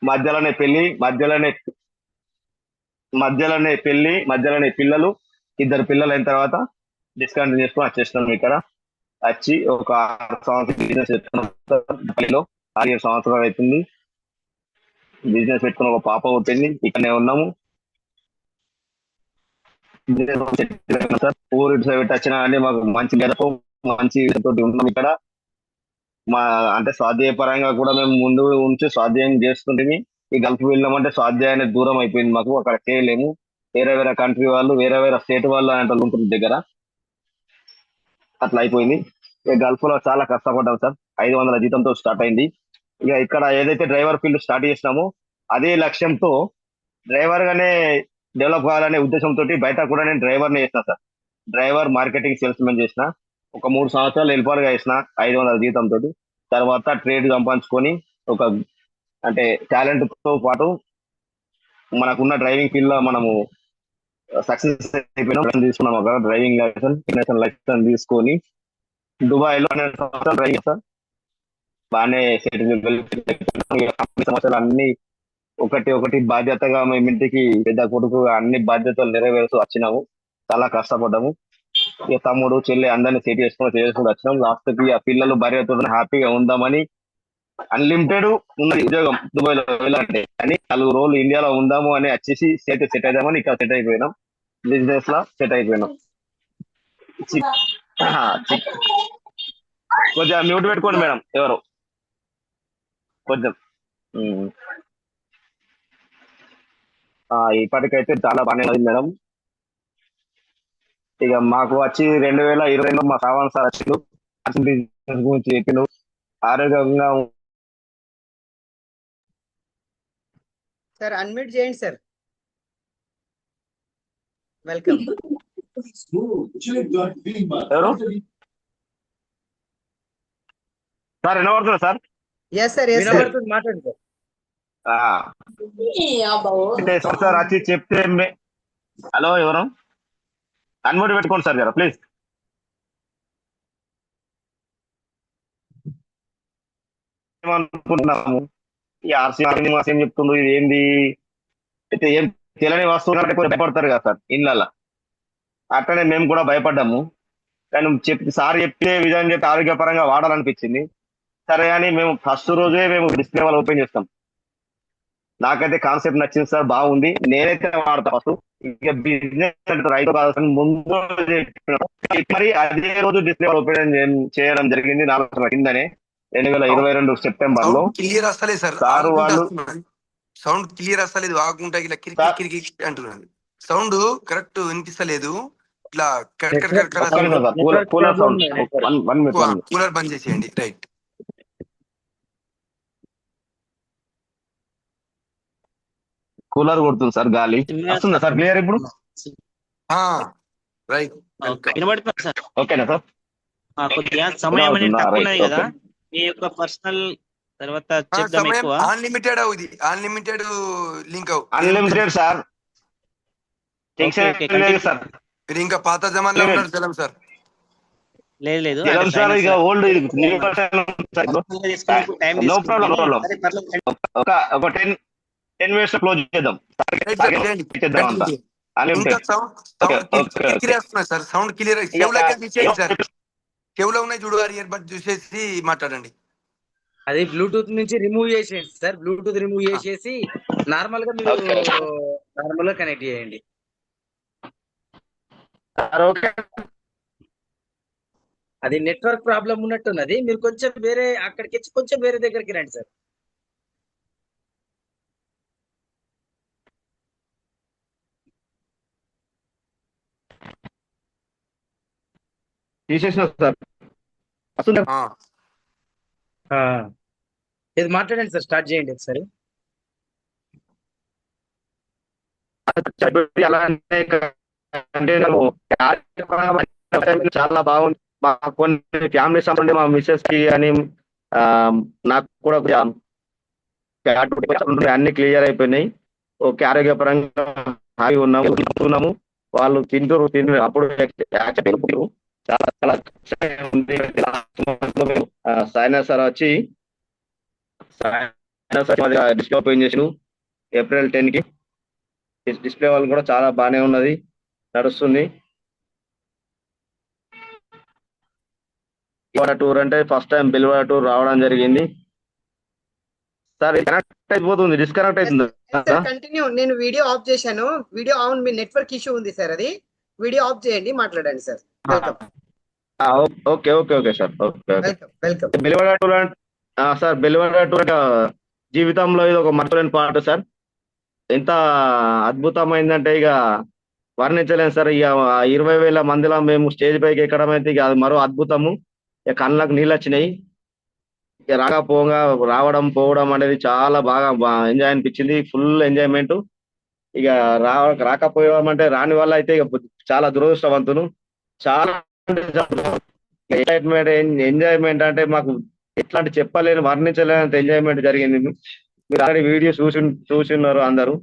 మధ్యలోనే పెళ్లి, మధ్యలోనే పిల్లలు. ఇద్దరు పిల్లలు అయిన తర్వాత డిస్కంటిన్యూ చేసుకొని వచ్చేసినాం ఇక్కడ. వచ్చి ఒక 6 సంవత్సరాలు బిజినెస్ పెట్టుకున్నాం దుబాయ్లో. 6 7 సంవత్సరాలు అవుతుంది బిజినెస్ పెట్టుకుని. ఒక పాప పుట్టింది, ఇక్కడనే ఉన్నాము. సార్ ఊరు ఇటు సైడ్ వచ్చినా కానీ మాకు మంచి గెలపు, మంచి తోటి ఉన్నాం ఇక్కడ. మా అంటే స్వాధ్యాయ పరంగా కూడా మేము ముందు ఉంచి స్వాధ్యాయం చేస్తుంటే ఈ గల్ఫ్ వెళ్ళామంటే స్వాధ్యాయానికి దూరం అయిపోయింది మాకు. అక్కడ చేయలేము. వేరే వేరే కంట్రీ వాళ్ళు, వేరే వేరే స్టేట్ వాళ్ళు అంటే వాళ్ళు ఉంటుంది దగ్గర. అట్లా అయిపోయింది. ఇక గల్ఫ్ లో చాలా కష్టపడ్డాం సార్. 500 జీతంతో స్టార్ట్ అయింది. ఇక ఇక్కడ ఏదైతే డ్రైవర్ ఫీల్డ్ స్టార్ట్ చేసినామో అదే లక్ష్యంతో డ్రైవర్ గానే డెవలప్ కావాలనే ఉద్దేశంతో బయట కూడా నేను డ్రైవర్ ని చేసిన sir. Driver, marketing, sales men చేసిన. ఒక 3 సంవత్సరాలు హెల్పర్ చేసిన 500 జీతంతో. తర్వాత ట్రేడ్ సంపాదించుకొని ఒక అంటే టాలెంట్ తో పాటు మనకున్న డ్రైవింగ్ ఫీల్డ్ లో మనము సక్సెస్ అయిపోయినాం. తీసుకున్నాం అక్కడ డ్రైవింగ్ లైసెన్స్, ఇంటర్నేషనల్ లైసెన్స్ తీసుకొని దుబాయ్ లో 12 సంవత్సరాలు డ్రైవింగ్ చేస్తాను. బాగానే సెటిల్. సమస్యలు అన్ని ఒకటి ఒకటి బాధ్యతగా మేము ఇంటికి పెద్ద కొడుకు అన్ని బాధ్యతలు నెరవేరుస్తూ వచ్చినాము. చాలా కష్టపడ్డాము. ఇక తమ్ముడు, చెల్లి అందరినీ సెట్ చేసుకుని వచ్చినాం. లాస్ట్ కి ఆ పిల్లలు భార్యతో హ్యాపీగా ఉందామని అన్లిమిటెడ్ ఉన్నది ఉద్యోగం దుబాయ్ లో వెళ్ళాలంటే, కానీ 4 రోజులు ఇండియాలో ఉందాము అని వచ్చేసి సెట్ అయిదామని ఇక్కడ సెట్ అయిపోయినాం. బిజినెస్ లా సెట్ అయిపోయినాం. చి- చి- కొంచెం మ్యూట్ పెట్టుకోండి మేడం ఎవరు కొంచెం. ఉమ్. ఇప్పటికైతే చాలా బాగానే ఉంది మేడం. ఇక మాకు వచ్చి 2022లో మా శ్రావణ్ సార్ వచ్చిండు. బిజినెస్ గురించి చెప్పిండు. ఆరోగ్యంగా సార్ అన్మ్యూట్ చేయండి సార్. వెల్కమ్. ఎవరు సార్ వినబడుతున్నా sir? Yes sir, yes sir, మాట్లాడండి సార్. ఆ, అంటే సార్ వచ్చి చెప్తే హలో ఎవరు అన్మ్యూట్ పెట్టుకోండి సార్ గారు ప్లీజ్. ఏమనుకుంటున్నాము ఈ ఆర్సీ మాస్ ఏం చెప్తుండ్రు, ఇది ఏంది అయితే ఏం తెలియని వస్తువులు అంటే కొంచెం భయపడతారు కదా సార్ ఇళ్ళల్లో. అట్లనే మేము కూడా భయపడ్డాము. కానీ సార్ చెప్పే విధానం చెప్పి ఆరోగ్యపరంగా వాడాలనిపించింది. సరే అని మేము ఫస్ట్ రోజే మేము డిస్ప్లే వాళ్ళు ఓపెన్ చేస్తాం. నాకైతే కాన్సెప్ట్ నచ్చింది సార్, బాగుంది. నేనైతే వాడతా ఫస్ట్. ఇక బిజినెస్ రైతు కావాల్సిన ముందు చెప్పినాను. మరి అదే రోజు డిస్ప్లే వాళ్ళు ఓపెన్ చేయడం జరిగింది 4 సంవత్సరాల కిందనే, 2022 సెప్టెంబర్ లో. క్లియర్ వస్తలేదు సార్. సార్ వాళ్ళు సౌండ్ క్లియర్ వస్తలేదు, ఆగుంటా ఇలా కిరికి అంటున్నాను. సౌండ్ కరెక్ట్ వినిపిస్తలేదు. ఇట్లా కూలర్ బంద్ చేసేయండి. రైట్. కూలర్ కొడుతుంది సార్, గాలి వస్తుందా సార్ క్లియర్ ఇప్పుడు? రైట్, వినబడుతుంది సార్. ఓకేనా సార్? కొద్దిగా సమయం అనేది తక్కువ ఉన్నది కదా, మీ యొక్క పర్సనల్ తర్వాత చెప్దాం ఎక్కువ. అన్లిమిటెడ్ అవుది, unlimited link unlimited sir. Sir మీరు ఇంకా పాత జమాన్లో ఉన్నారు జలం సార్. లేదు లేదు సార్, ఇక ఓల్డ్ నో ప్రాబ్లం. ఒక 10 minutes క్లోజ్ చేద్దాం. Sir sound clear sir. చెవులో ఉన్నాయి చూడు, ఇయర్ బడ్ చూసేసి మాట్లాడండి. అది బ్లూటూత్ నుంచి రిమూవ్ చేసేయండి సార్. బ్లూటూత్ రిమూవ్ చేసేసి నార్మల్ గా మీరు నార్మల్ గా కనెక్ట్ చేయండి. అది నెట్వర్క్ ప్రాబ్లం ఉన్నట్టున్నది. మీరు కొంచెం వేరే అక్కడికి వచ్చి కొంచెం వేరే దగ్గరికి రండి సార్. తీసేసిన సార్. ఇది మాట్లాడండి సార్, స్టార్ట్ చేయండి ఒకసారి. చాలా బాగుంది. మా కొన్ని ఫ్యామిలీస్ ఉండే మా మిస్సెస్ కి అని నాకు కూడా అన్ని క్లియర్ అయిపోయినాయి. ఓకే, ఆరోగ్యపరంగా హాయి ఉన్నాము. వాళ్ళు తింటారు అప్పుడు చాలా చాలా ఉంది. సాయినా సార్ వచ్చి డిస్ప్లే ఓపెన్ చేసిన ఏప్రిల్ 10 కి. డిస్ప్లే వాళ్ళు కూడా చాలా బాగానే ఉన్నది, నడుస్తుంది. టూర్ అంటే ఫస్ట్ టైం బిల్వాడ టూర్ రావడం జరిగింది సార్. కనెక్ట్ అయిపోతుంది, డిస్కనెక్ట్ అవుతుంది. కంటిన్యూ. నేను వీడియో ఆఫ్ చేశాను. వీడియో ఆన్, మీ నెట్వర్క్ ఇష్యూ ఉంది సార్, అది వీడియో ఆఫ్ చేయండి, మాట్లాడండి sir. Welcome. Okay okay okay sir. Okay okay. Welcome welcome. Bilwada tour sir, Bilwada tour జీవితంలో ఇది ఒక మర్చిపోలేని పాట సార్. ఎంత అద్భుతమైందంటే ఇక వర్ణించలేను సార్. ఇక 20,000 మందిలో మేము స్టేజ్ పైకి ఎక్కడం అయితే ఇక అది మరో అద్భుతము. ఇక కళ్ళకు నీళ్ళు వచ్చినాయి. ఇక రావడం పోవడం అనేది చాలా బాగా ఎంజాయ్ అనిపించింది, ఫుల్ ఎంజాయ్మెంట్. ఇక రాకపోవడం అంటే రాని వల్ల అయితే ఇక చాలా దురదృష్టవంతును. చాలా ఎంజాయ్మెంట్ అంటే మాకు ఎట్లాంటి చెప్పలేని వర్ణించలేనంత ఎంజాయ్మెంట్ జరిగింది. మీరు ఆల్రెడీ వీడియో చూసిన్నారు అందరూ.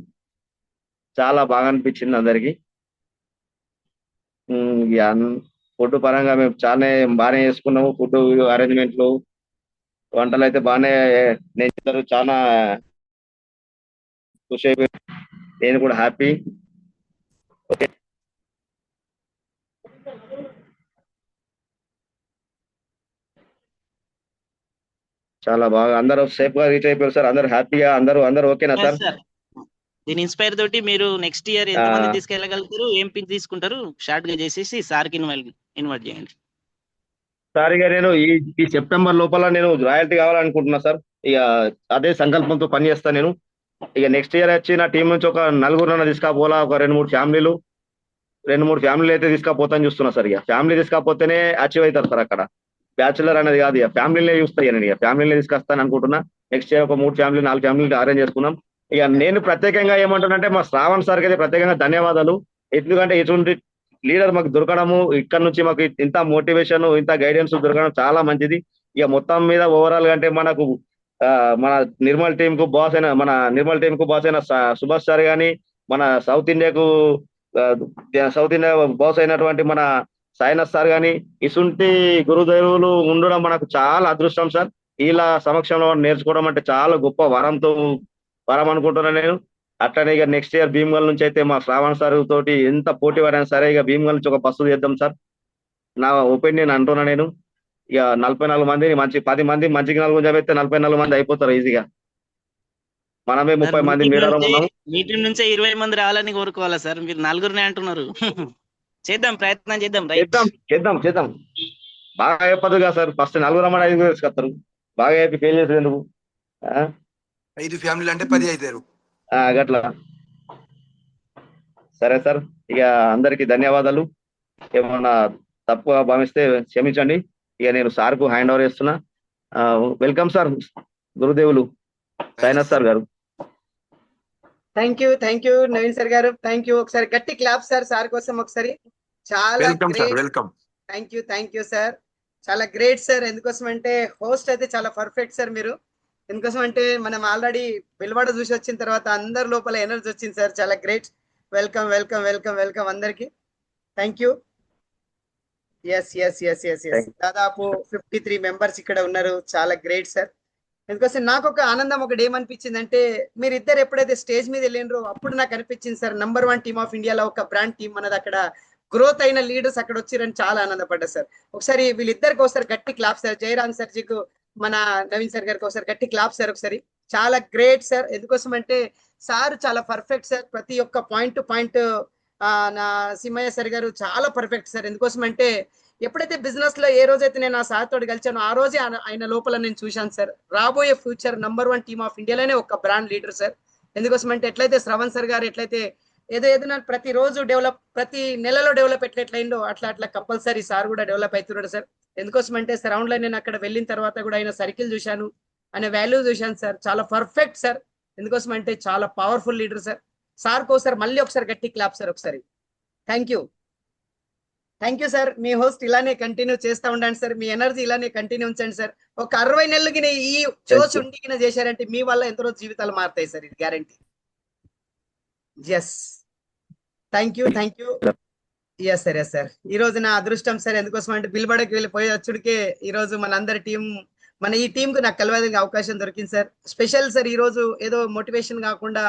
చాలా బాగా అనిపించింది అందరికి. ఫుడ్ పరంగా మేము చాలా బాగానే చేసుకున్నాము. ఫుడ్ అరేంజ్మెంట్లు, వంటలు అయితే బాగానే నేర్చుతారు. చాలా ఖుషి అయిపోయి నేను కూడా హ్యాపీ. ఓకే, చాలా బాగా అందరూ సేఫ్ గా రీచ్ అయిపోయారు సార్. అందరూ హ్యాపీగా, అందరూ ఓకేనా సార్? దీని ఇన్స్పైర్ తోటి మీరు నెక్స్ట్ ఇయర్ ఎంత మంది తీసుకెళ్ళగలుగుతారు, ఏం పిన్ తీసుకుంటారు, షార్ట్ గా చేసేసి సార్ కి ఇన్వైట్ చేయండి సార్. ఇక నేను ఈ సెప్టెంబర్ లోపల నేను రాయల్టీ కావాలనుకుంటున్నా సార్. ఇక అదే సంకల్పంతో పని చేస్తాను నేను. ఇక నెక్స్ట్ ఇయర్ వచ్చి నా టీం నుంచి ఒక 4 తీసుకపోలా, ఒక 2-3 ఫ్యామిలీలు అయితే తీసుకపోతాను చూస్తున్నా సార్. ఇక ఫ్యామిలీ తీసుకపోతేనే అచీవ్ అవుతారు సార్. అక్కడ బ్యాచులర్ అనేది కాదు, ఇక ఫ్యామిలీనే చూస్తాయి. నేను ఇక ఫ్యామిలీనే తీసుకొస్తాను అనుకుంటున్నా. నెక్స్ట్ ఇయర్ ఒక 3 ఫ్యామిలీ 4 ఫ్యామిలీలు అరేంజ్ చేసుకున్నాం. ఇక నేను ప్రత్యేకంగా ఏమంటానంటే మా శ్రావణ్ సార్కి అయితే ప్రత్యేకంగా ధన్యవాదాలు. ఎందుకంటే ఇటువంటి లీడర్ మాకు దొరకడము, ఇక్కడ నుంచి మాకు ఇంత మోటివేషన్, ఇంత గైడెన్స్ దొరకడం చాలా మంచిది. ఇక మొత్తం మీద ఓవరాల్ గా అంటే మనకు మన నిర్మల్ టీం కు బాస్ అయిన సుభాష్ సార్ గాని, మన సౌత్ ఇండియా బాస్ అయినటువంటి మన సాయినాథ్ సార్ గాని, ఇసుంటి గురుదేవులు ఉండడం మనకు చాలా అదృష్టం సార్. వీళ్ళ సమక్షంలో నేర్చుకోవడం అంటే చాలా గొప్ప వరం అనుకుంటున్నాను నేను. అట్లనే ఇక నెక్స్ట్ ఇయర్ భీమ్గల్ నుంచి అయితే మా శ్రావణ్ సార్ తోటి ఎంత పోటీ పడినా సరే ఇక భీమ్గల్ నుంచి ఒక బస్సు చేద్దాం సార్. నా ఒపీనియన్ అంటున్నా నేను. ఇక 44 మందిని 10 మంది మంచికి 4 చెప్తే 44 మంది అయిపోతారు ఈజీగా. మనమే 30 మంది మీడలో ఉన్నాం. మీటింగ్ నుంచే 20 మంది రావాలని కోరుకోవాలా సార్? మీరు 4 అంటున్నారు. చేద్దాం, ప్రయత్నం చేద్దాం. బాగా చెప్పదు కదా సార్. ఫస్ట్ 4 మంది 5 తీసుకొస్తారు. బాగా చెప్పి ఫెయిల్ చేసేది నువ్వు. 5 ఫ్యామిలీలు అంటే 10 అవుతారు గట్లా. సరే సార్, ఇక అందరికి ధన్యవాదాలు. ఏమన్నా తప్పుగా భావిస్తే క్షమించండి. ఇక నేను సార్ కు హ్యాండ్ ఓవర్ చేస్తున్నా. వెల్కమ్ సార్, గురుదేవులు సాయినాథ్ సార్ గారు. థ్యాంక్ యూ నవీన్ సార్ గారు. Thank you. ఒకసారి గట్టి క్లాప్ సార్ కోసం ఒకసారి. చాలా వెల్కమ్. Thank you sir. చాలా గ్రేట్ సార్. ఎందుకోసం అంటే హోస్ట్ అయితే చాలా పర్ఫెక్ట్ సార్ మీరు. ఎందుకోసం అంటే మనం ఆల్రెడీ బిల్వాడ చూసి వచ్చిన తర్వాత అందరి లోపల ఎనర్జీ వచ్చింది సార్. చాలా గ్రేట్. వెల్కమ్ అందరికి. Thank you. ఎస్ దాదాపు 53 మెంబర్స్ ఇక్కడ ఉన్నారు. చాలా గ్రేట్ సార్. ఎందుకోసం నాకు ఒక ఆనందం ఒకటి ఏమనిపించింది అంటే, మీరు ఇద్దరు ఎప్పుడైతే స్టేజ్ మీద వెళ్ళినరో అప్పుడు నాకు అనిపించింది సార్, నంబర్ 1 టీమ్ ఆఫ్ ఇండియాలో ఒక బ్రాండ్ టీం మనది, అక్కడ గ్రోత్ అయిన లీడర్స్ అక్కడ వచ్చిరని చాలా ఆనందపడ్డా సార్. ఒకసారి వీళ్ళిద్దరికి ఒకసారి గట్టి క్లాప్ సార్. జయరామ్ సార్ జీకు, మన నవీన్ సార్ గారికి ఒకసారి గట్టి క్లాప్ సార్ ఒకసారి. చాలా గ్రేట్ సార్. ఎందుకోసం అంటే సార్ చాలా పర్ఫెక్ట్ సార్. ప్రతి ఒక్క పాయింట్ నా సింహయ్య సార్ గారు చాలా పర్ఫెక్ట్ సార్. ఎందుకోసం అంటే ఎప్పుడైతే బిజినెస్ లో ఏ రోజైతే నేను ఆ సార్ తోటి కలిచానో ఆ రోజే ఆయన లోపల నేను చూశాను సార్. రాబోయే ఫ్యూచర్ నంబర్ 1 టీమ్ ఆఫ్ ఇండియాలోనే ఒక బ్రాండ్ లీడర్ సార్. ఎందుకోసం అంటే ఎట్లయితే శ్రవణ్ సార్ గారు ఎట్లయితే ఏదైనా ప్రతిరోజు డెవలప్, ప్రతి నెలలో డెవలప్ ఎట్లయిందో అట్లా కంపల్సరీ సార్ కూడా డెవలప్ అవుతున్నాడు సార్. ఎందుకోసం అంటే సరౌండ్ లో నేను అక్కడ వెళ్ళిన తర్వాత కూడా ఆయన సర్కిల్ చూశాను, ఆయన వాల్యూ చూశాను సార్. చాలా పర్ఫెక్ట్ సార్. ఎందుకోసం అంటే చాలా పవర్ఫుల్ లీడర్ సార్. సార్ కోసారి మళ్ళీ ఒకసారి గట్టి క్లాప్ సార్ ఒకసారి. Thank you sir. Me host ఇలానే కంటిన్యూ చేస్తూ ఉండండి సార్. మీ ఎనర్జీ ఇలానే కంటిన్యూ ఉంచండి సార్. ఒక 60 నెలలకి ఈ జోష్ ఉండికిన చేశారంటే మీ వల్ల ఎంతో జీవితాలు మారుతాయి సార్. ఇది guarantee. Yes, thank you. Yes sir. ఈ రోజు నా అదృష్టం సార్. ఎందుకోసం అంటే బిల్బడకి వెళ్ళిపోయి వచ్చుడికే ఈ రోజు మనందరి టీం మన ఈ టీం కు నాకు కలవడానికి అవకాశం దొరికింది సార్. స్పెషల్ సార్, ఈ రోజు ఏదో మోటివేషన్ కాకుండా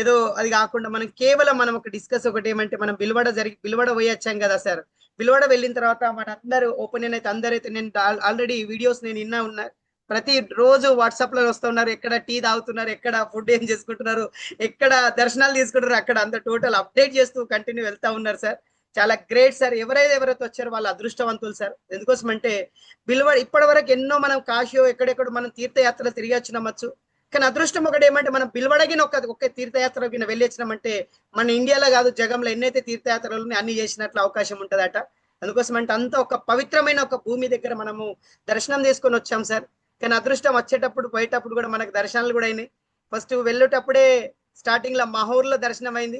ఏదో అది కాకుండా మనం కేవలం మనం ఒక డిస్కస్ ఒకటి ఏమంటే మనం బిల్వడ పోయొచ్చాం కదా సార్. బిల్వడ వెళ్ళిన తర్వాత మన అందరూ ఒపీనియన్ అయితే అందరైతే నేను ఆల్రెడీ వీడియోస్ నేను ఉన్నా ప్రతి రోజు వాట్సాప్ లో వస్తున్నారు, ఎక్కడ టీ తాగుతున్నారు, ఎక్కడ ఫుడ్ ఏం చేసుకుంటున్నారు, ఎక్కడ దర్శనాలు తీసుకుంటారు, అక్కడ అంత టోటల్ అప్డేట్ చేస్తూ కంటిన్యూ వెళ్తా ఉన్నారు సార్. చాలా గ్రేట్ సార్. ఎవరైతే వచ్చారో వాళ్ళ అదృష్టవంతులు సార్. ఎందుకోసం అంటే ఇప్పటి వరకు ఎన్నో మనం కాశీయో ఎక్కడెక్కడ మనం తీర్థయాత్రలు తిరిగి వచ్చినామచ్చు. కానీ అదృష్టం ఒకటి ఏమంటే మనం బిల్వడగిన ఒక్క తీర్థయాత్ర వెళ్ళి వచ్చినామంటే మన ఇండియాలో కాదు జగంలో ఎన్నైతే తీర్థయాత్రలు అన్ని చేసినట్లు అవకాశం ఉంటుందట. అందుకోసం అంటే అంత ఒక పవిత్రమైన ఒక భూమి దగ్గర మనము దర్శనం చేసుకొని వచ్చాం సార్. కానీ అదృష్టం వచ్చేటప్పుడు పోయేటప్పుడు కూడా మనకు దర్శనాలు కూడా అయినాయి. ఫస్ట్ వెళ్ళేటప్పుడే స్టార్టింగ్ లో మహూర్లో దర్శనం అయింది.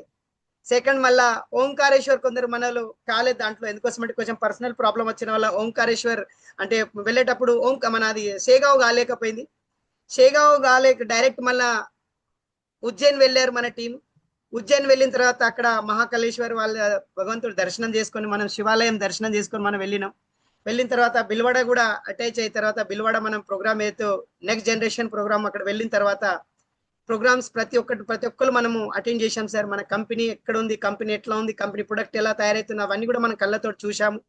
సెకండ్ మళ్ళా ఓంకారేశ్వర్ కొందరు మనలో కాలేదు దాంట్లో, ఎందుకోసం అంటే కొంచెం పర్సనల్ ప్రాబ్లం వచ్చిన వల్ల ఓంకారేశ్వర్ అంటే వెళ్ళేటప్పుడు మనది షేగావ్ కాలేకపోయింది. షేగావ్ కాలేక డైరెక్ట్ మళ్ళా ఉజ్జయిన్ వెళ్ళారు మన టీం. ఉజ్జయిన్ వెళ్ళిన తర్వాత అక్కడ మహాకాళేశ్వర్ వాళ్ళ భగవంతుడు దర్శనం చేసుకొని మనం శివాలయం దర్శనం చేసుకొని మనం వెళ్ళిన తర్వాత బిల్వడ కూడా అటాచ్ అయిన తర్వాత బిల్వడ మనం ప్రోగ్రామ్ ఏదో నెక్స్ట్ జనరేషన్ ప్రోగ్రామ్ అక్కడ వెళ్ళిన తర్వాత ప్రోగ్రామ్స్ ప్రతి ఒక్కరు మనము అటెండ్ చేశాం సార్. మన కంపెనీ ఎక్కడ ఉంది, కంపెనీ ఎట్లా ఉంది, కంపెనీ ప్రొడక్ట్ ఎలా తయారైతుంది, అవన్నీ కూడా మనం కళ్ళతో చూసాము.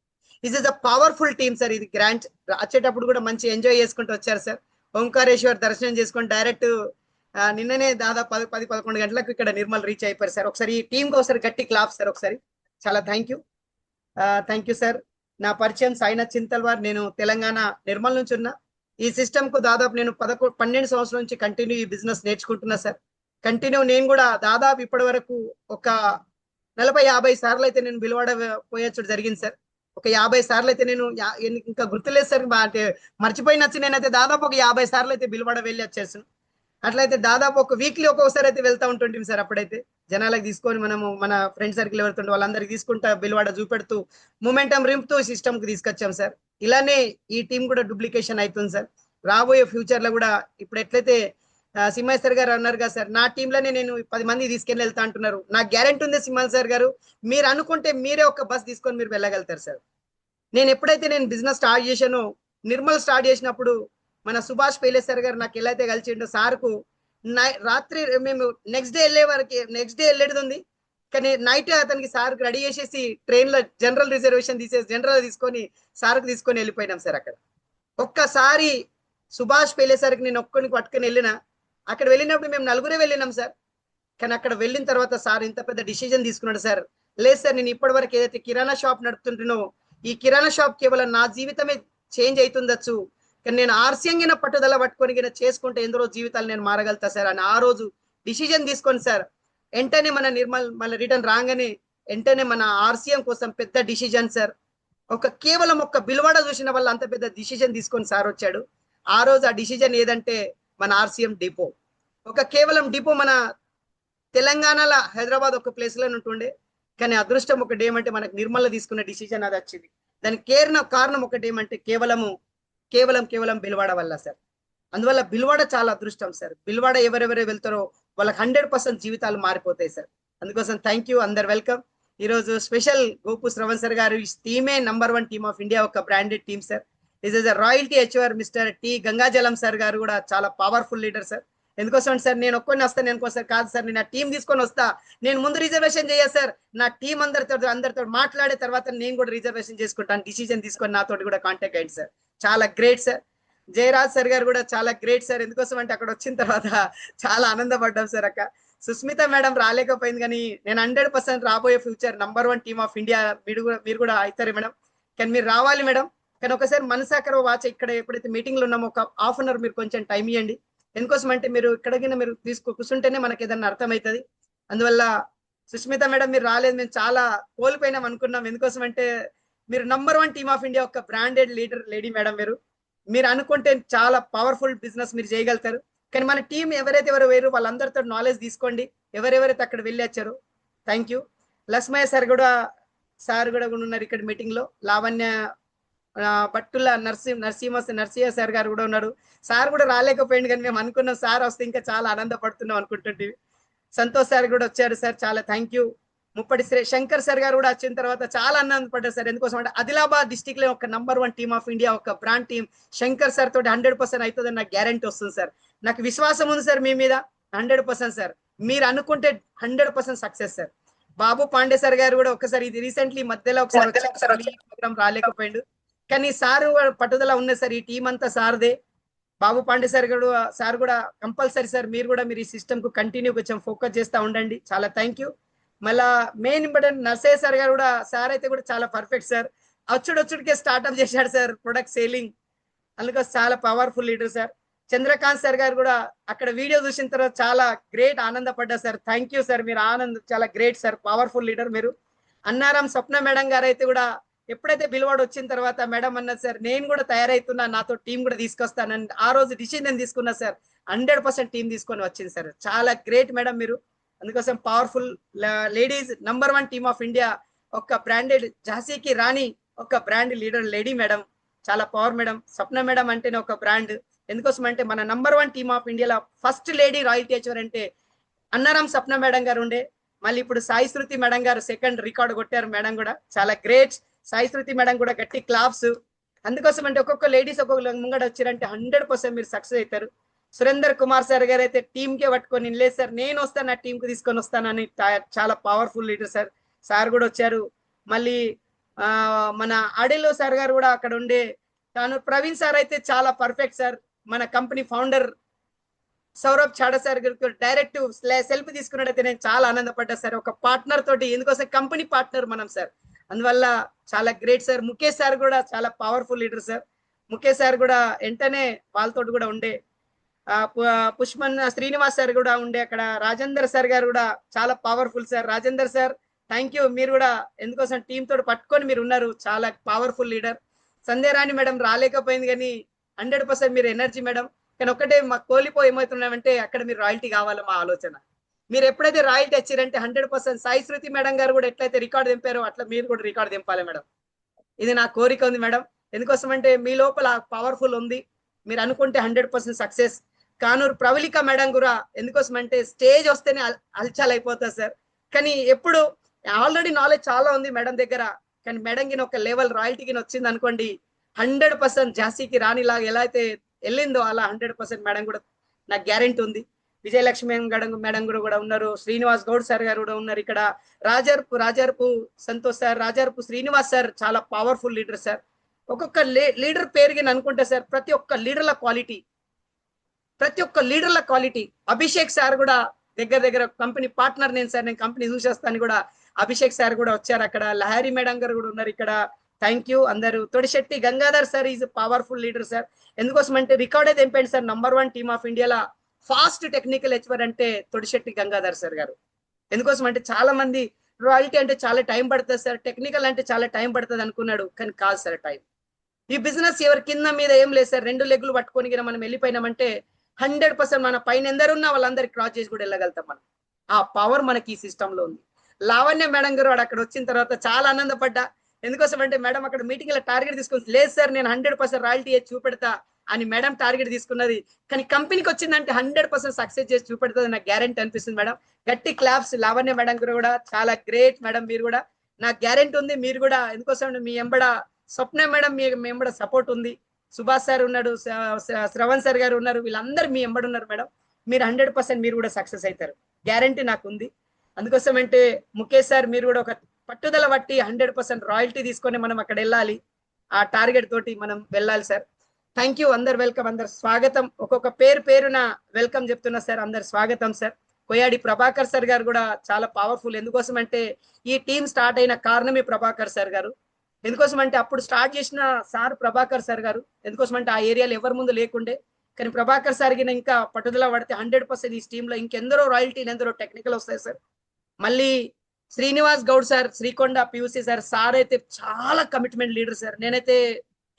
Is is a powerful team sir. ఇది గ్రాంట్ వచ్చేటప్పుడు కూడా మంచి ఎంజాయ్ చేసుకుంటూ వచ్చారు సార్. ఓంకారేశ్వర్ దర్శనం చేసుకొని డైరెక్ట్ నిన్ననే దాదాపు 10-11 గంటలకు ఇక్కడ నిర్మల్ రీచ్ అయిపోయారు సార్. ఒకసారి ఈ టీంకి ఒకసారి గట్టి క్లాప్ సార్ ఒకసారి. చాలా థ్యాంక్ యూ సార్. నా పరిచయం సాయినాథ్ చింతల్వార్. నేను తెలంగాణ నిర్మల్ నుంచి ఉన్నా. ఈ సిస్టమ్ కు దాదాపు నేను 12 సంవత్సరాల నుంచి కంటిన్యూ ఈ బిజినెస్ నేర్చుకుంటున్నా సార్. కంటిన్యూ నేను కూడా దాదాపు ఇప్పటి వరకు ఒక 40-50 సార్లు అయితే నేను బిల్వడ పోయొచ్చు జరిగింది సార్. ఒక 50 సార్లు అయితే నేను ఇంకా గుర్తులేదు సార్, అంటే మర్చిపోయినచ్చు. నేనైతే దాదాపు ఒక 50 సార్లు అయితే బిల్వడ వెళ్ళి వచ్చేసాను. అట్లయితే దాదాపు ఒక వీక్లీ ఒక్కొక్కసారి అయితే వెళ్తా ఉంటుంటాం సార్. అప్పుడైతే జనాలకు తీసుకొని మనము మన ఫ్రెండ్ సర్కిల్ ఎవరుతుంటే వాళ్ళందరికి తీసుకుంటా బిల్వాడ చూపెడుతూ మూమెంటం రింపుతూ సిస్టమ్ కి తీసుకొచ్చాం సార్. ఇలానే ఈ టీం కూడా డూప్లికేషన్ అవుతుంది సార్. రాబోయే ఫ్యూచర్ లో కూడా ఇప్పుడు ఎట్లయితే సింహేశ్వర్ గారు అన్నారు కదా సార్, నా టీంలోనే నేను 10 మంది తీసుకెళ్ళి వెళ్తా అంటున్నారు. నాకు గ్యారెంటీ ఉంది సింహేశ్వర్ గారు, మీరు అనుకుంటే మీరే ఒక బస్ తీసుకొని మీరు వెళ్ళగలుగుతారు సార్. నేను ఎప్పుడైతే నేను బిజినెస్ స్టార్ట్ చేశానో, నిర్మల్ స్టార్ట్ చేసినప్పుడు మన సుభాష్ పేలేశ్వర్ గారు నాకు ఎలా అయితే కలిసిండో సార్కు రాత్రి మేము నెక్స్ట్ డే వెళ్ళేది ఉంది. కానీ నైట్ అతనికి సార్కి రెడీ చేసేసి ట్రైన్ లో జనరల్ రిజర్వేషన్ జనరల్ తీసుకొని సార్కి తీసుకొని వెళ్ళిపోయినాం సార్. ఒక్కసారి సుభాష్ పేలేసరికి నేను ఒక్కడికి పట్టుకొని వెళ్ళిన, అక్కడ వెళ్ళినప్పుడు మేము 4 వెళ్ళినాం సార్. కానీ అక్కడ వెళ్ళిన తర్వాత సార్ ఇంత పెద్ద డిసిజన్ తీసుకున్నాడు సార్. లేదు సార్, నేను ఇప్పటి వరకు ఏదైతే కిరాణా షాప్ నడుపుతుంటునో ఈ కిరాణా షాప్ కేవలం నా జీవితమే చేంజ్ అవుతుండొచ్చు, కానీ నేను ఆర్సియంగిన పట్టుదల పట్టుకొని చేసుకుంటే ఎందరో జీవితాలు నేను మారగలుగుతా సార్ అని ఆ రోజు డిసిజన్ తీసుకొని సార్ వెంటనే మన నిర్మల్ మళ్ళీ రిటర్న్ రాగానే వెంటనే మన ఆర్సిఎం కోసం పెద్ద డిసిజన్ సార్. కేవలం ఒక్క బిల్వాడ చూసిన వల్ల అంత పెద్ద డిసిజన్ తీసుకొని సార్ వచ్చాడు. ఆ రోజు ఆ డిసిజన్ ఏదంటే మన ఆర్సిఎం డిపో. కేవలం డిపో మన తెలంగాణలో హైదరాబాద్ ఒక ప్లేస్ లో ఉంటుండే, కానీ అదృష్టం ఒకటి ఏమంటే మనకు నిర్మల్ తీసుకున్న డిసిజన్ అది వచ్చింది. దానికి కారణం ఒకటి ఏమంటే కేవలం బిల్వాడ వల్ల సార్. అందువల్ల బిల్వాడ చాలా అదృష్టం సార్. బిల్వాడ ఎవరెవరు వెళ్తారో వాళ్ళకి 100% జీవితాలు మారిపోతాయి సార్. అందుకోసం థ్యాంక్ యూ, అందరు వెల్కమ్. ఈ రోజు స్పెషల్ గోపు శ్రవణ్ సార్ గారు టీమే #1 టీమ్ ఆఫ్ ఇండియా, ఒక branded team sir. This is a royalty HR mister T గంగాజలం సార్ గారు కూడా చాలా పవర్ఫుల్ లీడర్ సార్. ఎందుకోసం సార్ నేను ఒక్కడిని వస్తాను అనుకోసారి కాదు సార్, నేను ఆ టీం తీసుకొని వస్తా. నేను ముందు రిజర్వేషన్ చేయ సార్, నా టీం అందరితో మాట్లాడే తర్వాత నేను కూడా రిజర్వేషన్ చేసుకుంటాను. డిసిజన్ తీసుకొని నాతో కూడా కాంటాక్ట్ అయ్యింది సార్. చాలా గ్రేట్ సార్. జయరాజ్ సార్ గారు కూడా చాలా గ్రేట్ సార్. ఎందుకోసం అంటే అక్కడ వచ్చిన తర్వాత చాలా ఆనందపడ్డాం సార్. సుస్మిత మేడం రాలేకపోయింది, కానీ నేను 100% రాబోయే ఫ్యూచర్ #1 టీమ్ ఆఫ్ ఇండియా మీరు కూడా అవుతారు మేడం. కానీ మీరు రావాలి మేడం. కానీ ఒకసారి మనసాకర వాచ్ ఇక్కడ ఎప్పుడైతే మీటింగ్ లో ఉన్నామో ఒక ½ అవర్ మీరు కొంచెం టైం ఇవ్వండి. ఎందుకోసం అంటే మీరు ఇక్కడికి మీరు కూర్చుంటేనే మనకి ఏదన్నా అర్థమవుతుంది. అందువల్ల సుస్మిత మేడం మీరు రాలేదు, మేము చాలా కోల్పోయినాం అనుకున్నాం. ఎందుకోసం అంటే మీరు #1 టీమ్ ఆఫ్ ఇండియా, ఒక బ్రాండెడ్ లేడీ మేడం. మీరు అనుకుంటే చాలా పవర్ఫుల్ బిజినెస్ మీరు చేయగలుగుతారు. కానీ మన టీం ఎవరైతే వేరు వాళ్ళందరితో నాలెడ్జ్ తీసుకోండి, ఎవరెవరైతే అక్కడ వెళ్ళి వచ్చారు. Thank you. లక్ష్మయ్య సార్ కూడా ఉన్నారు ఇక్కడ మీటింగ్ లో. లావణ్య బట్టుల నరసింహ సార్ గారు కూడా ఉన్నారు. సార్ కూడా రాలేకపోయింది, కానీ మేము అనుకున్నాం సార్ వస్తే ఇంకా చాలా ఆనందపడుతున్నాం అనుకుంటుంటే. సంతోష్ సార్ కూడా వచ్చారు సార్, చాలా థ్యాంక్ యూ. ముప్పటి శంకర్ సార్ గారు కూడా వచ్చిన తర్వాత చాలా ఆనందపడ్డారు సార్. ఎందుకోసం అంటే ఆదిలాబాద్ డిస్టిక్ లో ఒక నంబర్ 1 టీమ్ ఆఫ్ ఇండియా, ఒక బ్రాండ్ టీమ్ శంకర్ సార్ తోటి 100% అవుతుందని నాకు గ్యారంటీ వస్తుంది సార్. నాకు విశ్వాసం ఉంది సార్ మీ మీద 100% సార్. మీరు అనుకుంటే 100% సక్సెస్ సార్. బాబు పాండే సార్ గారు కూడా ఒకసారి ఇది రీసెంట్లీ మధ్యలో ఒకసారి ప్రోగ్రామ్ రాలేకపోయిండు, కానీ సార్ పట్టుదల ఉన్నది సార్. ఈ టీం అంతా సార్దే. బాబు పాండే సార్ కూడా కంపల్సరీ సార్ మీరు కూడా మీరు ఈ సిస్టమ్ కు కంటిన్యూ కొంచెం ఫోకస్ చేస్తూ ఉండండి. చాలా థ్యాంక్ యూ. మళ్ళా మెయిన్ ఇంపార్టెంట్ నర్సయ్య సార్ గారు కూడా, సార్ అయితే కూడా చాలా పర్ఫెక్ట్ సార్. వచ్చుడికే స్టార్ట్అప్ చేశాడు సార్ ప్రొడక్ట్ సేలింగ్, అందుకోసం చాలా powerful leader sir. Chandrakant sir గారు కూడా అక్కడ వీడియో చూసిన తర్వాత చాలా గ్రేట్ ఆనందపడ్డా సార్. థ్యాంక్ యూ సార్, మీరు చాలా గ్రేట్ సార్, పవర్ఫుల్ లీడర్ మీరు. అన్నారం స్వప్న మేడం గారు అయితే కూడా ఎప్పుడైతే బిల్వాడు వచ్చిన తర్వాత మేడం అన్నది సార్ నేను కూడా తయారైతున్నా, నాతో టీం కూడా తీసుకొస్తానని ఆ రోజు డిసిజన్ తీసుకున్నా సార్. 100% టీం తీసుకొని వచ్చింది సార్. చాలా గ్రేట్ మేడం మీరు. అందుకోసం powerful ladies number 1 team of India, ఒక బ్రాండెడ్ ఝాన్సీకి రాణి, ఒక బ్రాండ్ లీడర్ లేడీ మేడం, చాలా పవర్ మేడం. స్వప్న మేడం అంటేనే ఒక బ్రాండ్. ఎందుకోసం అంటే మన నంబర్ 1 టీమ్ ఆఫ్ ఇండియాలో ఫస్ట్ లేడీ రాయల్టీ అచీవర్ అంటే అన్నారం స్వప్న మేడం గారు ఉండే. మళ్ళీ ఇప్పుడు సాయి శృతి మేడం గారు సెకండ్ రికార్డు కొట్టారు. మేడం కూడా చాలా గ్రేట్. సాయి శృతి మేడం కూడా గట్టి క్లాప్స్. అందుకోసం అంటే ఒక్కొక్క లేడీస్ ఒక్కొక్క ముంగడ వచ్చారంటే 100% మీరు సక్సెస్ అవుతారు. సురేందర్ కుమార్ సార్ గారు అయితే టీంకే పట్టుకొని లేదు సార్ నేను వస్తాను, నా టీంకి తీసుకొని వస్తానని చాలా పవర్ఫుల్ లీడర్ సార్. సార్ కూడా వచ్చారు. మళ్ళీ మన అడెలో సార్ గారు కూడా అక్కడ ఉండే. ప్రవీణ్ సార్ అయితే చాలా పర్ఫెక్ట్ సార్. మన company founder Saurabh Chada sir గారికి డైరెక్ట్ సెల్ఫ్ తీసుకున్నట్టయితే నేను చాలా ఆనందపడ్డా సార్. ఒక పార్ట్నర్ తోటి, ఎందుకోసం కంపెనీ పార్ట్నర్ మనం సార్, అందువల్ల చాలా గ్రేట్ సార్. ముఖేష్ సార్ కూడా చాలా powerful leader sir. Mukesh sir కూడా వెంటనే వాళ్ళతో కూడా ఉండే. పుష్మన్ శ్రీనివాస్ సార్ కూడా ఉండే అక్కడ. రాజేందర్ సార్ గారు కూడా చాలా powerful sir. Rajender sir thank you, మీరు కూడా ఎందుకోసం టీం తోటి పట్టుకొని మీరు ఉన్నారు, చాలా పవర్ఫుల్ లీడర్. సంధ్య రాణి మేడం రాలేకపోయింది, కానీ 100% మీరు ఎనర్జీ మేడం. కానీ ఒక్కటే మాకు కోల్పోయి ఏమవుతున్నామంటే అక్కడ మీరు రాయల్టీ కావాలి మా ఆలోచన. మీరు ఎప్పుడైతే రాయల్టీ వచ్చారంటే 100% సాయి శృతి మేడం గారు కూడా ఎట్లయితే రికార్డు దింపారో అట్లా మీరు కూడా రికార్డు దింపాలి మేడం. ఇది నా కోరిక ఉంది మేడం. ఎందుకోసం అంటే మీ లోపల పవర్ఫుల్ ఉంది, మీరు అనుకుంటే 100% సక్సెస్. కానూరు ప్రవళిక మేడం కూడా ఎందుకోసం అంటే స్టేజ్ వస్తేనే అల్చాల్ అయిపోతుంది సార్. కానీ ఎప్పుడు ఆల్రెడీ నాలెడ్జ్ చాలా ఉంది మేడం దగ్గర, కానీ మేడం కి ఒక లెవెల్ రాయల్టీకి వచ్చింది అనుకోండి 100% ఝాన్సీకి రాణిలాగా ఎలా అయితే వెళ్ళిందో అలా 100% మేడం కూడా నాకు గ్యారెంటీ ఉంది. విజయలక్ష్మి మేడం కూడా ఉన్నారు. శ్రీనివాస్ గౌడ్ సార్ గారు కూడా ఉన్నారు ఇక్కడ. రాజర్పు సంతోష్ సార్, రాజర్పు శ్రీనివాస్ సార్ చాలా పవర్ఫుల్ లీడర్ సార్. ఒక్కొక్క లీడర్ పేరుగా అనుకుంటే సార్ ప్రతి ఒక్క లీడర్ల క్వాలిటీ. అభిషేక్ సార్ కూడా దగ్గర కంపెనీ పార్ట్నర్ నేను సార్, నేను కంపెనీ చూసేస్తాను కూడా. అభిషేక్ సార్ కూడా వచ్చారు అక్కడ. లహరి మేడం గారు కూడా ఉన్నారు ఇక్కడ. థ్యాంక్ యూ అందరూ. Thodisetti Gangadhar sir is powerful leader sir. ఎందుకోసం అంటే రికార్డ్ అయితే ఎంపండి సార్, నంబర్ 1 టీమ్ ఆఫ్ ఇండియాలో ఫాస్ట్ టెక్నికల్ ఎక్స్పర్ట్ అంటే తొడిశెట్టి గంగాధర్ సార్ గారు. ఎందుకోసం అంటే చాలా మంది రాయల్టీ అంటే చాలా టైం పడుతుంది సార్, టెక్నికల్ అంటే చాలా టైం పడుతుంది అనుకున్నాడు, కానీ కాదు సార్ టైం. ఈ బిజినెస్ ఎవరి కింద మీద ఏం లేదు సార్. 2 లెగ్గులు పట్టుకొని మనం వెళ్ళిపోయినామంటే 100% మన పైన ఎందరున్నా వాళ్ళందరికి క్రాస్ చేసి కూడా వెళ్ళగలుగుతాం మనం. ఆ పవర్ మనకి ఈ సిస్టమ్ లో ఉంది. లావణ్య మేడం గారు అక్కడ వచ్చిన తర్వాత చాలా ఆనందపడ్డా. ఎందుకోసం అంటే మేడం అక్కడ మీటింగ్ లో టార్గెట్ తీసుకుని లేదు సార్ నేను 100% రాయల్టీ చేసి చూపెడతా అని మేడం టార్గెట్ తీసుకున్నది. కానీ కంపెనీకి వచ్చిందంటే 100% సక్సెస్ చేసి చూపెడుతుంది నాకు గ్యారెంటీ అనిపిస్తుంది మేడం. గట్టి క్లాప్స్ లావణ్య మేడం కూడా చాలా గ్రేట్ మేడం. మీరు కూడా నాకు గ్యారెంటీ ఉంది, మీరు కూడా ఎందుకోసం మీ ఎంబడ స్వప్న మేడం మీ ఎంబడ సపోర్ట్ ఉంది. సుభాష్ సార్ ఉన్నాడు, శ్రవణ్ సార్ గారు ఉన్నారు, వీళ్ళందరూ మీ ఎంబడి ఉన్నారు మేడం. మీరు 100% మీరు కూడా సక్సెస్ అవుతారు, గ్యారెంటీ నాకు ఉంది. అందుకోసం అంటే ముఖేష్ సార్ మీరు కూడా ఒక పట్టుదల బట్టి 100% రాయల్టీ తీసుకొని మనం అక్కడ వెళ్ళాలి. ఆ టార్గెట్ తోటి మనం వెళ్ళాలి సార్. Thank you. అందరు వెల్కమ్, అందరు స్వాగతం. ఒక్కొక్క పేరున వెల్కమ్ చెప్తున్నా సార్. అందరు స్వాగతం సార్. కొయ్యాడి ప్రభాకర్ సార్ గారు కూడా చాలా పవర్ఫుల్. ఎందుకోసం అంటే ఈ టీం స్టార్ట్ అయిన కారణమే ప్రభాకర్ సార్ గారు. ఎందుకోసం అంటే అప్పుడు స్టార్ట్ చేసిన సార్ ప్రభాకర్ సార్ గారు. ఎందుకోసం అంటే ఆ ఏరియాలో ఎవరి ముందు లేకుండే, కానీ ప్రభాకర్ సార్ కి ఇంకా పట్టుదల పడితే 100% ఈ టీమ్ లో ఇంకెందరో రాయల్టీ ఎందరో టెక్నికల్ వస్తాయి సార్. మళ్ళీ Srinivas Goud sir, Srikonda PUC sir అయితే చాలా కమిట్మెంట్ లీడర్ సార్. నేనైతే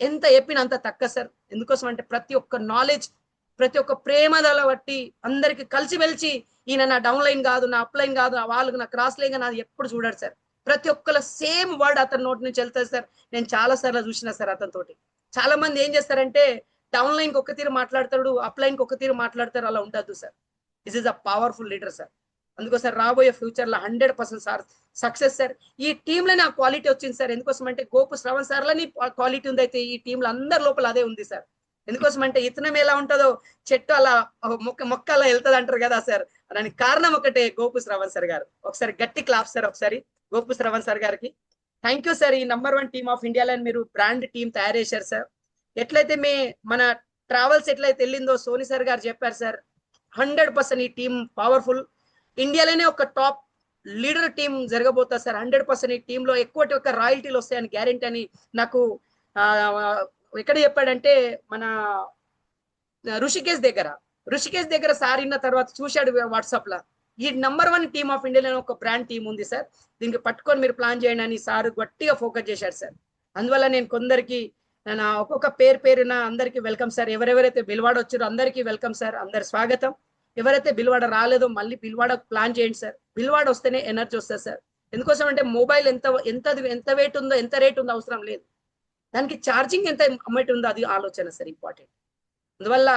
ఎంత చెప్పిన అంత తక్కువ సార్. ఎందుకోసం అంటే ప్రతి ఒక్క నాలెడ్జ్, ప్రతి ఒక్క ప్రేమదల బట్టి అందరికి కలిసి వెలిచి ఈయన నా డౌన్ లైన్ కాదు, నా అప్ లైన్ కాదు, వాళ్ళకి నా క్రాస్ లైన్ నాది ఎప్పుడు చూడాడు సార్. ప్రతి ఒక్కరు సేమ్ వర్డ్ అతని నోటి నుంచి వెళ్తారు సార్. నేను చాలా సార్లు చూసిన సార్ అతనితోటి. చాలా మంది ఏం చేస్తారంటే డౌన్ లైన్ కి ఒక తీరు మాట్లాడతాడు, అప్ లైన్ కి ఒక తీరు మాట్లాడతారు, అలా ఉండద్దు sir. This is a powerful leader sir. అందుకోసం రాబోయే ఫ్యూచర్ లో 100% సార్ సక్సెస్ సార్. ఈ టీమ్ లోనే ఆ క్వాలిటీ వచ్చింది సార్. ఎందుకోసం అంటే గోపు శ్రవణ్ సార్ లోని క్వాలిటీ ఉంది, అయితే ఈ టీంలో అందరి లోపల అదే ఉంది సార్. ఎందుకోసం అంటే ఇతనం ఎలా ఉంటుందో చెట్టు అలా మొక్క అలా వెళ్తుంది అంటారు కదా సార్, దానికి కారణం ఒకటే గోపు శ్రవణ్ సార్ గారు. ఒకసారి గట్టి క్లాప్ సార్ ఒకసారి గోపు శ్రవణ్ సార్ గారికి. Thank you sir. ఈ #1 టీమ్ ఆఫ్ ఇండియాలో మీరు బ్రాండ్ టీం తయారు చేశారు సార్. ఎట్లయితే మన ట్రావెల్స్ ఎట్లయితే వెళ్ళిందో సోని సార్ గారు చెప్పారు సార్, 100% ఈ టీం పవర్ఫుల్. ఇండియాలోనే ఒక టాప్ లీడర్ టీం జరగబోతా సార్. 100% ఈ టీంలో ఎక్కువ రాయల్టీలు వస్తాయని గ్యారెంటీ అని నాకు ఎక్కడ చెప్పాడంటే మన ఋషికేష్ దగ్గర సార్ ఇన్న తర్వాత చూశాడు వాట్సాప్ లో, ఈ #1 టీమ్ ఆఫ్ ఇండియాలో ఒక బ్రాండ్ టీం ఉంది సార్, దీనికి పట్టుకొని మీరు ప్లాన్ చేయండి అని సార్ గట్టిగా ఫోకస్ చేశాడు సార్. అందువల్ల నేను కొందరికి ఒక్కొక్క పేరున అందరికీ వెల్కమ్ సార్. ఎవరెవరైతే బిల్వాడ వచ్చారో అందరికీ వెల్కమ్ సార్, అందరి స్వాగతం. ఎవరైతే బిల్వాడ రాలేదో మళ్ళీ బిల్వాడ ప్లాన్ చేయండి సార్. బిల్వాడ వస్తేనే ఎనర్జీ వస్తుంది సార్. ఎందుకోసం అంటే మొబైల్ ఎంత వెయిట్ ఉందో, ఎంత రేట్ ఉందో అవసరం లేదు, దానికి ఛార్జింగ్ ఎంత అమ్మటి ఉందో అది ఆలోచన సార్ ఇంపార్టెంట్. అందువల్ల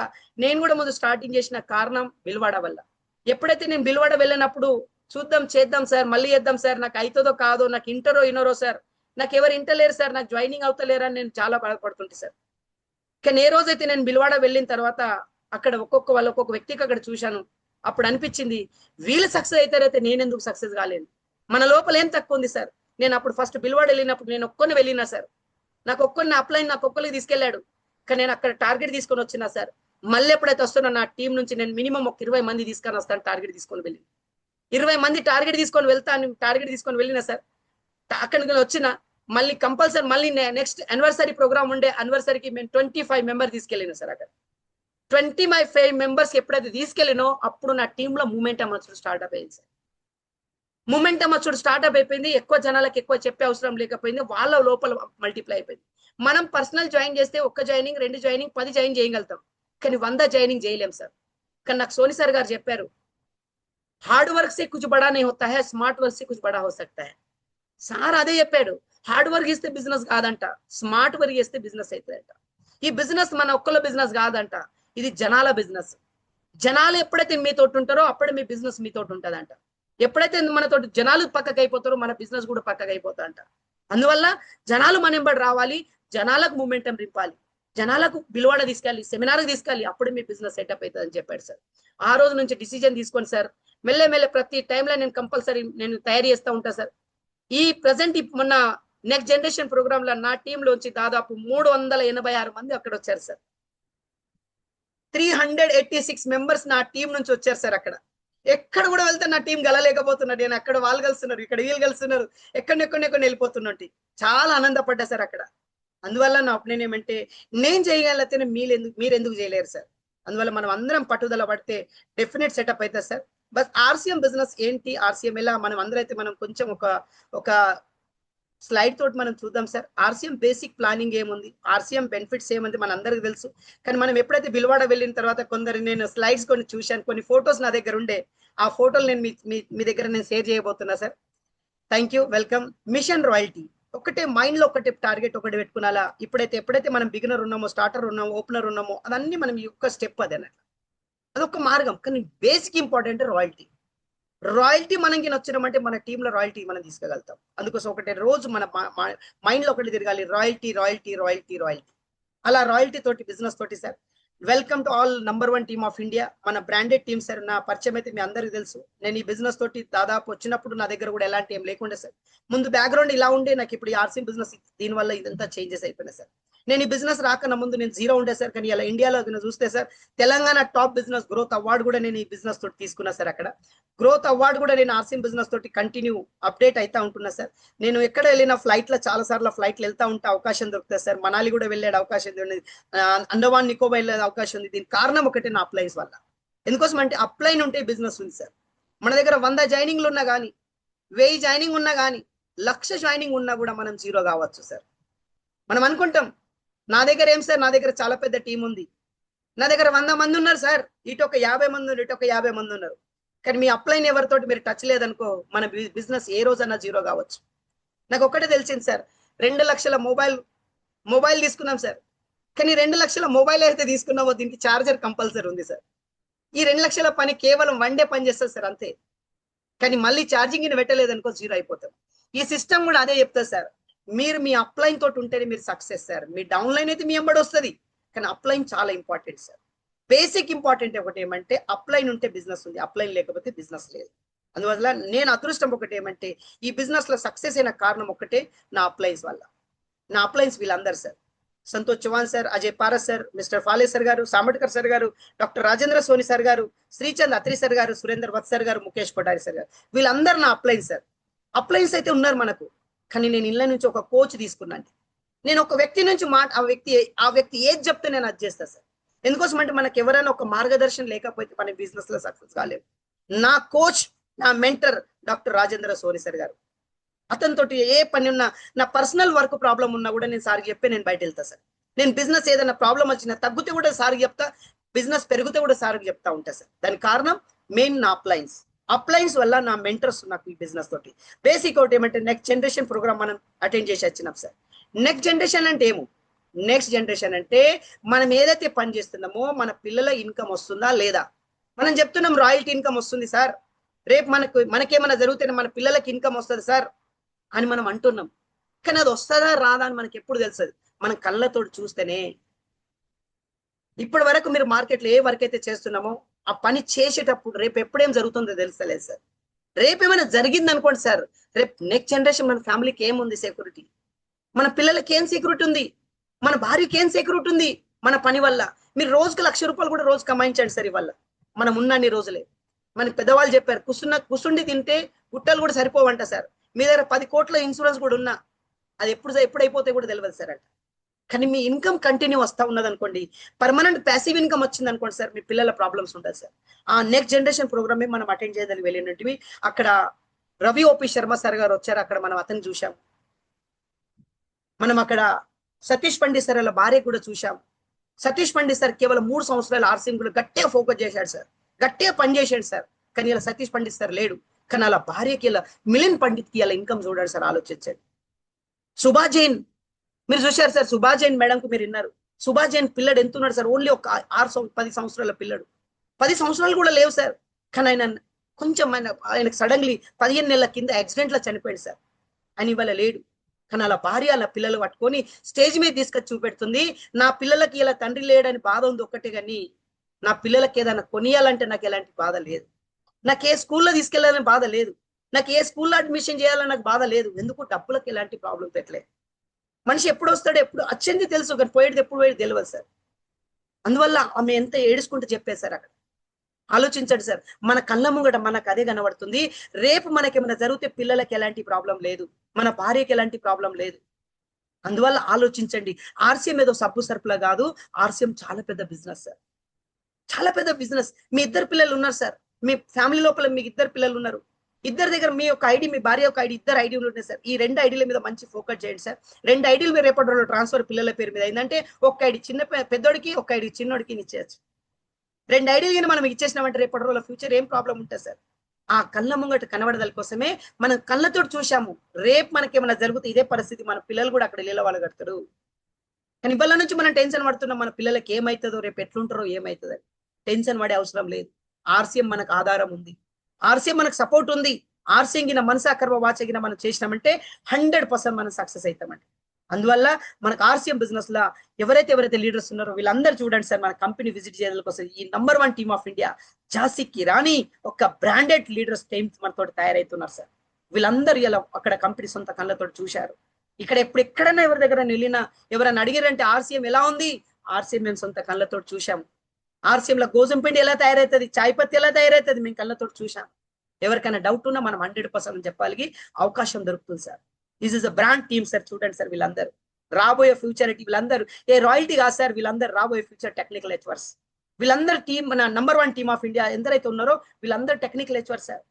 నేను కూడా ముందు స్టార్టింగ్ చేసిన కారణం బిల్వాడ వల్ల. ఎప్పుడైతే నేను బిల్వాడ వెళ్ళినప్పుడు చూద్దాం చేద్దాం సార్, మళ్ళీ చేద్దాం సార్, నాకు అవుతుందో కాదో, నాకు ఇంటరో ఇనరో సార్, నాకు ఎవరు ఇంటలేరు సార్, నాకు జాయినింగ్ అవుతలేరు అని నేను చాలా బాధపడుతుంటే సార్. కానీ ఏ రోజైతే నేను బిల్వాడ వెళ్ళిన తర్వాత అక్కడ ఒక్కొక్క వ్యక్తికి అక్కడ చూశాను, అప్పుడు అనిపించింది వీళ్ళు సక్సెస్ అవుతారైతే నేను ఎందుకు సక్సెస్ కాలేను, మన లోపల ఏం తక్కువ ఉంది సార్. నేను అప్పుడు ఫస్ట్ బిల్వాడ వెళ్ళినప్పుడు నేను ఒక్కొని వెళ్ళినా సార్, నాకు అప్లైన్ నాకు ఒక్కరికి తీసుకెళ్ళాడు, కానీ నేను అక్కడ టార్గెట్ తీసుకొని వచ్చినా సార్. మళ్ళీ ఎప్పుడైతే వస్తున్నా నా టీం నుంచి నేను మినిమం ఒక 20 మంది తీసుకొని వస్తాను, టార్గెట్ తీసుకొని వెళ్ళి 20 మంది టార్గెట్ తీసుకొని వెళ్ళినా సార్. అక్కడికి వచ్చిన మళ్ళీ కంపల్సరీ మళ్ళీ నెక్స్ట్ యానివర్సరీ ప్రోగ్రామ్ ఉండే యానివర్సరీకి మేము 25 మెంబర్ తీసుకెళ్ళినా సార్. అక్కడ 25 మెంబర్స్ ఎప్పుడైతే తీసుకెళ్ళినో అప్పుడు నా టీంలో మూమెంటం వచ్చుడు స్టార్ట్అప్ అయింది సార్. మూమెంటం వచ్చుడు స్టార్ట్అప్ అయిపోయింది. ఎక్కువ జనాలకు ఎక్కువ చెప్పే అవసరం లేకపోయింది, వాళ్ళ లోపల మల్టిప్లై అయిపోయింది. మనం పర్సనల్ జాయిన్ చేస్తే 1 జాయినింగ్ 2 జాయినింగ్ 10 జాయిన్ చేయగలుగుతాం, కానీ 100 జాయినింగ్ చేయలేం సార్. కానీ నాకు సోని సార్ గారు చెప్పారు, హార్డ్ వర్క్ సే కుछ बड़ा नहीं होता है, స్మార్ట్ వర్క్ సే कुछ बड़ा हो सकता है. సార్ అదే చెప్పాడు, హార్డ్ వర్క్ ఇస్తే బిజినెస్ కాదంట, స్మార్ట్ వర్క్ చేస్తే బిజినెస్ అవుతుందంట. ఈ బిజినెస్ మన ఒక్కళ్ళ బిజినెస్ కాదంట, ఇది జనాల బిజినెస్. జనాలు ఎప్పుడైతే మీతోటి ఉంటారో అప్పుడే మీ బిజినెస్ మీతోటి ఉంటుందంట. ఎప్పుడైతే మనతోటి జనాలు పక్కకు అయిపోతారో మన బిజినెస్ కూడా పక్కకు అయిపోతాదంట. అందువల్ల జనాలు మన వెంబడి రావాలి, జనాలకు మూమెంటం రింపాలి, జనాలకు బిల్వాడ తీసుకెళ్ళి సెమినార్కి తీసుకెళ్ళి, అప్పుడే మీ బిజినెస్ సెటప్ అవుతుంది అని చెప్పాడు సార్. ఆ రోజు నుంచి డిసిజన్ తీసుకొని సార్ మెల్లె ప్రతి టైంలో నేను కంపల్సరీ నేను తయారు చేస్తూ ఉంటా సార్. ఈ ప్రజెంట్ మొన్న నెక్స్ట్ జనరేషన్ ప్రోగ్రామ్ లో నా టీంలోంచి దాదాపు 386 మంది అక్కడ వచ్చారు సార్. 386 మెంబర్స్ నా టీం నుంచి వచ్చారు సార్. అక్కడ ఎక్కడ కూడా వెళ్తే నా టీం గెలలేకపోతున్నారు, నేను అక్కడ వాళ్ళు కలుస్తున్నారు, ఇక్కడ వీళ్ళు కలుస్తున్నారు, ఎక్కడ వెళ్ళిపోతున్నట్టు చాలా ఆనందపడ్డా సార్ అక్కడ. అందువల్ల నా ఒపీనియన్ ఏమంటే నేను చేయగలిగితే మీరెందుకు చేయలేరు సార్. అందువల్ల మనం అందరం పట్టుదల పడితే డెఫినెట్ సెటప్ అవుతుంది సార్. బస్ ఆర్సీఎం బిజినెస్ ఏంటి, ఆర్సీఎం ఎలా, మనం అందరైతే మనం కొంచెం ఒక స్లైడ్ తోటి మనం చూద్దాం సార్. ఆర్సీఎం బేసిక్ ప్లానింగ్ ఏముంది, ఆర్సీఎం బెనిఫిట్స్ ఏముంది మన అందరికి తెలుసు. కానీ మనం ఎప్పుడైతే బిల్వాడ వెళ్ళిన తర్వాత నేను స్లైడ్స్ కొన్ని చూశాను, కొన్ని ఫొటోస్ నా దగ్గర ఉండే, ఆ ఫోటోలు నేను మీ దగ్గర నేను షేర్ చేయబోతున్నా sir. Thank you, welcome. Mission royalty ఒకటే మైండ్ లో ఒకటే టార్గెట్ ఒకటి పెట్టుకున్నాలా. ఎప్పుడైతే మనం బిగినర్ ఉన్నామో, స్టార్టర్ ఉన్నామో, ఓపెనర్ ఉన్నామో, అదన్నీ మనం ఈ ఒక్క స్టెప్ అదొక మార్గం. కానీ బేసిక్ ఇంపార్టెంట్ రాయల్టీ మనకి నచ్చినామంటే మన టీంలో రాయల్టీ మనం తీసుకెళ్తాం. అందుకోసం ఒకటే రోజు మన మైండ్ లో ఒకటి తిరగాలి, రాయల్టీ. అలా రాయల్టీ తోటి బిజినెస్ తోటి sir. Welcome to all #1 team of India, మన బ్రాండెడ్ టీమ్ సార్. నా పరిచయం అయితే మీ అందరికీ తెలుసు. నేను ఈ బిజినెస్ తోటి దాదాపు వచ్చినప్పుడు నా దగ్గర కూడా ఎలాంటి ఏం లేకుండే సార్. ముందు బ్యాక్గ్రౌండ్ ఇలా ఉండే, నాకు ఇప్పుడు ఈ ఆర్సీఎం బిజినెస్ దీనివల్ల ఇదంతా చేంజెస్ అయిపోయినాయి సార్. నేను ఈ బిజినెస్ రాకన్నా ముందు నేను 0 ఉండే సార్. కానీ ఇలా ఇండియాలో చూస్తే sir Telangana top business growth award కూడా నేను ఈ బిజినెస్ తోటి తీసుకున్నా సార్. అక్కడ గ్రోత్ అవార్డు కూడా నేను ఆర్సీఎం బిజినెస్ తోటి కంటిన్యూ అప్డేట్ అవుతా ఉంటున్నా సార్. నేను ఎక్కడ వెళ్ళిన ఫ్లైట్లో చాలా సార్లు ఫ్లైట్లు వెళ్తా ఉంటే అవకాశం దొరుకుతుంది సార్. మనాలి కూడా వెళ్ళే అవకాశం ఉంది, అండమాన్ నికోబార్ వెళ్ళే అవకాశం ఉంది. దీనికి కారణం ఒకటి నా అప్లైన్స్ వల్ల. ఎందుకోసం అంటే అప్లైన్ ఉంటే బిజినెస్ ఉంది సార్. మన దగ్గర 100 జాయినింగ్లు ఉన్నా కానీ, 1000 జాయినింగ్ ఉన్నా కానీ, 1,00,000 జాయినింగ్ ఉన్నా కూడా మనం 0 కావచ్చు సార్. మనం అనుకుంటాం నా దగ్గర ఏం సార్, నా దగ్గర చాలా పెద్ద టీం ఉంది, నా దగ్గర 100 మంది ఉన్నారు సార్, ఇటు ఒక 50 మంది ఉన్నారు, ఇటు ఒక 50 మంది ఉన్నారు. కానీ మీ అప్లైన్ ఎవరితోటి మీరు టచ్ లేదనుకో, మన బిజినెస్ ఏ రోజన్నా 0 కావచ్చు. నాకు ఒకటే తెలిసింది సార్, 2 లక్షల మొబైల్ తీసుకున్నాం సార్. కానీ 2 లక్షల మొబైల్ అయితే తీసుకున్నామో దీనికి ఛార్జర్ కంపల్సరీ ఉంది సార్. ఈ 2 లక్షల పని కేవలం 1 డే పని చేస్తుంది సార్, అంతే. కానీ మళ్ళీ ఛార్జింగ్ పెట్టలేదు అనుకో జీరో అయిపోతాం. ఈ సిస్టమ్ కూడా అదే చెప్తుంది సార్. మీరు మీ అప్లైన్ తోటి ఉంటేనే మీరు సక్సెస్ సార్. మీ డౌన్ లైన్ అయితే మీ ఎంబడి వస్తుంది, కానీ అప్లైన్ చాలా ఇంపార్టెంట్ సార్. బేసిక్ ఇంపార్టెంట్ ఒకటి ఏమంటే అప్లైన్ ఉంటే బిజినెస్ ఉంది, అప్లైన్ లేకపోతే బిజినెస్ లేదు. అందువల్ల నేను అదృష్టం ఒకటి ఏమంటే ఈ బిజినెస్ లో సక్సెస్ అయిన కారణం ఒకటే నా అప్లైన్స్ వల్ల. నా అప్లైన్స్ వీళ్ళందరు sir, Santosh Chauhan sir, Ajay Paras sir, mister Phale sir garu, Sambatkar sir garu, doctor Rajendra Soni sir garu, Shrichand Atri sir గారు, సురేందర్ వత్ సార్ గారు, ముఖేష్ కొఠారి సార్ గారు, వీళ్ళందరూ నా అప్లైన్స్ సార్. అప్లైన్స్ అయితే ఉన్నారు మనకు, కానీ నేను ఇళ్ళ నుంచి ఒక కోచ్ తీసుకున్నాను. నేను ఒక వ్యక్తి నుంచి ఆ వ్యక్తి ఏది చెప్తే నేను అది చేస్తాను సార్. ఎందుకోసం అంటే మనకు ఎవరైనా ఒక మార్గదర్శనం లేకపోతే మన బిజినెస్ లో సక్సెస్ కాలేము. నా కోచ్, నా mentor doctor Rajendra Soni sir గారు. అతనితో ఏ పని ఉన్నా, నా పర్సనల్ వర్క్ ప్రాబ్లం ఉన్నా కూడా నేను సార్కి చెప్పి నేను బయట వెళ్తా సార్. నేను బిజినెస్ ఏదైనా ప్రాబ్లం వచ్చినా తగ్గితే కూడా సార్కి చెప్తా, బిజినెస్ పెరిగితే కూడా సార్కి చెప్తా ఉంటా సార్. దానికి కారణం మెయిన్ నా అప్లైన్స్ వల్ల నా మెంటర్స్ నాకు ఈ బిజినెస్ తోటి. బేసిక్ ఒకటి ఏమంటే నెక్స్ట్ జనరేషన్ ప్రోగ్రామ్ మనం అటెండ్ చేసి వచ్చినాం సార్. నెక్స్ట్ జనరేషన్ అంటే ఏమో, నెక్స్ట్ జనరేషన్ అంటే మనం ఏదైతే పని చేస్తున్నామో మన పిల్లల ఇన్కమ్ వస్తుందా లేదా. మనం చెప్తున్నాం రాయల్టీ ఇన్కమ్ వస్తుంది సార్, రేపు మనకేమైనా జరిగితే మన పిల్లలకి ఇన్కమ్ వస్తుంది సార్ అని మనం అంటున్నాం. కానీ అది వస్తుందా రాదా అని మనకి ఎప్పుడు తెలుస్తుంది, మనం కళ్ళతో చూస్తేనే. ఇప్పటి వరకు మీరు మార్కెట్లో ఏ వర్క్ అయితే చేస్తున్నామో ఆ పని చేసేటప్పుడు రేపు ఎప్పుడేం జరుగుతుందో తెలుస్తలేదు సార్. రేపు ఏమైనా జరిగింది అనుకోండి సార్, రేపు నెక్స్ట్ జనరేషన్ మన ఫ్యామిలీకి ఏముంది సెక్యూరిటీ, మన పిల్లలకి ఏం సెక్యూరిటీ ఉంది, మన భార్యకి ఏం సెక్యూరిటీ ఉంది మన పని వల్ల. మీరు రోజుకి ₹1,00,000 కూడా రోజు కమాయించండి సార్. ఇవాళ మనం ఉన్నన్ని రోజులే మన పెద్దవాళ్ళు చెప్పారు, కుసుండి తింటే గుట్టలు కూడా సరిపోవంట సార్. మీ దగ్గర 10 కోట్ల ఇన్సూరెన్స్ కూడా ఉన్నా అది ఎప్పుడైపోతే కూడా తెలియదు సార్ అంట. కానీ మీ ఇన్కమ్ కంటిన్యూ వస్తా ఉన్నది అనుకోండి, పర్మనెంట్ ప్యాసివ్ ఇన్కమ్ వచ్చింది అనుకోండి సార్, మీ పిల్లల ప్రాబ్లమ్స్ ఉంటుంది సార్. ఆ నెక్స్ట్ జనరేషన్ ప్రోగ్రామే మనం అటెండ్ చేయదని వెళ్ళినట్టువి. అక్కడ రవి ఓపి శర్మ సార్ గారు వచ్చారు, అక్కడ మనం అతను చూసాం. మనం అక్కడ సతీష్ పండిత్ సార్ వాళ్ళ భార్య కూడా చూసాం. సతీష్ పండిత్ సార్ కేవలం 3 సంవత్సరాలు ఆర్సీఎం కూడా గట్టిగా ఫోకస్ చేశాడు సార్, గట్టిగా పనిచేశాడు సార్. కానీ ఇలా సతీష్ పండిత్ సార్ లేడు, కానీ అలా భార్యకి ఇలా మిలిన్ పండిత్కి ఇలా ఇన్కమ్ చూడాడు సార్, ఆలోచించాడు. సుభా జైన్ మీరు చూశారు సార్, సుభా జైన్ మేడంకు మీరు విన్నారు. సుభా జైన్ పిల్లడు ఎంత ఉన్నాడు సార్, ఓన్లీ ఒక 10 సంవత్సరాల పిల్లడు, 10 సంవత్సరాలు కూడా లేవు సార్. కానీ ఆయన కొంచెం ఆయనకు సడన్లీ 15 నెలల కింద యాక్సిడెంట్ లో చనిపోయాడు సార్. ఆయన ఇవాళ లేడు, కానీ అలా భార్య అలా పిల్లలు పట్టుకొని స్టేజ్ మీద తీసుకొచ్చి చూపెడుతుంది. నా పిల్లలకి ఇలా తండ్రి లేడని బాధ ఉంది ఒక్కటే, కానీ నా పిల్లలకి ఏదైనా కొనియాలంటే నాకు ఎలాంటి బాధ లేదు, నాకు ఏ స్కూల్లో తీసుకెళ్లాలని బాధ లేదు, నాకు ఏ స్కూల్లో అడ్మిషన్ చేయాలని నాకు బాధ లేదు. ఎందుకు డబ్బులకు ఎలాంటి ప్రాబ్లం పెట్టలేదు. మనిషి ఎప్పుడు వస్తాడో ఎప్పుడు వచ్చింది తెలుసు, కానీ పోయేది ఎప్పుడు పోయేది తెలియదు సార్. అందువల్ల ఆమె ఎంత ఏడుచుకుంటూ చెప్పేది సార్. అక్కడ ఆలోచించండి సార్, మన కళ్ళ ముంగట మనకు అదే కనబడుతుంది. రేపు మనకేమైనా జరిగితే పిల్లలకి ఎలాంటి ప్రాబ్లం లేదు, మన భార్యకి ఎలాంటి ప్రాబ్లం లేదు. అందువల్ల ఆలోచించండి. ఆర్సీఎం ఏదో సబ్బు సరుపులా కాదు, ఆర్సీఎం చాలా పెద్ద బిజినెస్ సార్, చాలా పెద్ద బిజినెస్. మీ 2 పిల్లలు ఉన్నారు సార్, మీ ఫ్యామిలీ లోపల మీకు 2 పిల్లలు ఉన్నారు. 2 దగ్గర మీ యొక్క ఐడి, మీ భార్య యొక్క ఐడి, 2 ఐడీలు ఉన్నాయి సార్. ఈ 2 ఐడీల మీద మంచి ఫోకస్ చేయండి సార్. 2 ఐడీలు మీరు రేపటి రోజుల్లో ట్రాన్స్ఫర్ పిల్లల పేరు మీద అయిందంటే ఒక ఐడి పెద్దోడికి, ఒక ఐడి చిన్నోడికి ఇచ్చేయచ్చు. 2 ఐడీలు మనం ఇచ్చేసినామంటే రేపటి రోజుల్లో ఫ్యూచర్ ఏం ప్రాబ్లం ఉంటుంది సార్. ఆ కళ్ళ ముంగట కనబడదల కోసమే మనం కళ్ళతో చూసాము. రేపు మనకేమైనా జరుగుతుంది ఇదే పరిస్థితి, మన పిల్లలు కూడా అక్కడ నీళ్ళ వాళ్ళు కడతారు. కానీ ఇవాళ నుంచి మనం టెన్షన్ పడుతున్నాం, మన పిల్లలకి ఏమవుతుందో, రేపు ఎట్లుంటారో ఏమవుతుందని టెన్షన్ పడే అవసరం లేదు. ఆర్సీఎం మనకు ఆధారం ఉంది, ఆర్సీఎం మనకు సపోర్ట్ ఉంది. ఆర్సీఎం గిన మనసా కర్మ వాచగిన మనం చేసినామంటే 100% మనం సక్సెస్ అవుతామండి. అందువల్ల మనకు ఆర్సీఎం బిజినెస్ లా ఎవరైతే లీడర్స్ ఉన్నారో వీళ్ళందరూ చూడండి సార్, మన కంపెనీ విజిట్ చేయడానికి కోసం ఈ number 1 team of India Jhansi కి రాణి ఒక బ్రాండెడ్ లీడర్స్ టీమ్ మనతో తయారవుతున్నారు సార్. వీళ్ళందరూ ఇలా అక్కడ కంపెనీ సొంత కళ్ళతో చూశారు. ఇక్కడ ఎక్కడైనా ఎవరి దగ్గర వెళ్ళినా ఎవరైనా అడిగారంటే ఆర్సీఎం ఎలా ఉంది, ఆర్సీఎం మేము సొంత కళ్ళతో చూసాము. ఆర్సీఎం లో గోధుమ పిండి ఎలా తయారవుతుంది, చాయ్ పత్తి ఎలా తయారవుతుంది మేము కళ్ళతో చూసాం. ఎవరికైనా డౌట్ ఉన్నా మనం 100% చెప్పాలి, అవకాశం దొరుకుతుంది sir. This is a brand team sir. చూడండి సార్, వీళ్ళందరూ రాబోయే ఫ్యూచర్, వీళ్ళందరూ ఏ రాయల్టీ కాదు సార్, వీళ్ళందరూ రాబోయే ఫ్యూచర్ టెక్నికల్ హెచ్వర్స్. వీళ్ళందరూ టీం, మన నంబర్ 1 టీమ్ ఆఫ్ ఇండియా ఎందరైతే ఉన్నారో వీళ్ళందరూ టెక్నికల్ హెచ్వర్స్ సార్.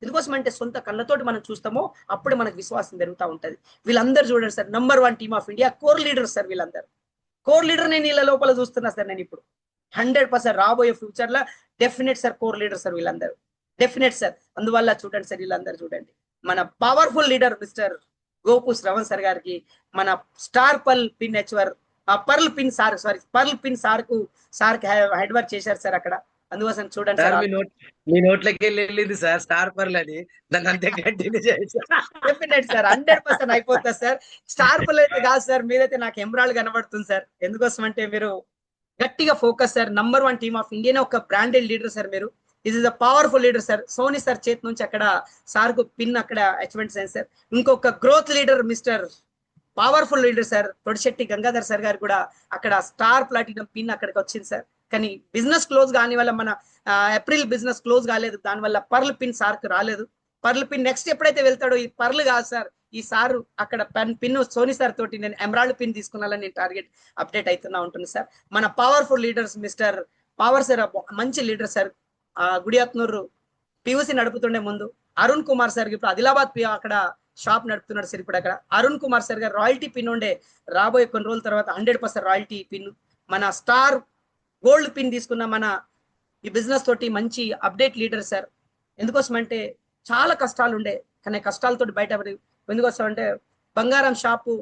ఎందుకోసం అంటే సొంత కళ్ళతోటి మనం చూస్తామో అప్పుడే మనకు విశ్వాసం పెరుగుతూ ఉంటది. వీళ్ళందరూ చూడండి sir, number 1 team of India core leader sir. వీళ్ళందరూ కోర్ లీడర్ నేను వీళ్ళ లోపల చూస్తున్నా సార్. నేను ఇప్పుడు 100% రాబోయే ఫ్యూచర్ లో definite sir core leader sir వీళ్ళందరూ, డెఫినెట్ సార్. అందువల్ల చూడండి సార్, వీళ్ళందరూ చూడండి మన powerful leader mister Gopu Shravan sir గారికి, మన స్టార్ పర్ల్ పిన్ సార్ కు సార్కి హెడ్ వర్క్ చేశారు సార్. అక్కడ అందుకోసం చూడండి సార్ సార్. మీ నోట్లకి వెళ్ళింది సార్ స్టార్ పర్ల్ అని, దాన్ని అంతే కంటిన్యూ చేయండి. డెఫినెట్ సార్, 100% అయిపోతుంది సార్. స్టార్ పర్ల్ అయితే కాదు సార్, మీరైతే నాకు ఎమరాల్డ్ కనబడుతుంది సార్. ఎందుకోసం అంటే మీరు గట్టిగా focus sir. #1 team of India ఒక బ్రాండెడ్ లీడర్ సార్ మీరు. This is a powerful leader sir. Soni sir చేతి నుంచి అక్కడ సార్ కు పిన్ అక్కడ అచీవ్మెంట్స్ అయింది సార్. ఇంకొక growth leader mister powerful leader sir Thodisetti Gangadhar sir గారు కూడా అక్కడ స్టార్ ప్లాటినం పిన్ అక్కడికి వచ్చింది సార్. కానీ బిజినెస్ క్లోజ్ కాని వల్ల మన ఏప్రిల్ బిజినెస్ క్లోజ్ కాలేదు, దానివల్ల పర్ల్ పిన్ సార్ కు రాలేదు. పర్ల్ పిన్ నెక్స్ట్ ఎప్పుడైతే వెళ్తాడో, ఈ పర్ల్ కాదు సార్, ఈ సార్ అక్కడ పిన్ సోనీ సార్ తోటి నేను ఎమరాల్డ్ పిన్ తీసుకున్నాలని నేను టార్గెట్ అప్డేట్ అవుతున్నా ఉంటుంది సార్. మన powerful leaders mister power sir మంచి లీడర్ సార్. గుడియాత్నూరు పియూసీ నడుపుతుండే ముందు అరుణ్ కుమార్ సార్ ఇప్పుడు ఆదిలాబాద్ అక్కడ షాప్ నడుపుతున్నాడు సార్. ఇప్పుడు అక్కడ అరుణ్ కుమార్ సార్ గారు రాయల్టీ పిన్ ఉండే, రాబోయే కొన్ని రోజుల తర్వాత 100% రాయల్టీ పిన్, మన స్టార్ గోల్డ్ పిన్ తీసుకున్న మన ఈ బిజినెస్ తోటి మంచి అప్డేట్ లీడర్ సార్. ఎందుకోసం అంటే చాలా కష్టాలు ఉండే, కానీ కష్టాలతో బయటపడి, ఎందుకోసం అంటే బంగారం షాపు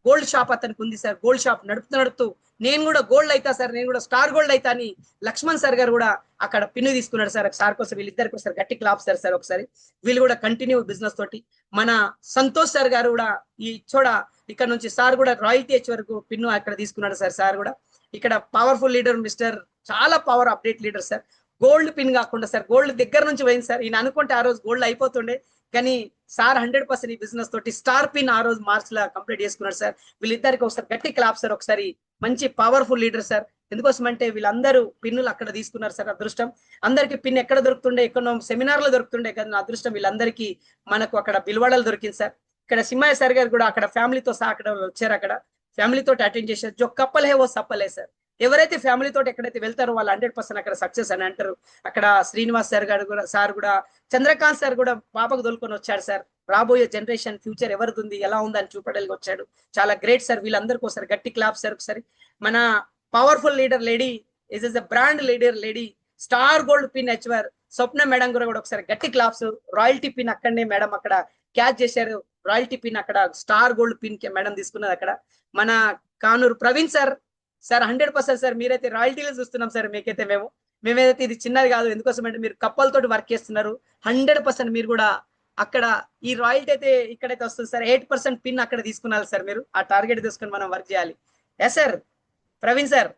గోల్డ్ షాప్ అతనికి ఉంది సార్. గోల్డ్ షాప్ నడుపుతూ నేను కూడా గోల్డ్ అవుతా సార్, నేను కూడా స్టార్ గోల్డ్ అవుతా అని లక్ష్మణ్ సార్ గారు కూడా అక్కడ పిన్ను తీసుకున్నాడు సార్. సార్ కోసం వీళ్ళిద్దరికి ఒకసారి గట్టి క్లాప్ సార్ ఒకసారి. వీళ్ళు కూడా కంటిన్యూ బిజినెస్ తోటి. మన సంతోష్ సార్ గారు కూడా ఈ ఇక్కడ నుంచి సార్ కూడా రాయల్టీ హెచ్ వరకు పిన్ను అక్కడ తీసుకున్నాడు సార్. సార్ కూడా ఇక్కడ పవర్ఫుల్ లీడర్ మిస్టర్, చాలా power update leader sir. Gold pin కాకుండా సార్ గోల్డ్ దగ్గర నుంచి పోయింది సార్. ఈయన అనుకుంటే ఆ రోజు గోల్డ్ అయిపోతుండే, కానీ సార్ 100% ఈ బిజినెస్ తోటి స్టార్ పిన్ ఆ రోజు మార్చ్ లా కంప్లీట్ చేసుకున్నాడు సార్. వీళ్ళిద్దరికి ఒకసారి గట్టి క్లాప్ సార్ ఒకసారి. మంచి పవర్ఫుల్ లీడర్ సార్. ఎందుకోసం అంటే వీళ్ళందరూ పిన్నులు అక్కడ తీసుకున్నారు సార్. అదృష్టం అందరికి పిన్ ఎక్కడ దొరుకుతుండే, ఎక్కడో సెమినార్ లో దొరుకుతుండే కదా, అదృష్టం వీళ్ళందరికీ మనకు అక్కడ బిల్వాడలు దొరికింది సార్. ఇక్కడ సింహయ్య సార్ గారు కూడా అక్కడ ఫ్యామిలీతో సహా అక్కడ వచ్చారు. అక్కడ ఫ్యామిలీతో అటెండ్ చేశారు. జో కప్పల్ హే ఓ సప్పలే సార్. ఎవరైతే ఫ్యామిలీతో ఎక్కడైతే వెళ్తారో వాళ్ళు 100% అక్కడ సక్సెస్ అని అంటారు. అక్కడ శ్రీనివాస్ సార్ గారు కూడా సార్ కూడా చంద్రకాంత్ సార్ కూడా పాపకు దొలుకొని వచ్చాడు సార్. రాబోయే జనరేషన్ ఫ్యూచర్ ఎవరిది ఎలా ఉందని చూపడానికి వచ్చాడు. చాలా గ్రేట్ సార్. వీళ్ళందరికీ ఒకసారి గట్టి క్లాప్ సార్ ఒకసారి. మన powerful leader lady, is a brand leader lady, star gold pin achiever Swapna madam కూడా ఒకసారి గట్టి క్లాప్స్. రాయల్టీ పిన్ అక్కడనే మేడం అక్కడ క్యాచ్ చేశారు. రాయల్టీ పిన్ అక్కడ స్టార్ గోల్డ్ పిన్ మేడం తీసుకున్నది అక్కడ. మన కానూరు ప్రవీణ్ సార్ 100% సార్ మీరైతే రాయల్టీలు చూస్తున్నాం సార్. మీకైతే మేమైతే ఇది చిన్నది కాదు. ఎందుకోసం అంటే మీరు కప్పలతోటి వర్క్ చేస్తున్నారు. 100% మీరు కూడా అక్కడ ఈ రాయల్టీ అయితే ఇక్కడైతే వస్తుంది సార్. 8% పిన్ అక్కడ తీసుకున్నారు సార్. మీరు ఆ టార్గెట్ తీసుకుని మనం వర్క్ చేయాలి. Yes sir Praveen sir,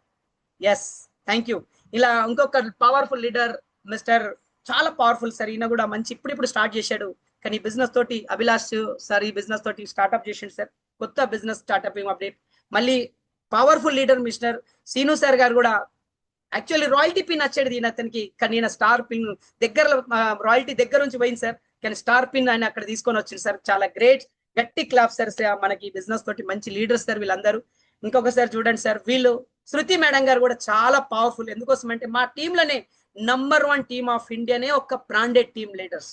yes thank you. ఇలా ఇంకొక పవర్ఫుల్ లీడర్ మిస్టర్, చాలా పవర్ఫుల్ సార్. ఈయన కూడా మంచి ఇప్పుడు స్టార్ట్ చేశాడు, కానీ బిజినెస్ తోటి అభిలాష్ సార్ ఈ బిజినెస్ తోటి స్టార్ట్అప్ చేసిండు సార్. కొత్త బిజినెస్ స్టార్ట్అప్ అప్డేట్. మళ్ళీ powerful leader mister Seenu sir గారు కూడా యాక్చువల్లీ రాయల్టీ పిన్ వచ్చేది ఈయన అతనికి, కానీ ఈయన స్టార్ పిన్ దగ్గర రాయల్టీ దగ్గర నుంచి పోయింది సార్. కానీ స్టార్ పిన్ ఆయన అక్కడ తీసుకొని వచ్చింది సార్. చాలా గ్రేట్, గట్టి క్లాప్ సార్. మనకి బిజినెస్ తోటి మంచి లీడర్స్ సార్ వీళ్ళందరూ. ఇంకొకసారి చూడండి సార్, వీళ్ళు శృతి మేడం గారు కూడా చాలా పవర్ఫుల్. ఎందుకోసం అంటే మా టీంలోనే #1 టీమ్ ఆఫ్ ఇండియానే ఒక బ్రాండెడ్ టీమ్ లీడర్స్.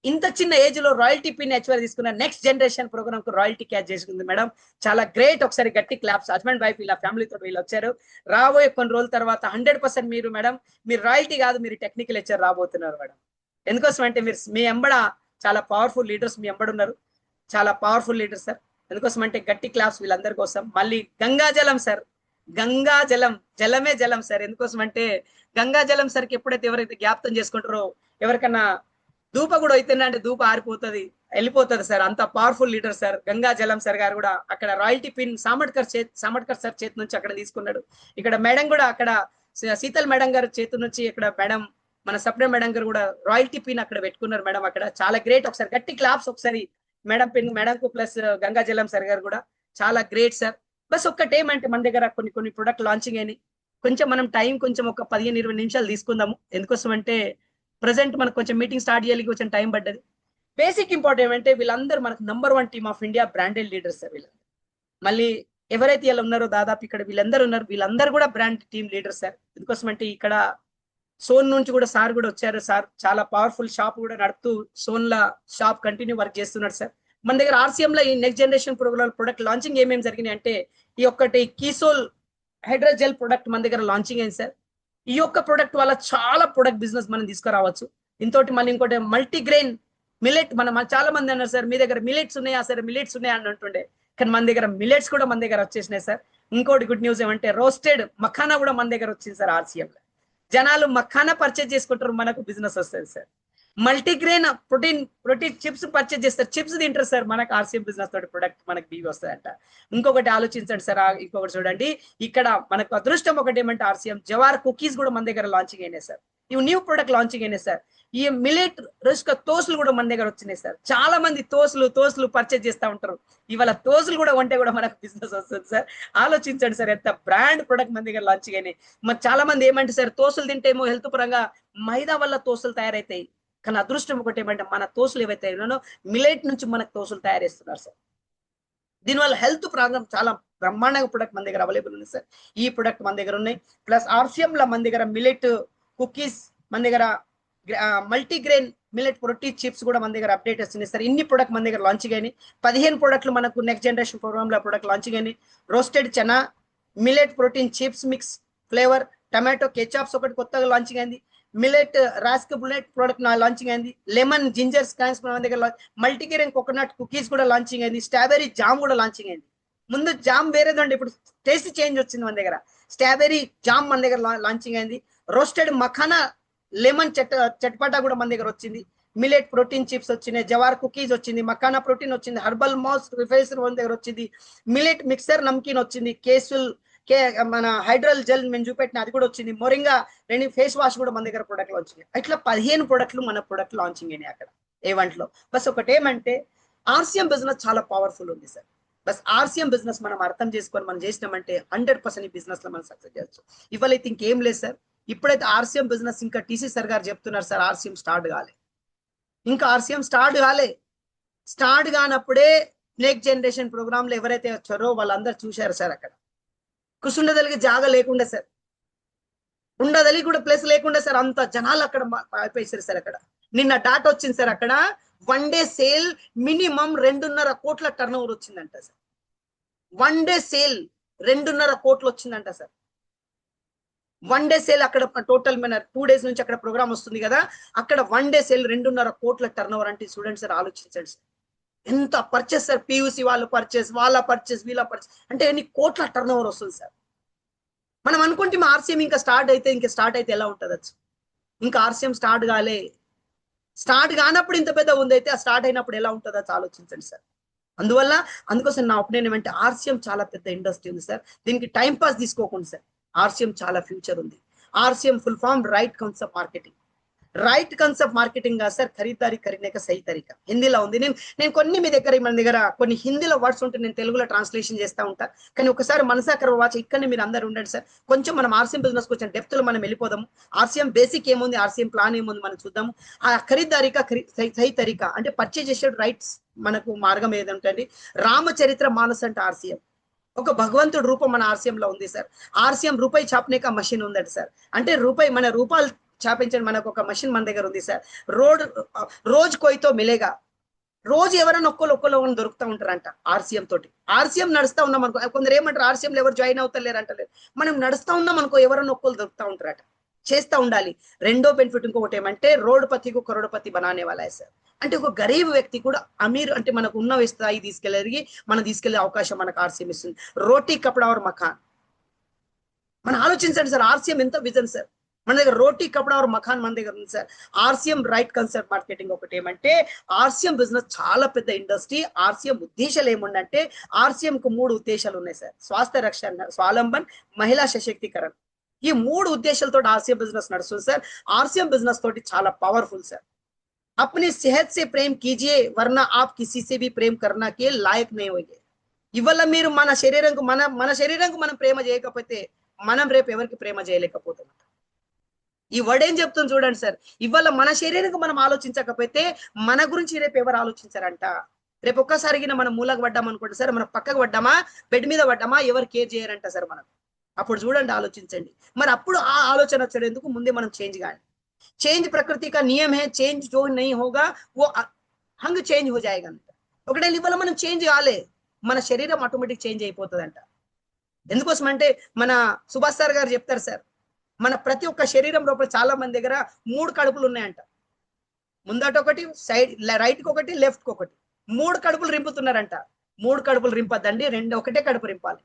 ఇంత చిన్న ఏజ్ లో రాయల్టీ పిన్ హెచ్వర్ తీసుకున్న నెక్స్ట్ జనరేషన్ ప్రోగ్రామ్ కు రాయల్టీ క్యాచ్ చేసుకుంది మేడం. చాలా గ్రేట్. ఒకసారి గట్టి క్లాప్స్. హస్బెండ్ వైఫ్ ఇలా ఫ్యామిలీతో వీళ్ళు వచ్చారు. రాబోయే కొన్ని రోజుల తర్వాత 100% మీరు మేడం, మీరు రాయల్టీ కాదు, మీరు టెక్నికల్ హెచ్ఆర్ రాబోతున్నారు మేడం. ఎందుకోసం అంటే మీరు మీ ఎంబడ చాలా పవర్ఫుల్ లీడర్స్ మీ ఎంబడ ఉన్నారు. చాలా పవర్ఫుల్ లీడర్స్ సార్. ఎందుకోసం అంటే గట్టి క్లాప్స్ వీళ్ళందరి కోసం. మళ్ళీ గంగాజలం సార్, గంగాజలం, జలమే జలం సార్. ఎందుకోసం అంటే గంగాజలం సార్కి ఎప్పుడైతే ఎవరైతే జ్ఞాపకం చేసుకుంటారో, ఎవరికన్నా ధూప కూడా అవుతుందంటే అంటే ధూప ఆరిపోతుంది, వెళ్ళిపోతుంది సార్. అంత powerful leader sir Gangajalam sir గారు కూడా అక్కడ రాయల్టీ పిన్ సామట్కర్ సార్ చేతి నుంచి అక్కడ తీసుకున్నాడు. ఇక్కడ మేడం కూడా అక్కడ శీతల్ మేడం గారు చేతి నుంచి ఇక్కడ మేడం మన సప్న మేడం గారు కూడా రాయల్టీ పిన్ అక్కడ పెట్టుకున్నారు మేడం. అక్కడ చాలా గ్రేట్. ఒకసారి గట్టి క్లాప్స్ ఒకసారి మేడం పిన్ మేడం కు ప్లస్ గంగాజలం సార్ గారు కూడా చాలా గ్రేట్ సార్. బస్ ఒక్కటేమంటే మన దగ్గర కొన్ని ప్రొడక్ట్ లాంచింగ్ అయినాయి. కొంచెం మనం టైం కొంచెం ఒక 15-20 నిమిషాలు తీసుకుందాము. ఎందుకోసం అంటే ప్రజెంట్ మనకు కొంచెం మీటింగ్ స్టార్ట్ చేయాలి, కొంచెం టైం పడ్డది. బేసిక్ ఇంపార్టెంట్ ఏమంటే వీళ్ళందరూ మనకు #1 team of India branded leaders sir వీళ్ళందరూ. మళ్ళీ ఎవరైతే ఇలా ఉన్నారో దాదాపు ఇక్కడ వీళ్ళందరూ ఉన్నారు, వీళ్ళందరూ కూడా బ్రాండ్ టీమ్ లీడర్స్ సార్. ఎందుకోసం అంటే ఇక్కడ సోన్ నుంచి కూడా సార్ కూడా వచ్చారు. సార్ చాలా పవర్ఫుల్ షాప్ కూడా నడుపుతూ సోన్లా షాప్ కంటిన్యూ వర్క్ చేస్తున్నాడు సార్. మన దగ్గర RCM లో ఈ next generation programme product launching ఏమేమి జరిగినాయి అంటే, ఈ ఒక్కటి కీసోల్ హైడ్రోజెల్ ప్రొడక్ట్ మన దగ్గర లాంచింగ్ అయింది సార్. ఈ యొక్క ప్రొడక్ట్ వల్ల చాలా ప్రొడక్ట్ బిజినెస్ మనం తీసుకురావచ్చు. ఇంకోటి మళ్ళీ ఇంకోటి మల్టీగ్రెయిన్ మిలెట్. మన చాలా మంది అన్నారు సార్ మీ దగ్గర మిలెట్స్ ఉన్నాయా సార్, మిలెట్స్ ఉన్నాయా అని అంటుండే, కానీ మన దగ్గర మిలెట్స్ కూడా మన దగ్గర వచ్చేసినాయి సార్. ఇంకోటి గుడ్ న్యూస్ ఏమంటే రోస్టెడ్ మఖానా కూడా మన దగ్గర వచ్చింది సార్ ఆర్సీఎం లో. జనాలు మఖానా పర్చేజ్ చేసుకుంటారు, మనకు బిజినెస్ వస్తుంది sir. Multigrain protein chips purchase చేస్తారు, చిప్స్ తింటారు సార్, మనకు ఆర్సీఎం బిజినెస్ తోటి ప్రొడక్ట్ మనకి బీవీ వస్తుందంట. ఇంకొకటి ఆలోచించండి సార్, ఇంకొకటి చూడండి, ఇక్కడ మనకు అదృష్టం ఒకటి ఏమంటే ఆర్సీఎం జవార్ కుకీస్ కూడా మన దగ్గర లాంచింగ్ అయినాయి సార్. ఇవి న్యూ ప్రొడక్ట్ లాంచింగ్ అయినాయి సార్. ఈ మిలెట్ రుస్క తోసులు కూడా మన దగ్గర వచ్చినాయి సార్. చాలా మంది తోసులు పర్చేజ్ చేస్తూ ఉంటారు. ఇవాళ తోసులు కూడా కొంటే కూడా మనకు బిజినెస్ వస్తుంది సార్. ఆలోచించండి సార్, ఎంత బ్రాండ్ ప్రొడక్ట్ మన దగ్గర లాంచింగ్ అయినాయి. మరి చాలా మంది ఏమంటే సార్ తోసులు తింటేమో హెల్త్ పరంగా మైదా వల్ల తోసులు తయారైతాయి, కానీ అదృష్టం ఒకటి ఏమంటే మన తోసులు ఏవైతే ఉన్నాయో మిలెట్ నుంచి మనకు తోసులు తయారు చేస్తున్నారు సార్. దీనివల్ల హెల్త్ ప్రాబ్లం చాలా బ్రహ్మాండంగా ప్రొడక్ట్ మన దగ్గర అవైలబుల్ ఉంది సార్. ఈ ప్రొడక్ట్ మన దగ్గర ఉన్నాయి. ప్లస్ ఆర్సీఎం లో మన దగ్గర మిలెట్ కుకీస్, మన దగ్గర మల్టీగ్రెయిన్ మిలెట్ ప్రోటీన్ చిప్స్ కూడా మన దగ్గర అప్డేట్ వస్తున్నాయి సార్. ఇన్ని ప్రొడక్ట్ మన దగ్గర లాంచింగ్ అయినాయి. 15 ప్రొడక్ట్లు మనకు నెక్స్ట్ జనరేషన్ ప్రోగ్రామ్ లో ప్రొడక్ట్ లాంచింగ్ అయినాయి. Roasted chana, millet protein chips mix flavour, tomato ketchups ఒకటి కొత్తగా లాంచింగ్ అయింది. Millet rusk bullet product launching అయింది. లెమన్ జింజర్ స్కాన్స్ మన దగ్గర, మల్టీగ్రెయిన్ కోకోనట్ కుకీస్ కూడా లాంచింగ్ అయింది. స్ట్రాబెరీ జామ్ కూడా లాంచింగ్ అయింది. ముందు జామ్ వేరేదండి, ఇప్పుడు టేస్ట్ చేంజ్ వచ్చింది మన దగ్గర. స్ట్రాబెరీ జామ్ మన దగ్గర లాంచింగ్ అయింది. రోస్టెడ్ మఖానా లెమన్ చట్పటా కూడా మన దగ్గర వచ్చింది. మిలెట్ ప్రోటీన్ చిప్స్ వచ్చినాయి, జవార్ కుకీస్ వచ్చింది, మఖానా ప్రోటీన్ వచ్చింది, హర్బల్ మాస్ రిఫైసర్ మన దగ్గర వచ్చింది, మిలెట్ మిక్సర్ నమ్కీన్ వచ్చింది, మన హైడ్రల్ జెల్ మేము చూపెట్టిన అది కూడా వచ్చింది, మొరింగా 2 ఫేస్ వాష్ కూడా మన దగ్గర ప్రొడక్ట్ లాంచింగ్. ఇట్లా 15 ప్రొడక్ట్లు మన ప్రొడక్ట్ లాంచింగ్ అయినాయి అక్కడ ఏవంట్లో. బస్ ఒకటి ఏమంటే ఆర్సీఎం బిజినెస్ చాలా పవర్ఫుల్ ఉంది సార్. బస్ ఆర్సీఎం బిజినెస్ మనం అర్థం చేసుకొని మనం చేసినామంటే 100% ఈ బిజినెస్ లో మనం సక్సెస్ చేయొచ్చు. ఇవాళ అయితే ఇంకేం లేదు సార్. ఇప్పుడైతే ఆర్సీఎం బిజినెస్ ఇంకా టీసీ సార్ గారు చెప్తున్నారు సార్, ఆర్సీఎం స్టార్ట్ కాలే, ఇంకా ఆర్సీఎం స్టార్ట్ కాలే. స్టార్ట్ కానప్పుడే నెక్స్ట్ జనరేషన్ ప్రోగ్రామ్ లో ఎవరైతే వచ్చారో వాళ్ళందరూ చూశారు సార్. అక్కడ కుసుండదలికి జాగా లేకుండా సార్, ఉండదలి కూడా ప్లేస్ లేకుండా సార్, అంత జనాలు అక్కడ అయిపోయారు సార్. అక్కడ నిన్న డాట్ వచ్చింది సార్, అక్కడ 1 డే సేల్ మినిమం 2.5 కోట్ల టర్న్ ఓవర్ వచ్చిందంట సార్. 1 డే సేల్ 2.5 కోట్లు వచ్చిందంట సార్. 1 డే సేల్ అక్కడ టోటల్ మన 2 డేస్ నుంచి అక్కడ ప్రోగ్రామ్ వస్తుంది కదా, అక్కడ 1 డే సేల్ 2.5 కోట్ల టర్న్ ఓవర్ అంటే చూడండి సార్, ఆలోచించండి సార్. ఎంత పర్చేస్ సార్, పియూసీ వాళ్ళు పర్చేస్, వాళ్ళ పర్చేస్, వీళ్ళ పర్చేస్, అంటే ఎన్ని కోట్ల టర్న్ ఓవర్ వస్తుంది సార్. మనం అనుకుంటే మా ఆర్సీఎం ఇంకా స్టార్ట్ అయితే ఎలా ఉంటుంది? ఇంకా ఆర్సీఎం స్టార్ట్ కాలే. స్టార్ట్ కానప్పుడు ఇంత పెద్ద ఉంది అయితే, ఆ స్టార్ట్ అయినప్పుడు ఎలా ఉంటుందో ఆలోచించండి సార్. అందుకోసం నా ఒపీనియన్ ఏమంటే ఆర్సీఎం చాలా పెద్ద ఇండస్ట్రీ ఉంది సార్. దీనికి టైం పాస్ తీసుకోకుండా సార్, ఆర్సీఎం చాలా ఫ్యూచర్ ఉంది. RCM full form right concept marketing. రైట్ కాన్సెప్ట్ మార్కెటింగ్ గా సార్, ఖరీదారీ కరీనే కా సహీ తరీకా హిందీలో ఉంది. నేను కొన్ని మీ దగ్గర మన దగ్గర కొన్ని హిందీలో వర్డ్స్ ఉంటే నేను తెలుగులో ట్రాన్స్లేషన్ చేస్తూ ఉంటా. కానీ ఒకసారి మనసాకర వాచ్ ఇక్కడనే మీరు అందరు ఉండండి సార్. కొంచెం మనం ఆర్సీఎం బిజినెస్ కొంచెం డెప్త్ లో మనం వెళ్ళిపోదాము. ఆర్సీఎం బేసిక్ ఏముంది, ఆర్సీఎం ప్లాన్ ఏముంది మనం చూద్దాము. ఆ ఖరీదారీ కా సహీ తరీకా అంటే పర్చేజ్ చేసే రైట్స్ మనకు మార్గం ఏదంటే రామచరిత్ర మానస్ అంటే ఆర్సీఎం ఒక భగవంతుడు రూపం మన ఆర్సీఎం లో ఉంది సార్. ఆర్సీఎం రూపాయి ఛాపనే కా మషిన్ ఉందండి సార్. అంటే రూపాయి మన రూపాయలు ఛాపించండి మనకు ఒక మషిన్ మన దగ్గర ఉంది సార్. రోజు కోయితో మిలేగా, రోజు ఎవరైనా ఒక్కరు దొరుకుతూ ఉంటారంట ఆర్సీఎం తోటి. ఆర్సీఎం నడుస్తూ ఉన్నాం అనుకో, కొందరు ఏమంటారు ఆర్సీఎంలో ఎవరు జాయిన్ అవుతలేరు అంటలేరు. మనం నడుస్తూ ఉన్నాం అనుకో, ఎవరైనా ఒక్కరు దొరుకుతూ ఉంటారట. చేస్తూ ఉండాలి. రెండో బెనిఫిట్ ఇంకొకటి ఏమంటే రోడ్డుపతికు కరోడపతి బనానే వాలా సార్. అంటే ఒక గరీబ్ వ్యక్తి కూడా అమీర్ అంటే మనకు ఉన్న స్థాయి తీసుకెళ్ళి మనం తీసుకెళ్లే అవకాశం మనకు ఆర్సీఎం ఇస్తుంది. రోటీ కపడా और మకాన్. మనం ఆలోచించండి సార్, ఆర్సీఎం ఎంత విజన్ సార్. మన దగ్గర రోటీ కపడా और మకాన్ మన దగ్గర ఉంది sir. RCM right concept marketing ఒకటి ఏమంటే ఆర్సీఎం బిజినెస్ చాలా పెద్ద ఇండస్ట్రీ. ఆర్సీఎం ఉద్దేశాలు ఏముందంటే ఆర్సీఎం కు 3 ఉద్దేశాలు ఉన్నాయి సార్. స్వాస్థ్య రక్షణ, స్వావలంబన్, మహిళా సశక్తీకరణ. ఈ 3 ఉద్దేశాలతో ఆర్సీఎం బిజినెస్ నడుస్తుంది సార్. ఆర్సీఎం బిజినెస్ తోటి చాలా పవర్ఫుల్ సార్. अपनी सेहत से प्रेम कीजिए वरना आप किसी से भी प्रेम करना के लायक नहीं होंगे. ఇవల్ల మీరు మన శరీరంకు మనం ప్రేమ చేయకపోతే మనం రేపు ఎవరికి ప్రేమ చేయలేకపోతాం. ఈ వర్డ్ ఏం చెప్తుంది చూడండి సార్. ఇవల్ల మన శరీరంకు మనం ఆలోచించకపోతే మన గురించి రేపు ఎవరు ఆలోచించారంట. రేపు ఒక్కసారిగా మనం మూలకు పడ్డాం అనుకోండి సార్, మనం పక్కకు పడ్డామా, బెడ్ మీద పడ్డామా, ఎవరు కేర్ చేయరంట సార్ మనం. అప్పుడు చూడండి, ఆలోచించండి. మరి అప్పుడు ఆ ఆలోచన వచ్చేందుకు ముందే మనం చేంజ్ కాండి. चेंज प्रकृति का नियम है. चेंज जो नहीं होगा वो हंग चेंज हो जाएगा. ఒకటే ఇవాళ మనం చేంజ్ కాలే, మన శరీరం ఆటోమేటిక్ చేంజ్ అయిపోతుందంట. ఎందుకోసం అంటే మన సుభాష్ సార్ గారు చెప్తారు సార్, మన ప్రతి ఒక్క శరీరం లోపల చాలా మంది దగ్గర 3 కడుపులు ఉన్నాయంట. ముందట ఒకటి, సైడ్ రైట్ కి ఒకటి, లెఫ్ట్ కి ఒకటి, 3 కడుపులు రింపుతున్నారంట. 3 కడుపులు రింపద్దండి, ఒకటే కడుపు రింపాలి.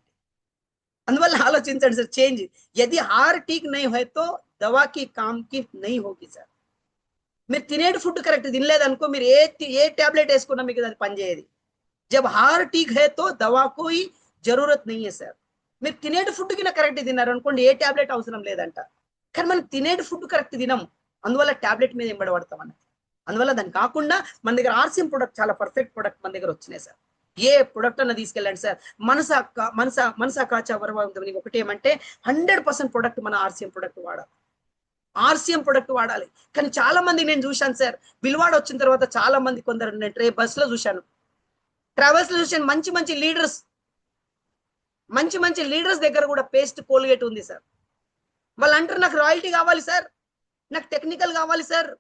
అందువల్ల ఆలోచించండి సార్ చేంజ్. यदि हार ठीक नहीं है तो दवा की काम की नहीं होगी సార్. మీరు తినేటి ఫుడ్ కరెక్ట్ తినలేదనుకో మీరు ఏ టాబ్లెట్ వేసుకున్నా మీకు అది పనిచేయదు. जब हार ठीक है तो दवा कोई जरूरत नहीं है సార్. మీరు తినేటి ఫుడ్ కింద కరెక్ట్ తిన్నారు అనుకోండి ఏ టాబ్లెట్ అవసరం లేదంట. కానీ మనం తినేటి ఫుడ్ కరెక్ట్ తినం, అందువల్ల టాబ్లెట్ మీద ఎంబడబడతాం అన్నది. అందువల్ల దాన్ని కాకుండా మన దగ్గర ఆర్సిఎం ప్రొడక్ట్ చాలా పర్ఫెక్ట్ ప్రొడక్ట్ మన దగ్గర వచ్చినాయి సార్. ఏ ప్రొడక్ట్ అన్న తీసుకెళ్ళండి సార్. మనసా కాచా వరవంతం ఒకటి ఏమంటే 100% ప్రొడక్ట్ మన ఆర్సిఎం ప్రొడక్ట్ వాడాలి. ఆర్సిఎం ప్రొడక్ట్ వాడాలి. కానీ చాలా మంది నేను చూశాను సార్, బిల్వాడ వచ్చిన తర్వాత చాలా మంది కొందరు నేను బస్ లో చూశాను, ట్రావెల్స్ లో చూశాను, మంచి లీడర్స్ దగ్గర కూడా పేస్ట్ కోల్గేట్ ఉంది సార్. వాళ్ళు అంటారు నాకు రాయల్టీ కావాలి సార్, నాకు టెక్నికల్ కావాలి సార్,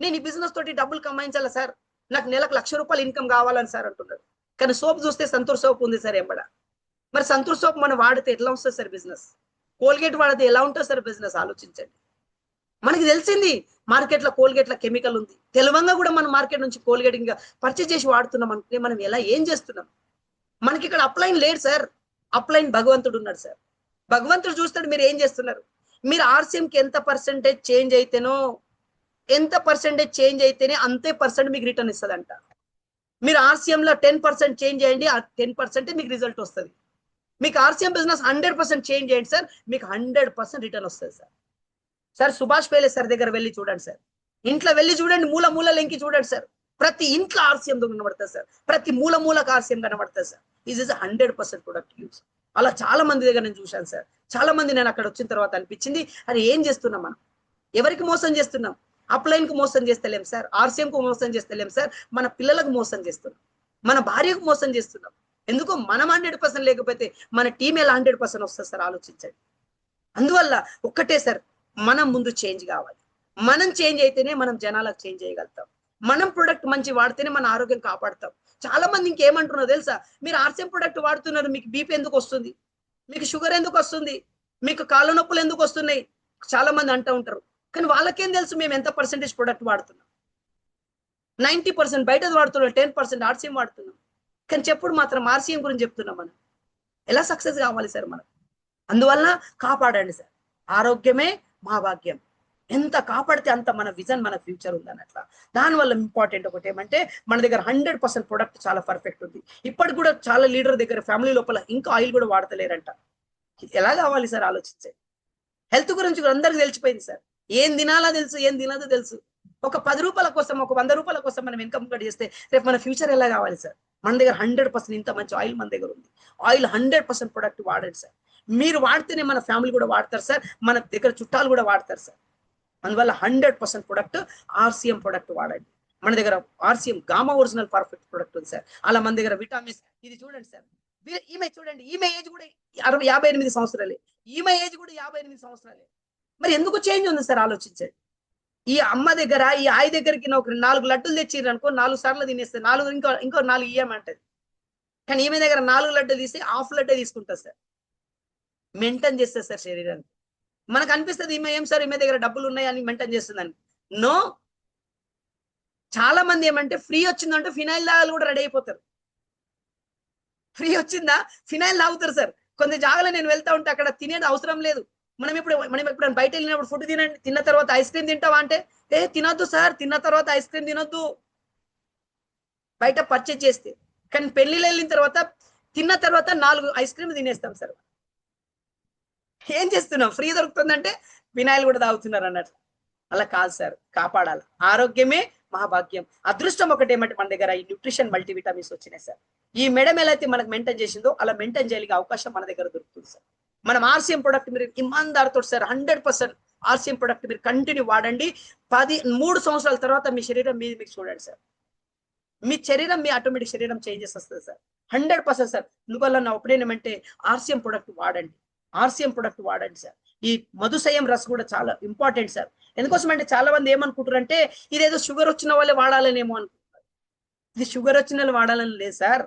నేను ఈ బిజినెస్ తోటి డబ్బులు కమాయించాలి సార్, నాకు నెలకు ₹1,00,000 ఇన్కమ్ కావాలని సార్ అంటున్నారు. కానీ సోప్ చూస్తే సంతూర్ సోప్ ఉంది సార్ ఎంబడ. మరి సంతూర్ సోప్ మనం వాడితే ఎట్లా వస్తుంది సార్ బిజినెస్? కోల్గేట్ వాడితే ఎలా ఉంటుంది సార్ బిజినెస్? ఆలోచించండి. మనకి తెలిసింది మార్కెట్ లో కోల్గేట్ లో కెమికల్ ఉంది, తెలవంగా కూడా మనం మార్కెట్ నుంచి కోల్గేట్ ఇంకా పర్చేజ్ చేసి వాడుతున్నాం అంటే మనం ఎలా ఏం చేస్తున్నాం? మనకి ఇక్కడ అప్లైన్ లేడు సార్, అప్లైన్ భగవంతుడు ఉన్నాడు సార్. భగవంతుడు చూస్తాడు మీరు ఏం చేస్తున్నారు. మీరు ఆర్సిఎం కి ఎంత పర్సెంటేజ్ చేంజ్ అయితేనే అంతే పర్సెంట్ మీకు రిటర్న్ ఇస్తుందంట. మీరు ఆర్సిఎం లో 10% చేంజ్ చేయండి, ఆ 10% మీకు రిజల్ట్ వస్తుంది. మీకు ఆర్సిఎం బిజినెస్ 100% చేంజ్ చేయండి సార్, మీకు 100% రిటర్న్ వస్తుంది సార్. సార్ సుభాష్ పేలే సార్ దగ్గర వెళ్ళి చూడండి సార్, ఇంట్లో వెళ్ళి చూడండి, మూల లెంకి చూడండి సార్, ప్రతి ఇంట్లో ఆర్సిఎం కనబడుతుంది సార్, ప్రతి మూలకు ఆర్సిఎం కనబడుతుంది సార్. ఇది 100% ప్రొడక్ట్ యూస్. అలా చాలా మంది దగ్గర నేను చూశాను సార్. చాలా మంది నేను అక్కడ వచ్చిన తర్వాత అనిపించింది, అది ఏం చేస్తున్నాం మనం, ఎవరికి మోసం చేస్తున్నాం? అప్లైన్ కు మోసం చేస్తలేం సార్, ఆర్సిఎం కు మోసం చేస్తలేం సార్, మన పిల్లలకు మోసం చేస్తున్నాం, మన భార్యకు మోసం చేస్తున్నాం. ఎందుకు? మనం 100% లేకపోతే మన టీం ఎలా 100% వస్తుంది సార్? ఆలోచించండి. అందువల్ల ఒక్కటే సార్, మనం ముందు చేంజ్ కావాలి. మనం చేంజ్ అయితేనే మనం జనాలకు చేంజ్ చేయగలుగుతాం. మనం ప్రొడక్ట్ మంచి వాడితేనే మన ఆరోగ్యం కాపాడుతాం. చాలా మంది ఇంకేమంటున్నారో తెలుసా, మీరు ఆర్సిఎం ప్రొడక్ట్ వాడుతున్నారు, మీకు బీపీ ఎందుకు వస్తుంది, మీకు షుగర్ ఎందుకు వస్తుంది, మీకు కాళ్ళ నొప్పులు ఎందుకు వస్తున్నాయి చాలా మంది అంటూ ఉంటారు. కానీ వాళ్ళకేం తెలుసు మేము ఎంత పర్సెంటేజ్ ప్రొడక్ట్ వాడుతున్నాం? 90% బయటది వాడుతున్నాం, 10% ఆర్సిఎం వాడుతున్నాం. కానీ చెప్పుడు మాత్రం ఆర్సిఎం గురించి చెప్తున్నాం. మనం ఎలా సక్సెస్ కావాలి సార్ మనం? అందువల్ల కాపాడండి సార్. ఆరోగ్యమే మహాభాగ్యం. ఎంత కాపాడితే అంత మన విజన్, మన ఫ్యూచర్ ఉంది అన్నట్ల. దానివల్ల ఇంపార్టెంట్ ఒకటి ఏమంటే మన దగ్గర 100% ప్రొడక్ట్ చాలా పర్ఫెక్ట్ ఉంది. ఇప్పటికి కూడా చాలా లీడర్ దగ్గర ఫ్యామిలీ లోపల ఇంకా ఆయిల్ కూడా వాడతలేరంట. ఎలా కావాలి సార్? ఆలోచించండి. హెల్త్ గురించి కూడా అందరికి తెలిసిపోయింది సార్. ఏం తినాలో తెలుసు, ఏం తినదో తెలుసు. ఒక ₹10 కోసం, ఒక ₹100 కోసం మనం ఇన్కమ్ కట్ చేస్తే రేపు మన ఫ్యూచర్ ఎలా కావాలి సార్? మన దగ్గర 100% ఇంత మంచి ఆయిల్ మన దగ్గర ఉంది. ఆయిల్ 100% ప్రొడక్ట్ వాడండి సార్. మీరు వాడితేనే మన ఫ్యామిలీ కూడా వాడతారు సార్, మన దగ్గర చుట్టాలు కూడా వాడతారు సార్. అందువల్ల 100% ప్రొడక్ట్ ఆర్సిఎం ప్రొడక్ట్ వాడండి. మన దగ్గర RCM gamma original perfect product ఉంది సార్. అలా మన దగ్గర విటామిన్స్, ఇది చూడండి సార్, ఈమె చూడండి, ఈమె ఏజ్ కూడా 58 సంవత్సరాలే, ఈమె ఏజ్ కూడా 58 సంవత్సరాలే. మరి ఎందుకు చేంజ్ ఉంది సార్? ఆలోచించండి. ఈ అమ్మ దగ్గర, ఈ ఆయి దగ్గరికి ఒక 4 లడ్డులు తెచ్చిర్రు అనుకో, 4 సార్లు తినేస్తే 4 ఇంకో 4 ఇయ్యమంటది. కానీ ఈమె దగ్గర 4 లడ్డు తీసి హాఫ్ లడ్డే తీసుకుంటుంది సార్. మెయింటైన్ చేస్తుంది సార్ శరీరాన్ని. మనకు అనిపిస్తుంది ఈమె ఏం సార్ ఈమె దగ్గర డబ్బులు ఉన్నాయని మెయింటైన్ చేస్తుందని. నో, చాలా మంది ఏమంటే ఫ్రీ వచ్చిందంటే ఫినాయిల్ తాగాలి కూడా రెడీ అయిపోతారు. ఫ్రీ వచ్చిందా ఫినాయిల్ తాగుతారు సార్. కొంత జాగాలో నేను వెళ్తా ఉంటే అక్కడ తినేది అవసరం లేదు. మనం ఎప్పుడు బయట వెళ్ళినప్పుడు ఫుడ్ తిన్న తర్వాత ఐస్ క్రీమ్ తింటావా అంటే, తినొద్దు సార్, తిన్న తర్వాత ఐస్ క్రీమ్ తినొద్దు బయట పర్చేజ్ చేస్తే. కానీ పెళ్లిలో వెళ్ళిన తర్వాత తిన్న తర్వాత 4 ఐస్ క్రీమ్ తినేస్తాం సార్. ఏం చేస్తున్నాం? ఫ్రీ దొరుకుతుందంటే వినాయిల్ కూడా తాగుతున్నారు అన్నట్లు. అలా కాదు సార్, కాపాడాలి. ఆరోగ్యమే మహాభాగ్యం. అదృష్టం ఒకటి ఏమంటే మన దగ్గర ఈ న్యూట్రిషన్ మల్టీవిటమిన్స్ వచ్చినాయి సార్. ఈ మేడం ఎలా అయితే మనకు మెయింటైన్ చేసిందో అలా మెయింటైన్ చేయగలిగే అవకాశం మన దగ్గర దొరుకుతుంది సార్. మనం ఆర్సిఎం ప్రొడక్ట్ మీరు ఇమాన్దార్తో సార్ 100% ఆర్సిఎం ప్రొడక్ట్ మీరు కంటిన్యూ వాడండి. 3 సంవత్సరాల తర్వాత మీ శరీరం మీకు చూడండి సార్, మీ శరీరం మీ ఆటోమేటిక్ శరీరం చేంజెస్ వస్తుంది సార్. 100% సార్. అందువల్ల నా ఒపీనియన్ ఏమంటే ఆర్సిఎం ప్రొడక్ట్ వాడండి, ఆర్సిఎం ప్రొడక్ట్ వాడండి సార్. ఈ మధుసయం రస్ కూడా చాలా ఇంపార్టెంట్ సార్. ఎందుకోసం అంటే చాలా మంది ఏమనుకుంటారు అంటే ఇదేదో షుగర్ వచ్చిన వాళ్ళే వాడాలనేమో అనుకుంటారు. ఇది షుగర్ వచ్చిన వాళ్ళు వాడాలని లేదు సార్.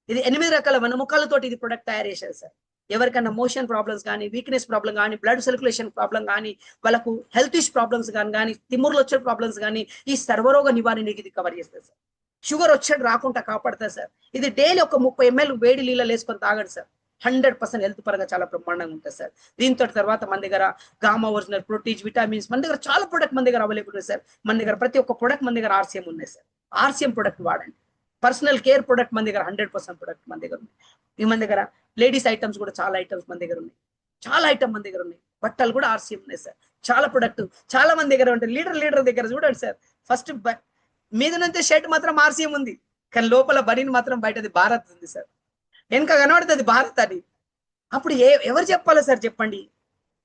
ఇది 8 రకాల వనముఖాలతోటి ఇది ప్రొడక్ట్ తయారు చేశారు సార్. ఎవరికైనా మోషన్ ప్రాబ్లమ్స్ కానీ, వీక్నెస్ ప్రాబ్లం కానీ, బ్లడ్ సర్క్యులేషన్ ప్రాబ్లం కానీ, వాళ్ళకు హెల్త్ ఇష్యూ ప్రాబ్లమ్స్ కానీ, తిమ్ముర్లు వచ్చే ప్రాబ్లమ్స్ కానీ ఈ సర్వరోగ నివారణకి ఇది కవర్ చేస్తుంది సార్. షుగర్ వచ్చేది రాకుండా కాపాడుతుంది సార్. ఇది డైలీ ఒక 30 ml వేడి నీళ్ళలో వేసుకొని తాగండి సార్. 100% హెల్త్ పరంగా చాలా బ్రహ్మాండంగా ఉంటుంది సార్. దీంతో తర్వాత మన దగ్గర గామా ఒరిజినల్, ప్రోటీజ్, విటమిన్స్ మన దగ్గర చాలా ప్రొడక్ట్ మన దగ్గర అవైలబుల్ ఉంది సార్. మన దగ్గర ప్రతి ఒక్క ప్రొడక్ట్ మన దగ్గర ఆర్సీఎం ఉన్నాయి సార్. ఆర్సీఎం ప్రొడక్ట్ వాడండి. పర్సనల్ కేర్ ప్రొడక్ట్ మన దగ్గర 100% ప్రొడక్ట్ మన దగ్గర ఉంది. మన దగ్గర లేడీస్ ఐటమ్స్ కూడా చాలా ఐటమ్స్ మన దగ్గర ఉన్నాయి. చాలా ఐటమ్ మన దగ్గర ఉన్నాయి. బట్టలు కూడా ఆర్సీఎం ఉన్నాయి సార్. చాలా ప్రొడక్ట్ చాలా మంది దగ్గర ఉంటాయి. లీడర్ దగ్గర చూడండి సార్. ఫస్ట్ మీదనంతే షర్ట్ మాత్రం ఆర్సీఎం ఉంది, కానీ లోపల బనీన్ మాత్రం బయటది భారత్ ఉంది సార్. వెనక కనబడుతుంది భారత్ అని. అప్పుడు ఎవరు చెప్పాలి సార్ చెప్పండి?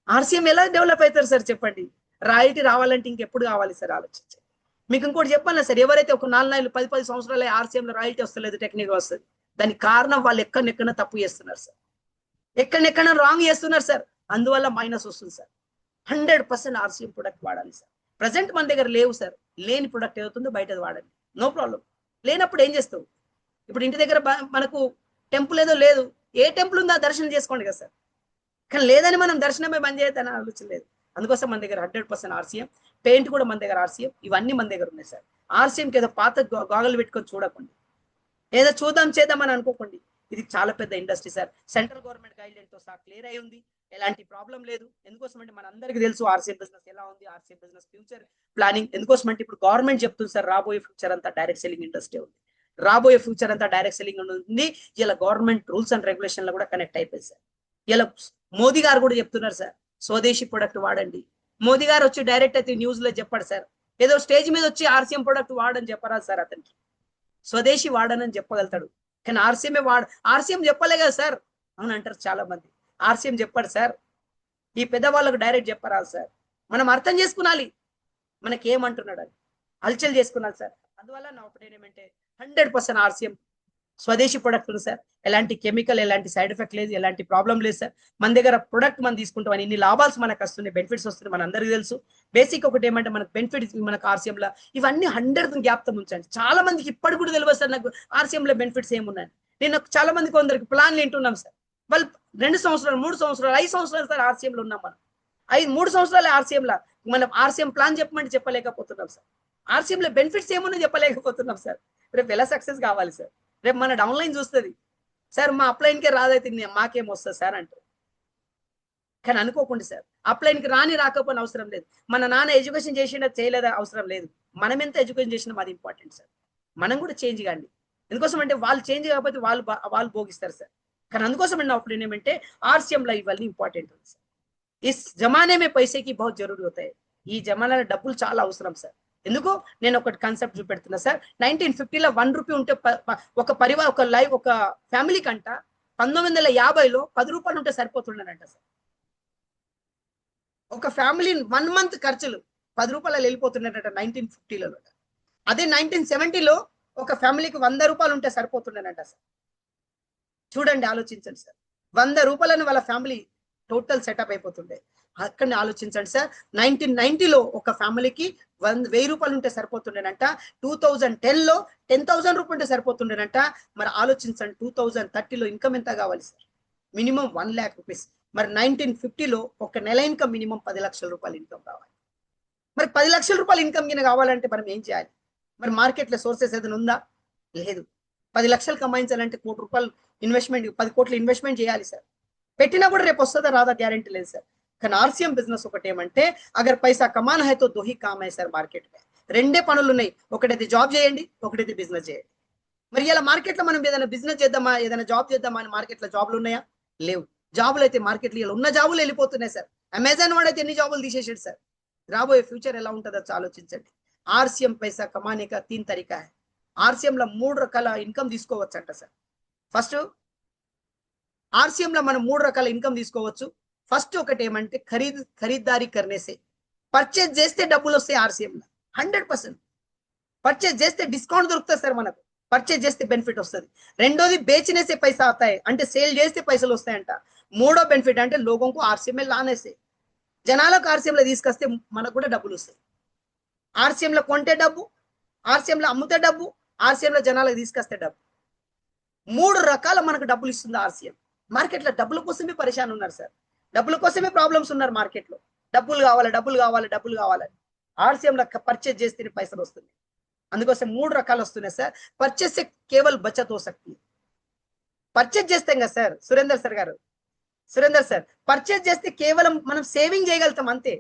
ఆర్సీఎం ఎలా డెవలప్ అవుతారు సార్ చెప్పండి? రాయల్టీ రావాలంటే ఇంకెప్పుడు కావాలి సార్ ఆలోచించండి. మీకు ఇంకోటి చెప్పాలి సార్, ఎవరైతే ఒక 4 10 సంవత్సరాలు ఆర్సీఎం లో రాయల్టీ వస్తలేదు, టెక్నిక్ వస్తుంది, దానికి కారణం వాళ్ళు ఎక్కడెక్కడ తప్పు చేస్తున్నారు సార్, ఎక్కడెక్కడ రాంగ్ చేస్తున్నారు సార్. అందువల్ల మైనస్ వస్తుంది సార్. 100% ఆర్సీఎం ప్రొడక్ట్ వాడాలి సార్. ప్రజెంట్ మన దగ్గర లేవు సార్. లేని ప్రొడక్ట్ ఏదవుతుందో బయటది వాడండి, నో ప్రాబ్లం. లేనప్పుడు ఏం చేస్తావు? ఇప్పుడు ఇంటి దగ్గర మనకు టెంపుల్ ఏదో లేదు, ఏ టెంపుల్ ఉందో దర్శనం చేసుకోండి కదా సార్. కానీ లేదని మనం దర్శనమే బంద్ చేయొద్దని ఆలోచన లేదు. అందుకోసం మన దగ్గర 100% ఆర్సీఎం. పెయింట్ కూడా మన దగ్గర ఆర్సీఎం. ఇవన్నీ మన దగ్గర ఉన్నాయి సార్. ఆర్సీఎంకి ఏదో పాత గాగలు పెట్టుకొని చూడకండి, ఏదో చేద్దాం అని అనుకోకండి. ఇది చాలా పెద్ద industry sir. Central government guide line తో సహా క్లియర్ అయి ఉంది, ఎలాంటి ప్రాబ్లం లేదు. ఎందుకోసం అంటే మన అందరికీ తెలుసు ఆర్సీఎం బిజినెస్ ఎలా ఉంది, ఆర్సీఎం బిజినెస్ ఫ్యూచర్ ప్లానింగ్. ఎందుకోసం అంటే ఇప్పుడు గవర్నమెంట్ చెప్తుంది సార్, రాబోయే ఫ్యూచర్ అంతా డైరెక్ట్ సెల్లింగ్ ఇండస్ట్రీ ఉంది, రాబోయే ఫ్యూచర్ అంతా డైరెక్ట్ సెల్లింగ్ ఉంది. ఇలా గవర్నమెంట్ రూల్స్ అండ్ రెగ్యులేషన్ లో కూడా కనెక్ట్ అయిపోయింది సార్. ఇలా మోదీ గారు కూడా చెప్తున్నారు సార్, స్వదేశీ ప్రొడక్ట్ వాడండి. మోదీ గారు వచ్చి డైరెక్ట్ అయితే న్యూస్ లో చెప్పాడు సార్, ఏదో స్టేజ్ మీద వచ్చి ఆర్సీఎం ప్రొడక్ట్ వాడని చెప్పరాదు సార్. అతనికి స్వదేశీ వాడనని చెప్పగలుగుతాడు, కానీ ఆర్సీఎం చెప్పలే కదా సార్ అని అంటారు చాలా మంది. ఆర్సీఎం చెప్పాడు సార్, ఈ పెద్దవాళ్ళకు డైరెక్ట్ చెప్పరాదు సార్. మనం అర్థం చేసుకునాలి మనకి ఏమంటున్నాడు అని, హల్చల్ చేసుకున్నాను సార్. అందువల్ల నా ఒపీనియన్ ఏమంటే 100% ఆర్సీఎం స్వదేశీ ప్రొడక్ట్ ఉంది సార్. ఎలాంటి కెమికల్, ఎలాంటి సైడ్ ఎఫెక్ట్ లేదు, ఎలాంటి ప్రాబ్లం లేదు సార్. మన దగ్గర ప్రొడక్ట్ మనం తీసుకుంటాం, ఇన్ని లాభాలు మనకు వస్తున్నాయి, బెనిఫిట్స్ వస్తున్నాయి, మన అందరికీ తెలుసు. బేసిక్ ఒకటి ఏమంటే మనకు బెనిఫిట్స్ మనకు ఆర్సీఎం లో ఇవన్నీ 100 జ్ఞాపకం ఉంచండి. చాలా మందికి ఇప్పటికి కూడా తెలియదు సార్ నాకు ఆర్సీఎం లో బెనిఫిట్స్ ఏమున్నాయి. నేను చాలా మందికి కొందరికి ప్లాన్లు వింటున్నాం సార్, వాళ్ళు 2 సంవత్సరాలు 3 సంవత్సరాలు 5 సంవత్సరాలు సార్ ఆర్సీఎం లో ఉన్నాం. మనం 3 సంవత్సరాలు ఆర్సీఎం లో మనం ఆర్సీఎం ప్లాన్ చెప్పమంటే చెప్పలేకపోతున్నాం సార్. ఆర్సీఎం లో బెనిఫిట్స్ ఏమున్నా చెప్పలేకపోతున్నాం సార్. రేపు ఎలా సక్సెస్ కావాలి సార్? రేపు మన డౌన్లైన్ చూస్తుంది సార్, మా అప్లైన్కే రాదైతే మాకేం వస్తుంది సార్ అంటారు. కానీ అనుకోకుండా సార్, అప్లైన్కి రాకపోయినా అవసరం లేదు. మన నాన్న ఎడ్యుకేషన్ చేసినా చేయలేదా అవసరం లేదు. మనం ఎంత ఎడ్యుకేషన్ చేసినా అది ఇంపార్టెంట్ సార్. మనం కూడా చేంజ్ కాండి. ఎందుకోసం అంటే వాళ్ళు చేంజ్ కాకపోతే వాళ్ళు భోగిస్తారు సార్. కానీ అందుకోసం నా ఒపీనియన్ ఏమంటే ఆర్సీఎం లో ఇవన్నీ ఇంపార్టెంట్ ఉంది సార్. ఈ జమానే మే పైసేకి బహుత్ జరూరీ అవుతాయి. ఈ జమానాలో డబ్బులు చాలా అవసరం సార్. ఎందుకు నేను ఒకటి కాన్సెప్ట్ చూపెడుతున్నా సార్. 1950లో 1 రూపీ ఉంటే ఒక ఫ్యామిలీ కంట 1950లో 10 రూపాయలు ఉంటే సరిపోతుండనంట సార్. ఒక ఫ్యామిలీ 1 మంత్ ఖర్చులు 10 రూపాయలు వెళ్ళిపోతుండేనట 1950లలో. అదే 1970లో ఒక ఫ్యామిలీకి 100 రూపాయలు ఉంటే సరిపోతుండేనంట సార్. చూడండి, ఆలోచించండి సార్. 100 రూపాయలని వాళ్ళ ఫ్యామిలీ టోటల్ సెటప్ అయిపోతుండే. అక్కడనే ఆలోచించండి సార్. 1990లో ఒక ఫ్యామిలీకి 1000 రూపాయలు ఉంటే సరిపోతుండేనంట. 2010లో 10,000 రూపాయలు ఉంటే సరిపోతుండేనంట. మరి ఆలోచించండి, 2030లో ఇన్కమ్ ఎంత కావాలి సార్? Minimum 1 lakh rupees. మరి 1950లో ఒక నెల ఇన్కమ్ మినిమం 10 లక్షల రూపాయలు ఇన్కమ్ కావాలి. మరి 10 లక్షల రూపాయలు ఇన్కమ్ కింద కావాలంటే మనం ఏం చేయాలి? మరి మార్కెట్లో సోర్సెస్ ఏదైనా ఉందా? లేదు. 10 లక్షలు కమాయించాలంటే ₹1 కోటి ఇన్వెస్ట్మెంట్, 10 కోట్లు ఇన్వెస్ట్మెంట్ చేయాలి సార్. పెట్టినా కూడా రేపు వస్తుందా రాదా గ్యారెంటీ లేదు సార్. కానీ ఆర్సీఎం బిజినెస్ ఒకటి ఏమంటే అగర్ పైసా కమానా హై తో దో హీ కామ్ హై సార్. మార్కెట్ में 2 పనులు ఉన్నాయి, ఒకటైతే జాబ్ చేయండి, ఒకటైతే బిజినెస్ చేయండి. మరి ఇలా మార్కెట్లో మనం ఏదైనా బిజినెస్ చేద్దామా, ఏదైనా జాబ్ చేద్దామా అని మార్కెట్లో జాబ్లు ఉన్నాయా? లేవు. జాబులు అయితే మార్కెట్లో ఇలా ఉన్న జాబులు వెళ్ళిపోతున్నాయి సార్. అమెజాన్ వాడైతే ఎన్ని జాబులు తీసేసాడు సార్. రాబోయే ఫ్యూచర్ ఎలా ఉంటుందో ఆలోచించండి. ఆర్సీఎం పైసా కమానే కా 3 తరీకా హై. ఆర్సీఎం లో 3 రకాల ఇన్కమ్ తీసుకోవచ్చు అంట సార్. ఫస్ట్ ఆర్సీఎం లో మనం 3 రకాల ఇన్కమ్ తీసుకోవచ్చు. ఫస్ట్ ఒకటి ఏమంటే ఖరీదారీ కర్నేసే, పర్చేజ్ చేస్తే డబ్బులు వస్తాయి ఆర్సీఎం లో 100%. పర్చేజ్ చేస్తే డిస్కౌంట్ దొరుకుతుంది సార్ మనకు, పర్చేజ్ చేస్తే బెనిఫిట్ వస్తుంది. రెండోది బేచనేసే పైసా అవుతాయి, అంటే సేల్ చేస్తే పైసలు వస్తాయంట. మూడో బెనిఫిట్ అంటే లోగోంకు ఆర్సీఎం లానేసే, జనాలకు ఆర్సీఎం లో తీసుకొస్తే మనకు కూడా డబ్బులు వస్తాయి. ఆర్సీఎం లో కొంటే డబ్బు, ఆర్సీఎం లో అమ్ముతే డబ్బు, ఆర్సీఎం లో జనాలకు తీసుకొస్తే డబ్బు. 3 రకాల మనకు డబ్బులు ఇస్తుంది ఆర్సీఎం. మార్కెట్లో డబ్బుల కోసమే పరిశాన్ ఉన్నారు సార్, డబ్బుల కోసమే ప్రాబ్లమ్స్ ఉన్నారు మార్కెట్లో. డబ్బులు కావాలి. ఆర్సీఎం లో పర్చేజ్ చేస్తే పైసలు వస్తుంది. అందుకోసం 3 రకాలు వస్తున్నాయి సార్. పర్చేజ్ సే కేవల్ బచత్ హో సక్తి, పర్చేజ్ చేస్తాం కదా సార్ సురేందర్ సార్ గారు, సురేందర్ సార్ పర్చేజ్ చేస్తే కేవలం మనం సేవింగ్ చేయగలుగుతాం అంతే.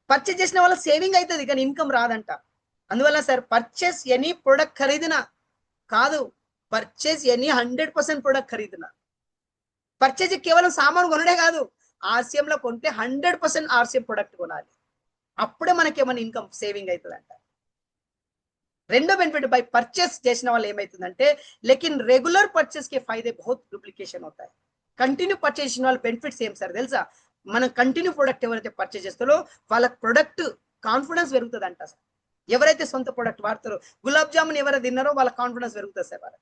పర్చేజ్ చేసిన వాళ్ళ సేవింగ్ అవుతుంది కానీ ఇన్కమ్ రాదంట. అందువల్ల సార్ పర్చేస్ ఎనీ ప్రొడక్ట్ ఖరీదిన కాదు, పర్చేజ్ ఎనీ 100% ప్రొడక్ట్ ఖరీదిన. పర్చేజ్ కేవలం సామాను కొనడే కాదు, ఆర్సీఎం లో కొంటే 100% ఆర్సీఎం ప్రొడక్ట్ కొనాలి, అప్పుడే మనకి ఏమైనా ఇన్కమ్ సేవింగ్ అవుతుందంట. రెండో బెనిఫిట్ బై పర్చేస్ చేసిన వాళ్ళు ఏమైతుందంటే लेकिन रेगुलर परचेस के फायदे बहुत डुप्लीकेशन होता है. కంటిన్యూ పర్చేస్ చేసిన వాళ్ళ బెనిఫిట్స్ ఏం సార్ తెలుసా? మనం కంటిన్యూ ప్రొడక్ట్ ఎవరైతే పర్చేస్ చేస్తారో వాళ్ళ ప్రొడక్ట్ కాన్ఫిడెన్స్ పెరుగుతుంది అంట సార్. ఎవరైతే సొంత ప్రొడక్ట్ వాడతారో, గులాబ్ జామున్ ఎవరైతే తిన్నారో వాళ్ళ కాన్ఫిడెన్స్ పెరుగుతుంది సార్. వాళ్ళ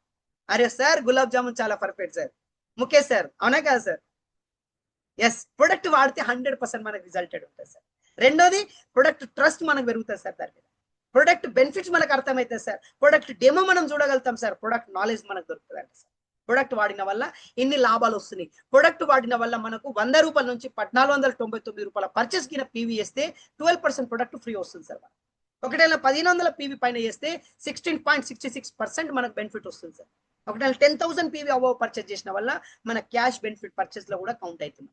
అరే సార్ గులాబ్ జామున్ చాలా పర్ఫెక్ట్ సార్, ముఖేష్ సార్ అవునా కదా సార్? ఎస్, ప్రొడక్ట్ వాడితే 100% మనకు రిజల్టెడ్ ఉంటుంది సార్. రెండోది ప్రొడక్ట్ ట్రస్ట్ మనకు పెరుగుతుంది సార్. దాని మీద ప్రొడక్ట్ బెనిఫిట్స్ మనకు అర్థమవుతుంది సార్. ప్రొడక్ట్ డెమో మనం చూడగలుగుతాం సార్. ప్రొడక్ట్ నాలెడ్జ్ మనకు దొరుకుతుంది అంట సార్. ప్రొడక్ట్ వాడిన వల్ల ఇన్ని లాభాలు వస్తున్నాయి. ప్రొడక్ట్ వాడిన వల్ల మనకు 100 రూపాయల నుంచి 1499 రూపాయల పర్చేస్ కింద పీవీ చేస్తే 12% ప్రొడక్ట్ ఫ్రీ వస్తుంది సార్. ఒకటేలా 1500 పీవీ పైన చేస్తే 16.66% మనకు బెనిఫిట్ వస్తుంది సార్. ఒకటేలా 10,000 పీవీ అబవ్ పర్చేస్ చేసిన వల్ల మన క్యాష్ బెనిఫిట్ పర్చేస్ లో కూడా కౌంట్ అవుతుంది.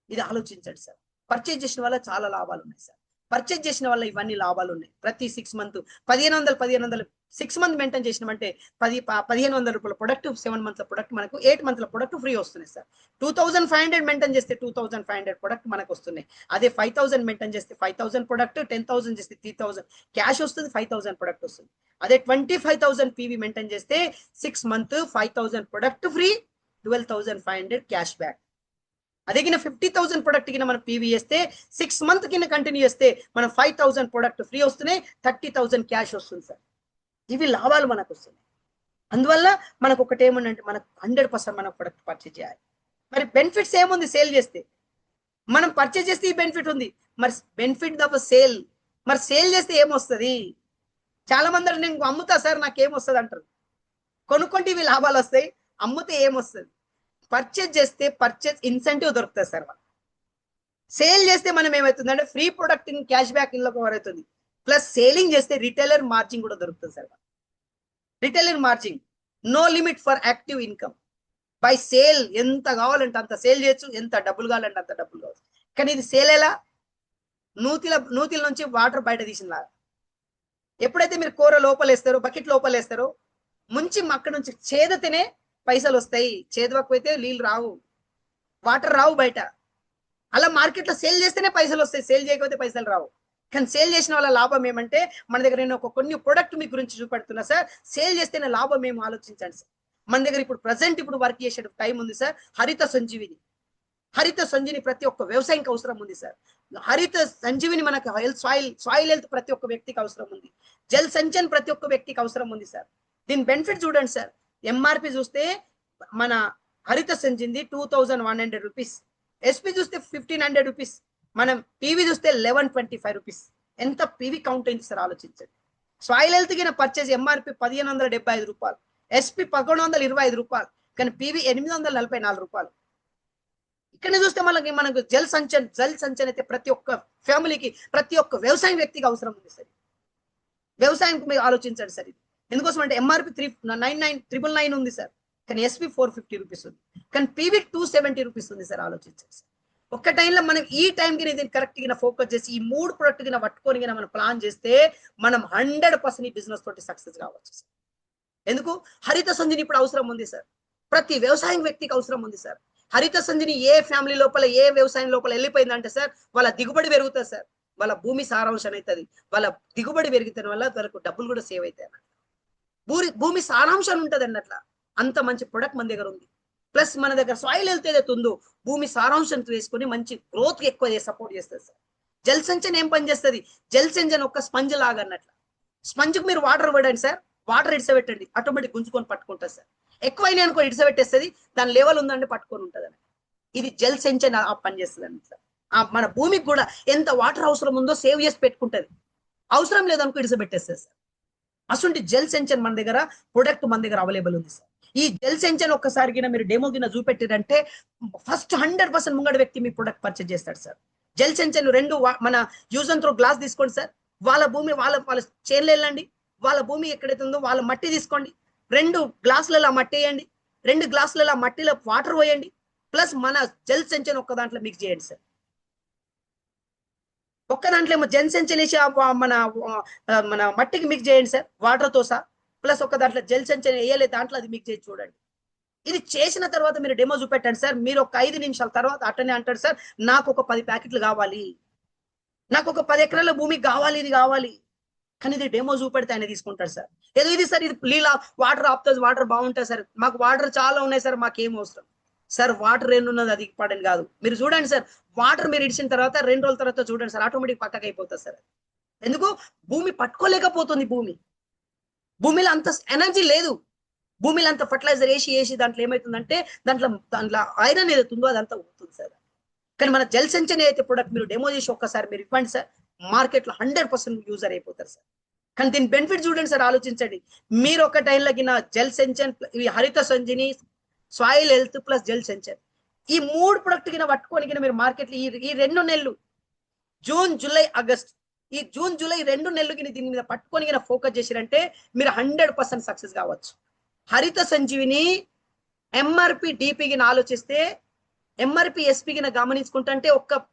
ఇది ఆలోచించండి సార్. పర్చేజ్ చేసిన వల్ల చాలా లాభాలు ఉన్నాయి సార్. పర్చేజ్ చేసిన వల్ల ఇవన్నీ లాభాలు ఉన్నాయి. ప్రతి 6 మంత్ 1500 6 మంత్ మెయింటైన్ చేసినామంటే 1500 రూపాయల ప్రొడక్ట్, 7 మంత్ల ప్రొడక్ట్ మనకు 8 మంత్ల ప్రొడక్ట్ ఫ్రీ వస్తుంది సార్. 2500 మెయింటైన్ చేస్తే 2500 ప్రొడక్ట్ మనకు వస్తున్నాయి. అదే 5000 మెయింటైన్ చేస్తే 5000 ప్రొడక్ట్, 10,000 చేస్తే 3000 క్యాష్ వస్తుంది, 5000 ప్రొడక్ట్ వస్తుంది. అదే 25,000 పీవీ మెయింటైన్ చేస్తే 6 month 5000 product free, 12,500 cash back. అదే కింద 50,000 ప్రొడక్ట్ కింద మనం పీవీ చేస్తే 6 మంత్ కింద కంటిన్యూ చేస్తే మనం 5,000 ప్రొడక్ట్ ఫ్రీ వస్తున్నాయి, 30,000 క్యాష్ వస్తుంది సార్. ఇవి లాభాలు మనకు వస్తున్నాయి. అందువల్ల మనకు ఒకటి ఏముందంటే మనకు 100% మన ప్రొడక్ట్ పర్చేజ్ చేయాలి. మరి బెనిఫిట్స్ ఏముంది సేల్ చేస్తే? మనం పర్చేజ్ చేస్తే ఈ బెనిఫిట్ ఉంది. మరి బెనిఫిట్ తప్ప సేల్, మరి సేల్ చేస్తే ఏమొస్తుంది? చాలా మంది నేను అమ్ముతా సార్ నాకేమొస్తుంది అంటారు. కొనుక్కుంటే ఇవి లాభాలు వస్తాయి, అమ్ముతే ఏమొస్తుంది? పర్చేజ్ చేస్తే పర్చేజ్ ఇన్సెంటివ్ దొరుకుతుంది సార్. సేల్ చేస్తే మనం ఏమవుతుందంటే ఫ్రీ ప్రొడక్ట్ క్యాష్ బ్యాక్ ఇందులో కవర్ అవుతుంది. ప్లస్ సేలింగ్ చేస్తే రిటైలర్ మార్జిన్ కూడా దొరుకుతుంది sir. Retailer margin, no limit for active income. By sale ఎంత కావాలంటే అంత సేల్ చేయొచ్చు, ఎంత డబ్బులు కావాలంటే అంత డబ్బులు కావచ్చు. కానీ ఇది సేల్ ఎలా? నూతిల నుంచి వాటర్ బయట తీసినలాగా. ఎప్పుడైతే మీరు కూర లోపల వేస్తారో, బకెట్ లోపల వేస్తారో, ముంచి అక్కడ నుంచి చేదతేనే పైసలు వస్తాయి. చేదవకపోతే నీళ్ళు రావు, వాటర్ రావు బయట. అలా మార్కెట్లో సేల్ చేస్తేనే పైసలు వస్తాయి, సేల్ చేయకపోతే పైసలు రావు. కానీ సేల్ చేసిన వాళ్ళ లాభం ఏమంటే, మన దగ్గర నేను కొన్ని ప్రొడక్ట్ మీ గురించి చూపెడుతున్నా సార్. సేల్ చేస్తేనే లాభం ఏమో ఆలోచించండి సార్. మన దగ్గర ఇప్పుడు ప్రజెంట్ వర్క్ చేసే టైం ఉంది సార్. హరిత సంజీవిని, హరిత సంజీవిని ప్రతి ఒక్క వ్యవసాయానికి అవసరం ఉంది సార్. హరిత సంజీవిని మనకు సాయిల్ హెల్త్ ప్రతి ఒక్క వ్యక్తికి అవసరం ఉంది. జల్ సంచయన్ ప్రతి ఒక్క వ్యక్తికి అవసరం ఉంది సార్. దీని బెనిఫిట్ చూడండి సార్. ఎంఆర్పి చూస్తే మన హరిత సంజీవిని 2,100 రూపీస్, ఎస్పీ చూస్తే 1,500 రూపీస్, మనం పీవీ చూస్తే 1125 రూపీస్. ఎంత పీవీ కౌంట్ అయింది సార్ ఆలోచించండి. సాయిల్ హెల్త్ కింద పర్చేజ్ ఎంఆర్పి 1,175 రూపాయలు, ఎస్పీ 1,125 రూపాయలు, కానీ పీవీ 844 రూపాయలు. ఇక్కడ చూస్తే మనకు జల్ సంచయన్ అయితే ప్రతి ఒక్క ఫ్యామిలీకి, ప్రతి ఒక్క వ్యవసాయ వ్యక్తికి అవసరం ఉంది సార్. వ్యవసాయానికి మీరు ఆలోచించండి సార్. ఇది ఎందుకోసం అంటే ఎంఆర్పి 399 ఉంది సార్, కానీ ఎస్పీ 450 రూపీస్ ఉంది, కానీ పీవీ 270 రూపీస్ ఉంది సార్. ఆలోచించండి సార్. ఒక్క టైంలో మనం ఈ టైంకి ఇది కరెక్ట్ గా ఫోకస్ చేసి ఈ 3 ప్రొడక్ట్ గా పట్టుకొని మనం ప్లాన్ చేస్తే మనం 100% ఈ బిజినెస్ తోటి సక్సెస్ కావచ్చు సార్. ఎందుకు? హరిత సంజీని ఇప్పుడు అవసరం ఉంది సార్. ప్రతి వ్యవసాయం వ్యక్తికి అవసరం ఉంది సార్. హరిత సంజీని ఏ ఫ్యామిలీ లోపల, ఏ వ్యవసాయం లోపల వెళ్ళిపోయిందంటే సార్, వాళ్ళ దిగుబడి పెరుగుతుంది సార్, వాళ్ళ భూమి సారాంశం అవుతుంది, వాళ్ళ దిగుబడి పెరుగుతున్న వల్ల వాళ్ళకు డబ్బులు కూడా సేవ్ అవుతాయి అన్నట్టు. భూమి సారాంశం ఉంటుంది అన్నట్ల. అంత మంచి ప్రొడక్ట్ మన దగ్గర ఉంది. ప్లస్ మన దగ్గర సాయిల్ హెల్త్ ఏదైతే ఉందో భూమి సారాంశంతో వేసుకొని మంచి గ్రోత్ ఎక్కువ సపోర్ట్ చేస్తుంది సార్. జల్ సంచయన్ ఏం పని చేస్తుంది? జల్ సంచయన్ ఒక స్పంజ్ లాగా అన్నట్ల. స్పంజ్కి మీరు వాటర్ పడండి సార్, వాటర్ ఇడిసబెట్టండి, ఆటోమేటిక్ గుంజుకొని పట్టుకుంటుంది సార్. ఎక్కువైనా అనుకో ఇడిసబెట్టేస్తుంది, దాని లెవెల్ ఉందంటే పట్టుకొని ఉంటుంది అన్నట్టు. ఇది జల్ సంచయన్ ఆ పని చేస్తుంది అన్నట్ల. మన భూమికి కూడా ఎంత వాటర్ అవసరం ఉందో సేవ్ చేసి పెట్టుకుంటుంది, అవసరం లేదనుకో ఇడిసబెట్టేస్తుంది సార్. అసలు జల్ సంచయన్ మన దగ్గర ప్రొడక్ట్ మన దగ్గర అవైలబుల్ ఉంది సార్. ఈ జల్ సంచయన్ ఒక్కసారి మీరు డెమో కింద చూపెట్టారంటే ఫస్ట్ 100% ముంగడ వ్యక్తి మీ ప్రొడక్ట్ పర్చేజ్ చేస్తాడు సార్. జల్ సంచయన్ 2 మన యూజ్ అండ్ త్రో గ్లాస్ తీసుకోండి సార్. వాళ్ళ భూమి వాళ్ళ చేన్లు వెళ్ళండి, వాళ్ళ భూమి ఎక్కడైతే ఉందో వాళ్ళ మట్టి తీసుకోండి, 2 గ్లాసులలో మట్టి వేయండి, 2 గ్లాసుల మట్టిలో వాటర్ పోయండి, ప్లస్ మన జెల్ సెంచన్ ఒక్క దాంట్లో మిక్స్ చేయండి సార్. ఒక్క దాంట్లో ఏమో జెల్ సెంచన్ వేసి మన మట్టికి మిక్స్ చేయండి సార్ వాటర్తో సహా, ప్లస్ ఒక్క దాంట్లో జెల్ సెంచన్ వేయలేదు దాంట్లో అది మిక్స్ చేసి చూడండి. ఇది చేసిన తర్వాత మీరు డెమో చూపెట్టండి సార్. మీరు ఒక 5 నిమిషాల తర్వాత అట్టనే అంటాడు సార్, నాకు ఒక 10 ప్యాకెట్లు కావాలి, నాకు ఒక 10 ఎకరాల భూమి కావాలి, ఇది కావాలి. కానీ ఇది డెమో చూపెడితే ఆయన తీసుకుంటాడు సార్. ఏదో ఇది సార్ ఇది లీలా వాటర్ ఆపుతుంది, వాటర్ బాగుంటుంది సార్, మాకు వాటర్ చాలా ఉన్నాయి సార్, మాకేం అవసరం సార్, వాటర్ ఉన్నది అది ఇంపార్టెంట్ కాదు. మీరు చూడండి సార్, వాటర్ మీరు ఇడిచిన తర్వాత 2 రోజుల తర్వాత చూడండి సార్, ఆటోమేటిక్ పక్కకి అయిపోతుంది సార్. ఎందుకు? భూమి పట్టుకోలేకపోతుంది, భూమిలో అంత ఎనర్జీ లేదు, భూమిలో అంత ఫర్టిలైజర్ వేసి దాంట్లో ఏమవుతుందంటే దాంట్లో ఐరన్ ఏదైతుందో అదంతా అవుతుంది సార్. కానీ మన జెల్ సెంచన్ ఏదైతే ప్రొడక్ట్ మీరు డెమో చేసి ఒక్కసారి మీరు ఇవ్వండి సార్, మార్కెట్లో 100% యూజర్ అయిపోతారు సార్. కానీ దీని బెనిఫిట్ చూడండి సార్, ఆలోచించండి. మీరు ఒక టైంలో జెల్ సెంచన్, ఇవి హరిత సంజీని, సాయిల్ హెల్త్ ప్లస్ జెల్ సెంచన్, ఈ 3 ప్రొడక్ట్ కింద పట్టుకొని మీరు మార్కెట్లో ఈ 2 నెలలు జూన్ జూలై ఆగస్ట్, ఈ జూన్ జూలై 2 నెలలు దీని మీద పట్టుకొని ఫోకస్ చేసిరంటే మీరు 100% సక్సెస్ కావచ్చు. హరిత సంజీవిని ఎంఆర్పి డిపికి ఆలోచిస్తే, ఎంఆర్పి ఎస్పీకి గమనించుకుంటే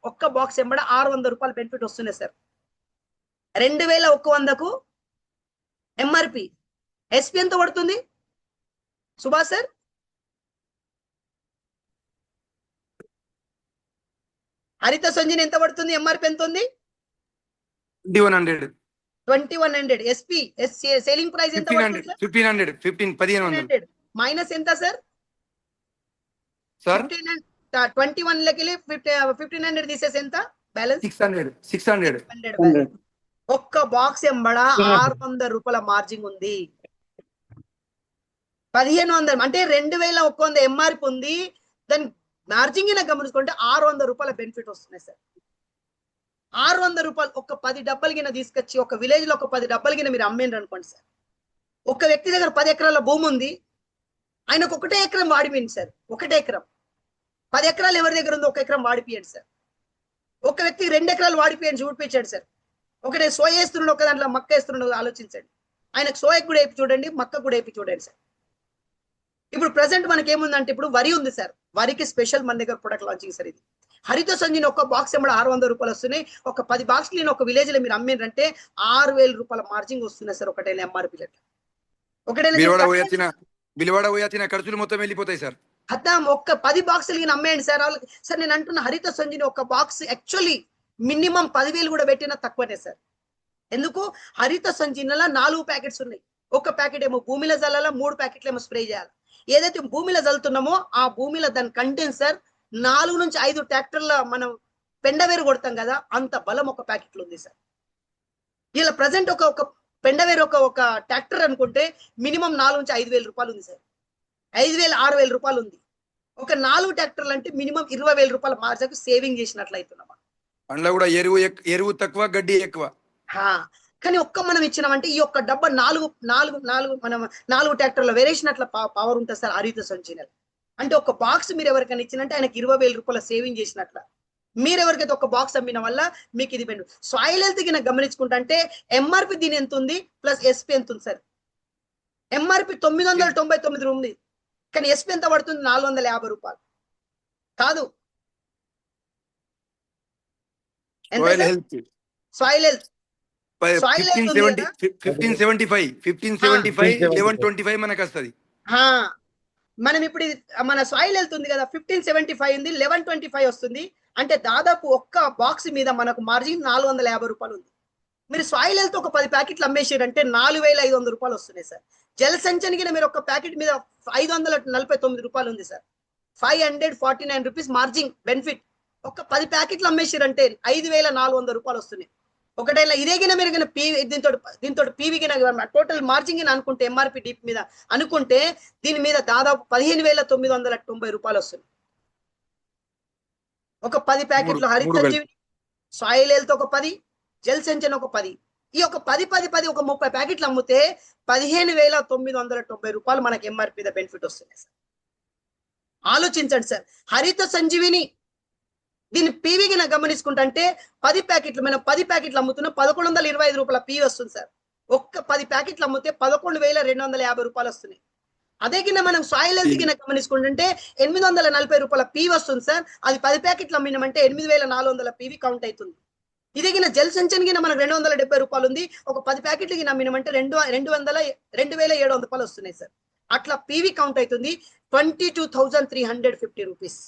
ఒక్క బాక్స్ ఎంబడ 600 రూపాయలు బెనిఫిట్ వస్తున్నాయి సార్. 2100కు ఎంఆర్పి, ఎస్పీ ఎంత పడుతుంది సుభాష్ సార్? హరిత సంజీని ఎంత పడుతుంది? ఎంఆర్పి ఎంత ఉంది? 2100. ఎస్పీ సేలింగ్ ప్రైస్ ఎంత పడుతుంది? 1500 మైనస్ ఎంత సార్? సార్ 21 లకి 1500 తీసేసి ఎంత బ్యాలెన్స్? 600. ఒక్క బాక్స్ ఎంబడ 600 రూపాయల మార్జిన్ ఉంది. 1500 అంటే 2100 ఎంఆర్పి ఉంది, దాని మార్జిన్ గమనించుకుంటే 600 రూపాయల బెనిఫిట్ వస్తున్నాయి సార్. 600 రూపాయలు ఒక 10 డబ్బాలు గిన తీసుకొచ్చి ఒక విలేజ్ లో ఒక 10 డబ్బాలు గిన మీరు అమ్మేండి అనుకోండి సార్. ఒక వ్యక్తి దగ్గర 10 ఎకరాల భూమి ఉంది, ఆయనకు 1 ఎకరం వాడిపోయింది సార్. 1 ఎకరం, 10 ఎకరాలు ఎవరి దగ్గర ఉందో 1 ఎకరం వాడిపోయండి సార్. ఒక వ్యక్తికి 2 ఎకరాలు వాడిపోయండి చూడిపించాడు సార్. ఒకటే సోయ వేస్తున్నాడు, ఒక దాంట్లో మక్క వేస్తున్నాడు, ఆలోచించండి. ఆయనకు సోయకు కూడా వేపి చూడండి, మక్క కూడా వేపి చూడండి సార్. ఇప్పుడు ప్రెసెంట్ మనకి ఏముందంటే ఇప్పుడు వరి ఉంది సార్, వరికి స్పెషల్ మన దగ్గర ప్రొడక్ట్ లాంచింగ్ సార్. ఇది హరిత సంజీని ఒక్క బాక్స్ ఎంబడ 600 రూపాయలు వస్తున్నాయి. ఒక 10 బాక్స్ నేను ఒక విలేజ్ లో మీరు అమ్మిండ్రంటే 6000 రూపాయల మార్జిన్ వస్తున్నాయి సార్. ఒకటైనా ఎంఆర్పి ఖర్చులు మొత్తం వెళ్ళిపోతాయి సార్. అర్థం? ఒక్క 10 బాక్సులు అమ్మేయండి సార్. సార్ నేను అంటున్న హరిత సంజీని ఒక బాక్స్ యాక్చువల్లీ మినిమం 10,000 కూడా పెట్టినా తక్కువనే సార్. ఎందుకు? హరిత సంజీనిలో 4 ప్యాకెట్స్ ఉన్నాయి. ఒక ప్యాకెట్ ఏమో భూమిలో జల్లాలా, 3 ప్యాకెట్లు ఏమో స్ప్రే చేయాలి. ఏదైతే భూమిలో చల్లుతున్నామో ఆ భూమిలో దాని కంటెంట్ సార్ 4 నుంచి 5 ట్రాక్టర్ల మనం పెండవేరు కొడతాం కదా, అంత బలం ఒక ప్యాకెట్లో ఉంది సార్. ఇలా ప్రజెంట్ ఒక పెండవేరు ఒక ట్రాక్టర్ అనుకుంటే మినిమం 4 నుంచి 5,000 రూపాయలు ఉంది సార్. 5,000 6,000 రూపాయలు ఉంది. ఒక 4 ట్రాక్టర్లు అంటే మినిమం 20,000 రూపాయల మార్జిన్ సేవింగ్ చేసినట్లయితున్నామా? అందులో కూడా ఎరువు తక్కువ, గడ్డి ఎక్కువ. కానీ మనం ఇచ్చినామంటే ఈ ఒక్క డబ్బా 4 ట్రాక్టర్ల వేరేషన్ అట్లా పవర్ ఉంటుంది సార్ హరిత సంజీని. అంటే ఒక బాక్స్ మీరు ఎవరికైనా ఇచ్చినంటే ఆయనకి 20,000 రూపాయల సేవింగ్ చేసినట్ల. మీరు ఎవరికైతే ఒక బాక్స్ అమ్మిన వల్ల మీకు ఇది బెనిఫిట్. సాయిల్ హెల్త్ కి గమనించుకుంటా అంటే ఎంఆర్పి దీని ఎంత ఉంది ప్లస్ ఎస్పీ ఎంత ఉంది సార్? ఎంఆర్పి 999 ఉంది, కానీ ఎస్పీ ఎంత పడుతుంది? 450 రూపాయలు కాదు. సాయిల్ హెల్త్ 1575 1125 మనకు వస్తుంది. మనం ఇప్పుడు మన సాయిల్ హెల్త్ ఉంది కదా, 1575 ఉంది, 1125 వస్తుంది. అంటే దాదాపు ఒక్క బాక్స్ మీద మనకు మార్జిన్ 450 రూపాయలు ఉంది. మీరు సాయిల్ హెల్త్ ఒక 10 ప్యాకెట్లు అమ్మేసారంటే 4,500 రూపాయలు వస్తున్నాయి సార్. జల్ సెంచన్ కి మీరు ఒక ప్యాకెట్ మీద 549 రూపాయలు ఉంది సార్. 549 rupees margin benefit. ఒక 10 ప్యాకెట్లు అమ్మేసారంటే 5,400 రూపాయలు వస్తున్నాయి. ఒకటేలా ఇదేగిన మీరు దీంతో పీవీ టోటల్ మార్జిన్ అనుకుంటే ఎంఆర్పి డీప్ మీద అనుకుంటే దీని మీద దాదాపు 15,990 రూపాయలు వస్తుంది. ఒక 10 ప్యాకెట్లు హరిత సంజీవిని, సాయిల్ హెల్త్ ఒక 10, జల్ సెంచన్ ఒక 10, ఈ ఒక 10 ఒక 30 ప్యాకెట్లు అమ్మితే 15,990 రూపాయలు మనకి ఎంఆర్పి బెనిఫిట్ వస్తుంది సార్. ఆలోచించండి సార్. హరిత సంజీవిని దీన్ని పీవీకి గమనించుకుంటే 10 ప్యాకెట్లు మనం 10 ప్యాకెట్లు అమ్ముతున్నా 1,125 రూపాయల పీవీ వస్తుంది సార్. ఒక్క 10 ప్యాకెట్లు అమ్మితే 11,250 రూపాయలు వస్తున్నాయి. అదే కింద మనం సాయిల్ హెల్త్ కింద గమనించుకుంటుంటే 840 రూపాయల పీవీ వస్తుంది సార్. అది 10 ప్యాకెట్లు అమ్మినామంటే 8400 పీవీ కౌంట్ అవుతుంది. ఇదే కింద జల్ సంచన్ కింద మనకు 270 రూపాయలు ఉంది. ఒక 10 ప్యాకెట్లు కింద అమ్మినామంటే 2700 రూపాయలు వస్తున్నాయి సార్. అట్లా పీవీ కౌంట్ అవుతుంది 22,350 రూపీస్.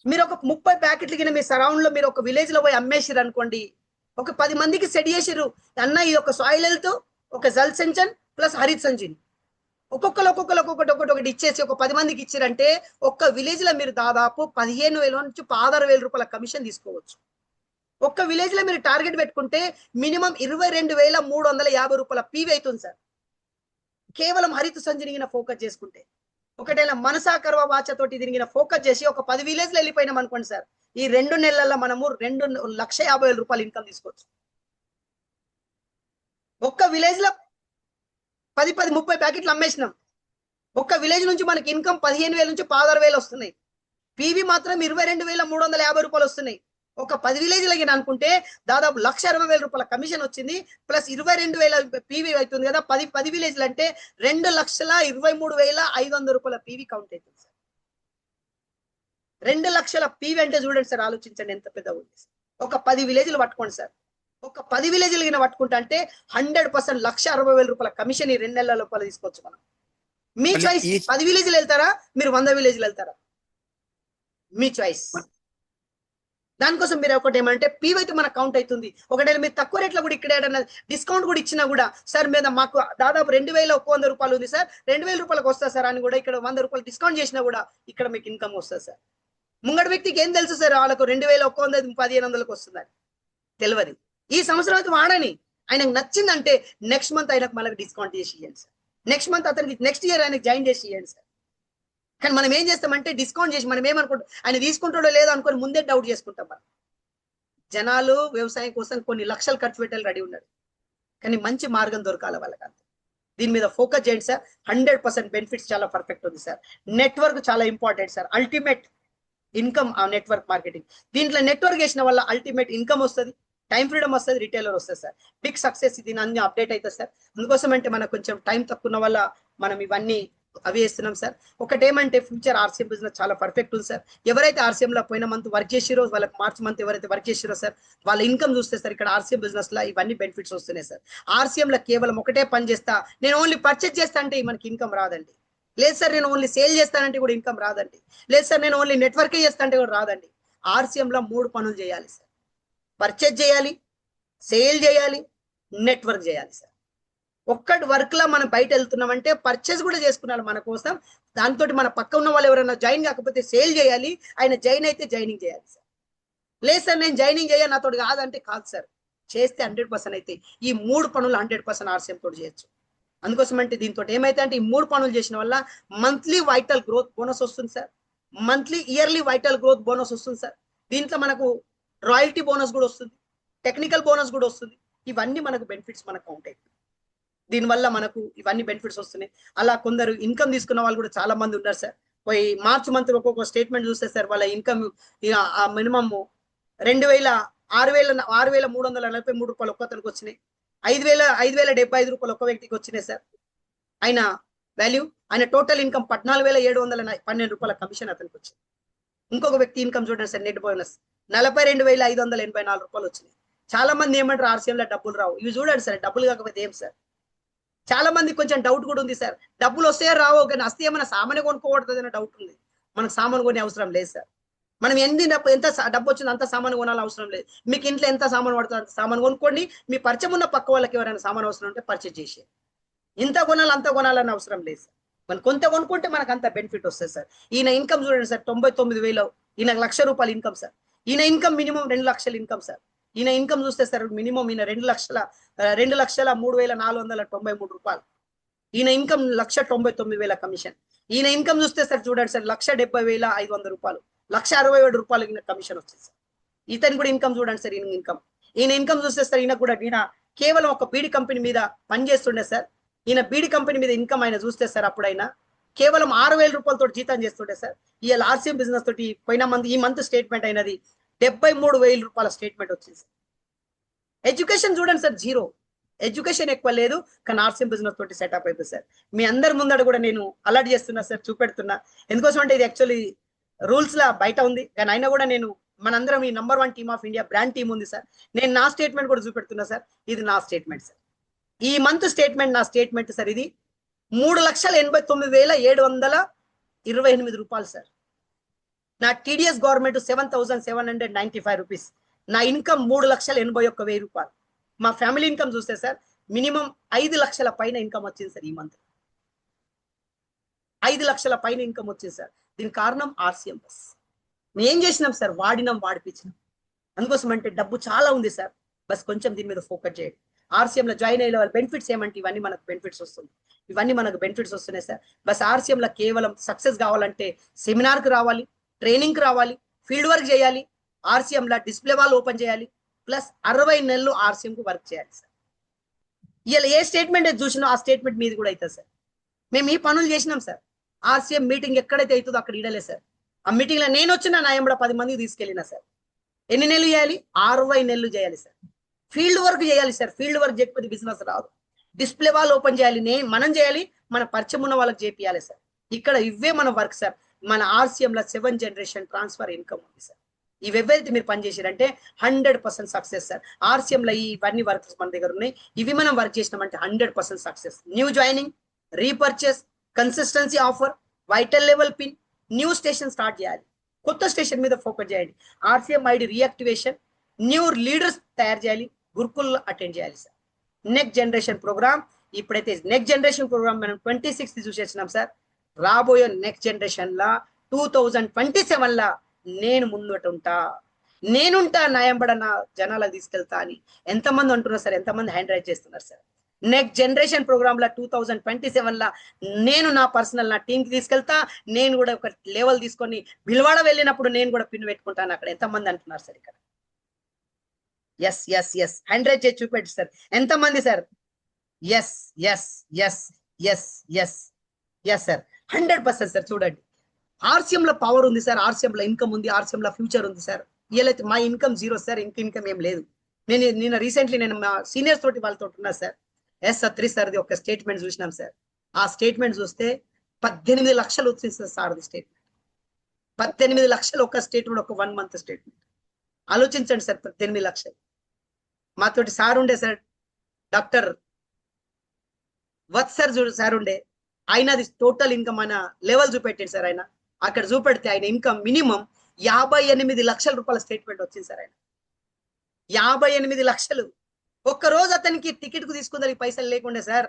మీరు ఒక 30 ప్యాకెట్ల కింద మీ సరౌండ్ లో మీరు ఒక విలేజ్ లో పోయి అమ్మేసిరు అనుకోండి, ఒక 10 మందికి సెట్ చేసిరు అన్న, ఇది ఒక సాయిల్ హెల్త్, ఒక జల్ సంచన్ ప్లస్ హరిత్ సంజీన్, ఒక్కొక్కటి ఇచ్చేసి ఒక 10 మందికి ఇచ్చారంటే ఒక్క విలేజ్ లో మీరు దాదాపు 15,000 నుంచి 16,000 రూపాయల కమిషన్ తీసుకోవచ్చు. ఒక్క విలేజ్ లో మీరు టార్గెట్ పెట్టుకుంటే మినిమం 22,350 రూపాయల పీవీ అవుతుంది సార్, కేవలం హరిత సంజీని ఫోకస్ చేసుకుంటే. ఒకటైనా మనసా కర్వ వాచతోటి తిరిగిన ఫోకస్ చేసి ఒక 10 విలేజ్ లో వెళ్ళిపోయినాం అనుకోండి సార్, ఈ 2 నెలల్లో మనము 2,50,000 రూపాయలు ఇన్కమ్ తీసుకోవచ్చు. ఒక్క విలేజ్ లో 10-30 ప్యాకెట్లు అమ్మేసినాం, ఒక్క విలేజ్ నుంచి మనకి ఇన్కమ్ 15,000 నుంచి 16,000 వస్తున్నాయి. పీవీ మాత్రం 22,350 రూపాయలు వస్తున్నాయి. ఒక 10 విలేజ్ లగిన అనుకుంటే దాదాపు 1,60,000 రూపాయల కమిషన్ వచ్చింది, ప్లస్ 22,000 పీవీ అవుతుంది కదా. 10 విలేజ్లు అంటే 2,23,500 రూపాయల పీవీ కౌంట్ అవుతుంది సార్. 2 లక్షల పీవీ అంటే చూడండి సార్, ఆలోచించండి ఎంత పెద్ద ఉంది. ఒక 10 విలేజ్లు పట్టుకోండి సార్, ఒక 10 విలేజ్లు కింద పట్టుకుంటా అంటే 100% 1,60,000 రూపాయల కమిషన్ ఈ 2 నెలల లోపల తీసుకోవచ్చు మనం. మీ చాయిస్, 10 విలేజ్లు వెళ్తారా మీరు 100 విలేజ్లు వెళ్తారా, మీ చాయిస్. దానికోసం మీరు ఒకటి ఏమంటే పీవీ అయితే మనకు కౌంట్ అవుతుంది. ఒకవేళ మీరు తక్కువ రేట్లో కూడా ఇక్కడ డిస్కౌంట్ కూడా ఇచ్చినా కూడా, సార్ మీద మాకు దాదాపు 2,100 రూపాయలు ఉంది సార్, 2,000 రూపాయలకు వస్తుంది సార్ అని కూడా ఇక్కడ 100 రూపాయలు డిస్కౌంట్ చేసినా కూడా ఇక్కడ మీకు ఇన్కమ్ వస్తుంది సార్. ముంగడి వ్యక్తికి ఏం తెలుసు సార్, వాళ్ళకు 2,100 1,500లకు వస్తుందని తెలియదు. ఈ సంవత్సరం అయితే వాడని, ఆయనకు నచ్చిందంటే నెక్స్ట్ మంత్ ఆయనకు మనకు డిస్కౌంట్ చేసి ఇవ్వండి సార్, నెక్స్ట్ మంత్ అతనికి నెక్స్ట్ ఇయర్ ఆయనకు జాయిన్ చేసి ఇవ్వండి సార్. కానీ మనం ఏం చేస్తామంటే డిస్కౌంట్ చేసి మనం ఏమనుకుంటాం, ఆయన తీసుకుంటాడో లేదో అనుకొని ముందే డౌట్ చేసుకుంటాం. మనం జనాలు వ్యవసాయం కోసం కొన్ని లక్షలు ఖర్చు పెట్టాలి రెడీ ఉన్నారు, కానీ మంచి మార్గం దొరకాలి వాళ్ళకి. అంతే, దీని మీద ఫోకస్ చేయండి సార్. 100% బెనిఫిట్స్ చాలా పర్ఫెక్ట్ ఉంది సార్. నెట్వర్క్ చాలా ఇంపార్టెంట్ సార్. అల్టిమేట్ ఇన్కమ్ ఆ నెట్వర్క్ మార్కెటింగ్. దీంట్లో నెట్వర్క్ చేసిన వల్ల అల్టిమేట్ ఇన్కమ్ వస్తుంది, టైం ఫ్రీడమ్ వస్తుంది, రిటైలర్ వస్తుంది సార్. బిగ్ సక్సెస్ దీని అన్ని అప్డేట్ అవుతుంది సార్. అందుకోసం అంటే మనకు కొంచెం టైం తక్కువ ఉన్న వల్ల మనం ఇవన్నీ అవి వేస్తున్నాం సార్. ఒకటేమంటే ఫ్యూచర్ ఆర్సీఎం బిజినెస్ చాలా పర్ఫెక్ట్ ఉంది సార్. ఎవరైతే ఆర్సీఎం లో పోయిన మంత్ వర్క్ చేసిరో వాళ్ళకి మార్చ్ మంత్ ఎవరైతే వర్క్ చేసిరో సార్ వాళ్ళ ఇన్కమ్ చూస్తే సార్ ఇక్కడ ఆర్సీఎం బిజినెస్ లో ఇవన్నీ బెనిఫిట్స్ వస్తున్నాయి సార్. ఆర్సీఎం లో కేవలం ఒకటే పని చేస్తా, నేను ఓన్లీ పర్చేజ్ చేస్తా అంటే మనకి ఇన్కమ్ రాదండి. లేదు సార్ నేను ఓన్లీ సేల్ చేస్తానంటే కూడా ఇన్కమ్ రాదండి. లేదు సార్ నేను ఓన్లీ నెట్వర్కే చేస్తా అంటే కూడా రాదండి. ఆర్సీఎం లో 3 పనులు చేయాలి సార్. పర్చేజ్ చేయాలి, సేల్ చేయాలి, నెట్వర్క్ చేయాలి సార్. ఒక్కటి వర్క్ లో మనం బయట వెళ్తున్నామంటే పర్చేజ్ కూడా చేసుకున్నాడు మన కోసం. దాంతో మన పక్క ఉన్న వాళ్ళు ఎవరైనా జాయిన్ కాకపోతే సేల్ చేయాలి, ఆయన జాయిన్ అయితే జాయినింగ్ చేయాలి సార్. లేదు సార్ నేను జాయినింగ్ చేయాలి నాతో కాదంటే కాదు సార్, చేస్తే 100% అయితే ఈ 3 పనులు 100% ఆర్సీఎం తోటి చేయొచ్చు. అందుకోసం అంటే దీంతో ఏమైతే అంటే ఈ 3 పనులు చేసిన వల్ల మంత్లీ వైటల్ గ్రోత్ బోనస్ వస్తుంది sir, monthly yearly vital growth bonus వస్తుంది సార్. దీంట్లో మనకు రాయల్టీ బోనస్ కూడా వస్తుంది, టెక్నికల్ బోనస్ కూడా వస్తుంది. ఇవన్నీ మనకు బెనిఫిట్స్ మనకు కౌంట్ అవుతాయి. దీనివల్ల మనకు ఇవన్నీ బెనిఫిట్స్ వస్తున్నాయి. అలా కొందరు ఇన్కమ్ తీసుకున్న వాళ్ళు కూడా చాలా మంది ఉన్నారు సార్. పోయి మార్చ్ మంత్ ఒక్కొక్క స్టేట్మెంట్ చూస్తే సార్ వాళ్ళ ఇన్కమ్ మినిమమ్ 6,343 రూపాయలు ఒక్కతనికి వచ్చినాయి, 5,075 రూపాయలు ఒక్క వ్యక్తికి వచ్చినాయి సార్. ఆయన వాల్యూ ఆయన టోటల్ ఇన్కమ్ 14,712 రూపాయల కమిషన్ అతనికి వచ్చింది. ఇంకొక వ్యక్తి ఇన్కమ్ చూడండి సార్, నెట్ బోనస్ 42,584 రూపాయలు వచ్చినాయి. చాలా మంది ఏమంటారు ఆర్సీఎం లో డబ్బులు రావు, ఇవి చూడండి సార్. డబ్బులు కాకపోతే ఏం సార్, చాలా మంది కొంచెం డౌట్ కూడా ఉంది సార్, డబ్బులు వస్తే రావో కానీ వస్తే ఏమైనా సామాన్ కొనుక్కోకూడదు అనే డౌట్ ఉంది. మనకు సామాన్ కొనే అవసరం లేదు సార్. మనం ఎంత డబ్బు వచ్చిందో అంత సామాన్ కొనాలని అవసరం లేదు. మీకు ఇంట్లో ఎంత సామాన్ పడుతుందో అంత సామాన్ కొనుక్కోండి. మీ పరిచయం ఉన్న పక్క వాళ్ళకి ఎవరైనా సామాన్ అవసరం ఉంటే పర్చేజ్ చేసి ఇంత కొనాలి అంత కొనాలని అవసరం లేదు సార్. మనం కొంత కొనుక్కుంటే మనకు అంత బెనిఫిట్ వస్తుంది సార్. ఈయన ఇన్కమ్ చూడండి సార్ 99,000, ఈయనకు 1,00,000 రూపాయలు ఇన్కమ్ సార్. ఈయన ఇన్కమ్ మినిమం 2 లక్షల ఇన్కమ్ సార్. ఈయన ఇన్కమ్ చూస్తే సార్ మినిమం ఈయన 2,03,493 రూపాయలు. ఈయన ఇన్కమ్ 1,99,000 కమిషన్. ఈయన ఇన్కమ్ చూస్తే సార్ చూడండి సార్ 1,70,500 రూపాయలు, 1,67 రూపాయలు ఈయన కమిషన్ వచ్చింది సార్. ఇతని కూడా ఇన్కమ్ చూడండి సార్. ఈయన ఇన్కమ్ చూస్తే సార్ ఈయన కూడా ఈయన కేవలం ఒక బీడీ కంపెనీ మీద పనిచేస్తుండే సార్. ఈయన బీడీ కంపెనీ మీద ఇన్కమ్ ఆయన చూస్తే సార్ అప్పుడు ఆయన కేవలం 6,000 రూపాయలతో జీతం చేస్తుండే సార్. ఇవాళ ఆర్సీఎం బిజినెస్ తోటి ఈ మంత్ స్టేట్మెంట్ అయినది 73,000 రూపాయల స్టేట్మెంట్ వచ్చింది సార్. ఎడ్యుకేషన్ చూడండి సార్ 0, ఎడ్యుకేషన్ ఎక్కువ లేదు, కానీ ఆర్సీఎం బిజినెస్ తోటి సెటప్ అయిపోయింది సార్. మీ అందరి ముందర కూడా నేను అలర్ట్ చేస్తున్నా సార్, చూపెడుతున్నా. ఎందుకోసం అంటే ఇది యాక్చువల్లీ రూల్స్ లా బయట ఉంది, కానీ అయినా కూడా నేను మనందరం ఈ number 1 team of India brand team ఉంది సార్. నేను నా స్టేట్మెంట్ కూడా చూపెడుతున్నా సార్. ఇది నా స్టేట్మెంట్ సార్, ఈ మంత్ స్టేట్మెంట్ నా స్టేట్మెంట్ సార్. ఇది 3,89,728 రూపాయలు సార్. నా టీడీఎస్ గవర్నమెంట్ 7,795 రూపీస్. నా ఇన్కమ్ 3,81,000 రూపాయలు. మా ఫ్యామిలీ ఇన్కమ్ చూస్తే సార్ మినిమం 5 లక్షల పైన ఇన్కమ్ వచ్చింది సార్. ఈ మంత్ 5 లక్షల పైన ఇన్కమ్ వచ్చింది సార్. దీనికి కారణం ఆర్సీఎం బస్. మేము ఏం చేసినాం సార్, వాడినాం, వాడిపించినాం. అందుకోసం అంటే డబ్బు చాలా ఉంది సార్, బస్ కొంచెం దీని మీద ఫోకస్ చేయండి. ఆర్సీఎం లో జాయిన్ అయ్యే వాళ్ళ బెనిఫిట్స్ ఏమంటే ఇవన్నీ మనకు బెనిఫిట్స్ వస్తుంది, ఇవన్నీ మనకు బెనిఫిట్స్ వస్తున్నాయి సార్. బస్ ఆర్సీఎం లో కేవలం సక్సెస్ కావాలంటే సెమినార్కి రావాలి, ట్రైనింగ్కి రావాలి, ఫీల్డ్ వర్క్ చేయాలి, ఆర్సీఎం లో డిస్ప్లే వాల్ ఓపెన్ చేయాలి, ప్లస్ 60 నెలలు ఆర్సీఎం కు వర్క్ చేయాలి సార్. ఇలా ఏ స్టేట్మెంట్ చూసినా ఆ స్టేట్మెంట్ మీది కూడా అవుతుంది సార్. మేము ఈ పనులు చేసినాం సార్. ఆర్సీఎం మీటింగ్ ఎక్కడైతే అవుతుందో అక్కడ ఇడలే సార్. ఆ మీటింగ్ లో నేను వచ్చిన నా ఎంబడ 10 మందికి తీసుకెళ్ళినా సార్. ఎన్ని నెలలు చేయాలి? 60 నెలలు చేయాలి సార్. ఫీల్డ్ వర్క్ చేయాలి సార్. ఫీల్డ్ వర్క్ చేయకపోతే బిజినెస్ రాదు. డిస్ప్లే వాల్ ఓపెన్ చేయాలి, మనం చేయాలి, మన పరిచయం ఉన్న వాళ్ళకి చేపియాలి సార్. ఇక్కడ ఇవే మన వర్క్ సార్. మన ఆర్సీఎం లో 7 జనరేషన్ ట్రాన్స్ఫర్ ఇన్కమ్ ఉంది సార్. ఇవి ఎవరైతే మీరు పనిచేసారంటే 100% సక్సెస్ సార్. ఆర్సీఎం లో ఇవన్నీ వర్క్స్ మన దగ్గర ఉన్నాయి. ఇవి మనం వర్క్ చేసినామంటే 100% success. New joining, repurchase, consistency offer, vital level pin, new station start చేయాలి, కొత్త స్టేషన్ మీద ఫోకస్ చేయండి. RCM ID reactivation, new leaders తయారు చేయాలి, గురుకుల్ అటెండ్ చేయాలి సార్. నెక్స్ట్ జనరేషన్ ప్రోగ్రామ్, ఇప్పుడైతే నెక్స్ట్ జనరేషన్ ప్రోగ్రామ్ మనం 26 చూసేసినాం సార్. రాబోయే నెక్స్ట్ జనరేషన్ లా 2027 లా నేను ముందట ఉంటా, నేనుంటా, నాయంబడ నా జనాలకు తీసుకెళ్తా అని ఎంతమంది అంటున్నారు సార్, ఎంతమంది హ్యాండ్ రైజ్ చేస్తున్నారు సార్. నెక్స్ట్ జనరేషన్ ప్రోగ్రామ్ లా 2027 లా నేను నా పర్సనల్ నా టీంకి తీసుకెళ్తా. నేను కూడా ఒక లెవెల్ తీసుకొని బిల్వాడ వెళ్ళినప్పుడు నేను కూడా పిన్ పెట్టుకుంటాను అక్కడ. ఎంతమంది అంటున్నారు సార్ ఇక్కడ? Yes yes yes hand raise చేసి చూపెట్టు సార్. ఎంతమంది sir? Yes yes yes yes yes yes sir, 100% sir. చూడండి, ఆర్సీఎం లో పవర్ ఉంది సార్, ఆర్సీఎం లో ఇన్కమ్ ఉంది, ఆర్సీఎం లో ఫ్యూచర్ ఉంది సార్. వీళ్ళైతే మా ఇన్కమ్ 0 సార్, ఇన్కమ్ ఏం లేదు. నిన్న రీసెంట్లీ నేను మా సీనియర్స్ తోటి వాళ్ళతో ఉన్నా సార్. ఎస్ సత్రి సార్ది ఒక స్టేట్మెంట్ చూసినాం సార్. ఆ స్టేట్మెంట్ చూస్తే 18 లక్షలు వచ్చింది సార్. అది స్టేట్మెంట్ 18 లక్షలు ఒక స్టేట్మెంట్, ఒక 1 మంత్ స్టేట్మెంట్. ఆలోచించండి సార్, 18 లక్షలు. మాతోటి సార్ ఉండే సార్, డాక్టర్ వత్ సార్ ఉండే. ఆయనది టోటల్ ఇన్కమ్ ఆయన లెవెల్ చూపెట్టింది సార్. ఆయన అక్కడ చూపెడితే ఆయన ఇన్కమ్ మినిమం 58 లక్షల రూపాయల స్టేట్మెంట్ వచ్చింది సార్. ఆయన 58 లక్షలు. ఒక్క రోజు అతనికి టికెట్ కు తీసుకుందానికి పైసలు లేకుండే సార్.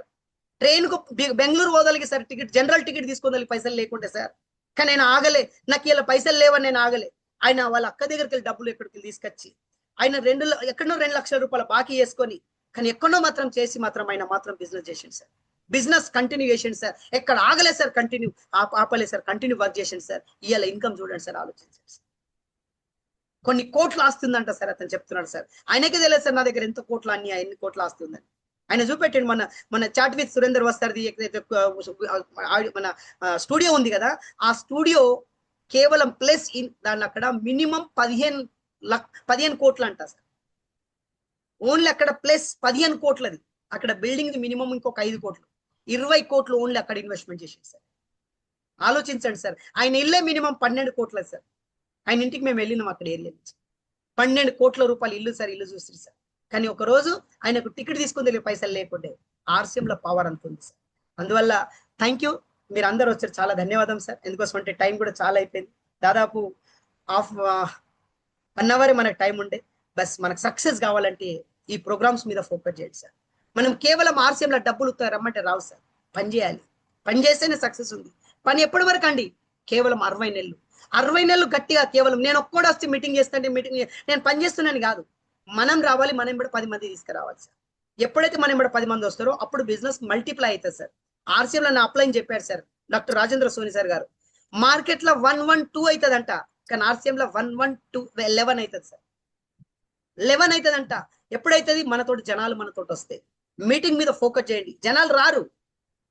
ట్రైన్ కు బెంగళూరు పోదాలికి సార్ టికెట్, జనరల్ టికెట్ తీసుకుందానికి పైసలు లేకుండే సార్. కానీ ఆయన ఆగలే, నాకు ఇలా పైసలు లేవని నేను ఆగలే. ఆయన వాళ్ళ అక్క దగ్గరికి వెళ్ళి డబ్బులు ఎక్కడికి తీసుకొచ్చి ఆయన ఎక్కడో 2 లక్షల రూపాయల బాకీ వేసుకొని, కానీ ఎక్కడో మాత్రం చేసి మాత్రం ఆయన మాత్రం బిజినెస్ చేసింది సార్. బిజినెస్ కంటిన్యూ చేసింది సార్. ఎక్కడ ఆగలేదు సార్, కంటిన్యూ ఆపలేదు సార్, కంటిన్యూ వర్క్ చేసింది సార్. ఇవాళ ఇన్కమ్ చూడండి సార్, ఆలోచించండి సార్. కొన్ని కోట్లు ఆస్తుందంట సార్, అతను చెప్తున్నాడు సార్. ఆయనకే తెలియదు సార్ నా దగ్గర ఎంత కోట్లు అన్ని ఎన్ని కోట్లు ఆస్తుందని. ఆయన చూపెట్టండి. మన చాట్ విత్ సురేందర్ వస్తారది మన స్టూడియో ఉంది కదా, ఆ స్టూడియో కేవలం ప్లస్ దాన్ని అక్కడ మినిమం 15 కోట్లు అంట సార్. ఓన్లీ అక్కడ ప్లస్ 15 కోట్లది. అక్కడ బిల్డింగ్ మినిమం ఇంకొక 5 కోట్లు, 20 కోట్లు ఓన్లీ అక్కడ ఇన్వెస్ట్మెంట్ చేసింది సార్. ఆలోచించండి సార్. ఆయన ఇల్లే మినిమం 12 కోట్లది సార్. ఆయన ఇంటికి మేము వెళ్ళినాం అక్కడ ఏరియా నుంచి. 12 కోట్ల రూపాయలు ఇల్లు సార్, ఇల్లు చూస్తారు సార్. కానీ ఒక రోజు ఆయనకు టికెట్ తీసుకుంది పైసలు లేకుండే. ఆర్సీఎం లో పవర్ అంత ఉంది సార్. అందువల్ల థ్యాంక్ యూ, మీరు అందరూ వచ్చారు, చాలా ధన్యవాదం సార్. ఎందుకోసం అంటే టైం కూడా చాలా అయిపోయింది. దాదాపు 1 అవర్ మనకు టైం ఉండే. బస్ మనకు సక్సెస్ కావాలంటే ఈ ప్రోగ్రామ్స్ మీద ఫోకస్ చేయండి సార్. మనం కేవలం ఆర్సీఎం లో డబ్బులు రమ్మంటే రావు సార్. పని చేయాలి, పని చేస్తేనే సక్సెస్ ఉంది. పని ఎప్పటి వరకు అండి? కేవలం 60 నెలలు. 60 నెలలు గట్టిగా కేవలం నేను ఒక్కడే వస్తే మీటింగ్ చేస్తాంటే మీటింగ్ నేను పని చేస్తున్నాను కాదు, మనం రావాలి. మనం కూడా 10 మంది తీసుకురావాలి సార్. ఎప్పుడైతే మనం కూడా 10 మంది వస్తారో అప్పుడు బిజినెస్ మల్టిప్లై అవుతుంది సార్. ఆర్సీఎం లో నా అప్లైన్ చెప్పారు sir doctor Rajendra Soni sir గారు. మార్కెట్ లో 112 అవుతుందంట, కానీ ఆర్సీఎం లో 11 అవుతుంది సార్. 11 అవుతుందంట. ఎప్పుడైతుంది? మనతోటి జనాలు మనతోటి వస్తాయి. మీటింగ్ మీద ఫోకస్ చేయండి. జనాలు రారు,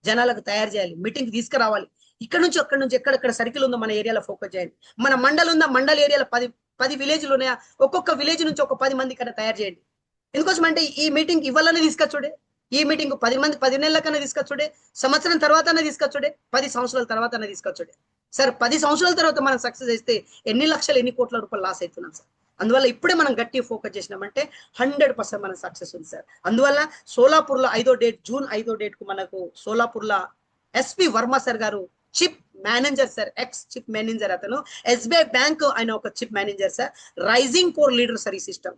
జనాలకు తయారు చేయాలి, మీటింగ్ తీసుకురావాలి. ఇక్కడ నుంచి అక్కడ నుంచి ఎక్కడెక్కడ సర్కిల్ ఉందో మన ఏరియాలో ఫోకస్ చేయండి. మన మండల్ ఉందా, మండల్ ఏరియాలో 10 విలేజ్లు ఉన్నాయా, ఒక్కొక్క విలేజ్ నుంచి ఒక 10 మంది కన్నా తయారు చేయండి. ఎందుకోసం అంటే ఈ మీటింగ్ ఇవ్వాలని తీసుకొచ్చుడే ఈ మీటింగ్ 10 మంది 10 నెలల కన్నా తీసుకొచ్చుడే, సంవత్సరం తర్వాత తీసుకొచ్చుడే, 10 సంవత్సరాల తర్వాత తీసుకొచ్చుడే. సార్ 10 సంవత్సరాల తర్వాత మనం సక్సెస్ అయితే ఎన్ని లక్షలు ఎన్ని కోట్ల రూపాయలు లాస్ అవుతున్నాం సార్. అందువల్ల ఇప్పుడే మనం గట్టి ఫోకస్ చేసినామంటే 100% మనం సక్సెస్ ఉంది సార్. అందువల్ల సోలాపూర్లో 5వ డేట్ జూన్ 5వ డేట్ కు మనకు సోలాపూర్లో ఎస్పి వర్మ సార్ గారు chief manager sir, ex chief manager, అతను ఎస్బీఐ బ్యాంక్ ఆయన ఒక chief manager sir, rising core leader sir ఈ సిస్టమ్.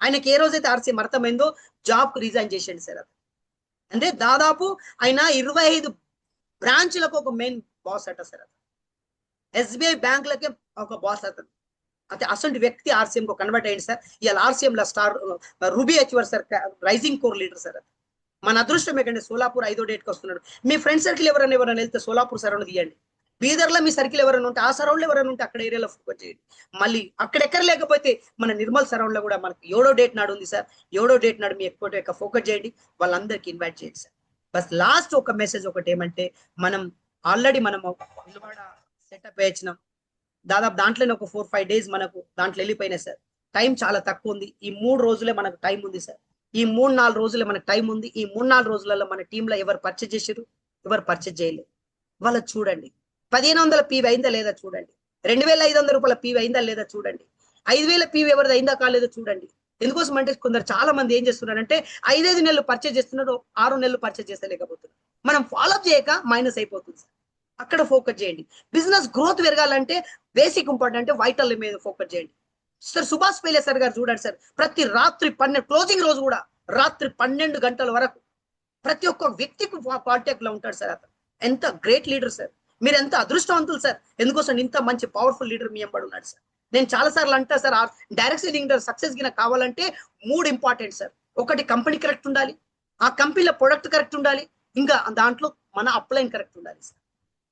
ఆయనకి ఏ రోజైతే ఆర్సీఎం అర్థమైందో జాబ్ కు రిజైన్ చేసేయండి సార్. అంటే దాదాపు ఆయన 25 బ్రాంచ్లకు ఒక మెయిన్ బాస్ అట సార్. ఎస్బీఐ బ్యాంకులకే ఒక బాస్ అతను. అయితే అసలు వ్యక్తి ఆర్సీఎం కు కన్వర్ట్ అయ్యింది సార్. ఇవాళ ఆర్సీఎం లో star ruby achiever sir, rising core leader sir. మన అదృష్టం ఏంటంటే సోలాపూర్ 5వ డేట్ కి వస్తున్నాడు. మీ ఫ్రెండ్ సర్కిల్ ఎవరైనా వెళ్తే సోలాపూర్ సరౌండ్ తీయండి. బీదర్లో మీ సర్కిల్ ఎవరైనా ఉంటే ఆ సరౌండ్ ఎవరైనా ఉంటే అక్కడ ఏరియాలో ఫోకస్ చేయండి. మళ్ళీ అక్కడెక్కడ లేకపోతే మన నిర్మల్ సరౌండ్ లో కూడా మనకి 7వ డేట్ నాడు ఉంది సార్. 7వ డేట్ నాడు మీ ఎక్కువ ఫోకస్ చేయండి, వాళ్ళందరికీ ఇన్వైట్ చేయండి సార్. బస్ లాస్ట్ ఒక మెసేజ్ ఒకటి ఏమంటే, మనం ఆల్రెడీ మనము విలువాడ సెటప్ వేయించినాం. దాదాపు దాంట్లోనే ఒక 4-5 డేస్ మనకు దాంట్లో వెళ్ళిపోయినాయి సార్. టైం చాలా తక్కువ ఉంది. ఈ 3 రోజులే మనకు టైం ఉంది సార్. ఈ 3-4 రోజులే మనకు టైం ఉంది. ఈ 3-4 రోజులలో మన టీంలో ఎవరు పర్చేజ్ చేసారు, ఎవరు పర్చేజ్ చేయలేదు, వాళ్ళ చూడండి. 1500 పీవీ అయిందా లేదా చూడండి. 2500 రూపాయల పీవీ అయిందా లేదా చూడండి. 5000 పీవీ ఎవరిది అయిందా కాలేదో చూడండి. ఎందుకోసం అంటే కొందరు చాలా మంది ఏం చేస్తున్నారంటే 5 నెలలు పర్చేజ్ చేస్తున్నాడు, 6 నెలలు పర్చేజ్ చేస్తలేకపోతున్నారు. మనం ఫాలోఅప్ చేయక మైనస్ అయిపోతుంది సార్. అక్కడ ఫోకస్ చేయండి. బిజినెస్ గ్రోత్ పెరగాలంటే బేసిక్ ఇంపార్టెంట్ అంటే వైటల్ మీద ఫోకస్ చేయండి సార్. సుభాష్ పేలే సార్ గారు చూడండి సార్, ప్రతి రాత్రి 12 క్లోజింగ్ రోజు కూడా రాత్రి 12 గంటల వరకు ప్రతి ఒక్క వ్యక్తికి కాంటాక్ట్ లో ఉంటాడు సార్. అతను ఎంత గ్రేట్ లీడర్ సార్. మీరు ఎంత అదృష్టవంతులు సార్. ఎందుకోసం ఇంత మంచి పవర్ఫుల్ లీడర్ మీ ఎంబడి ఉన్నాడు సార్. నేను చాలా సార్లు అంటా సార్, డైరెక్ట్ లీడర్ సక్సెస్ గిన కావాలంటే 3 ఇంపార్టెంట్ సార్. ఒకటి కంపెనీ కరెక్ట్ ఉండాలి, ఆ కంపెనీలో ప్రొడక్ట్ కరెక్ట్ ఉండాలి, ఇంకా దాంట్లో మన అప్లైన్ కరెక్ట్ ఉండాలి సార్.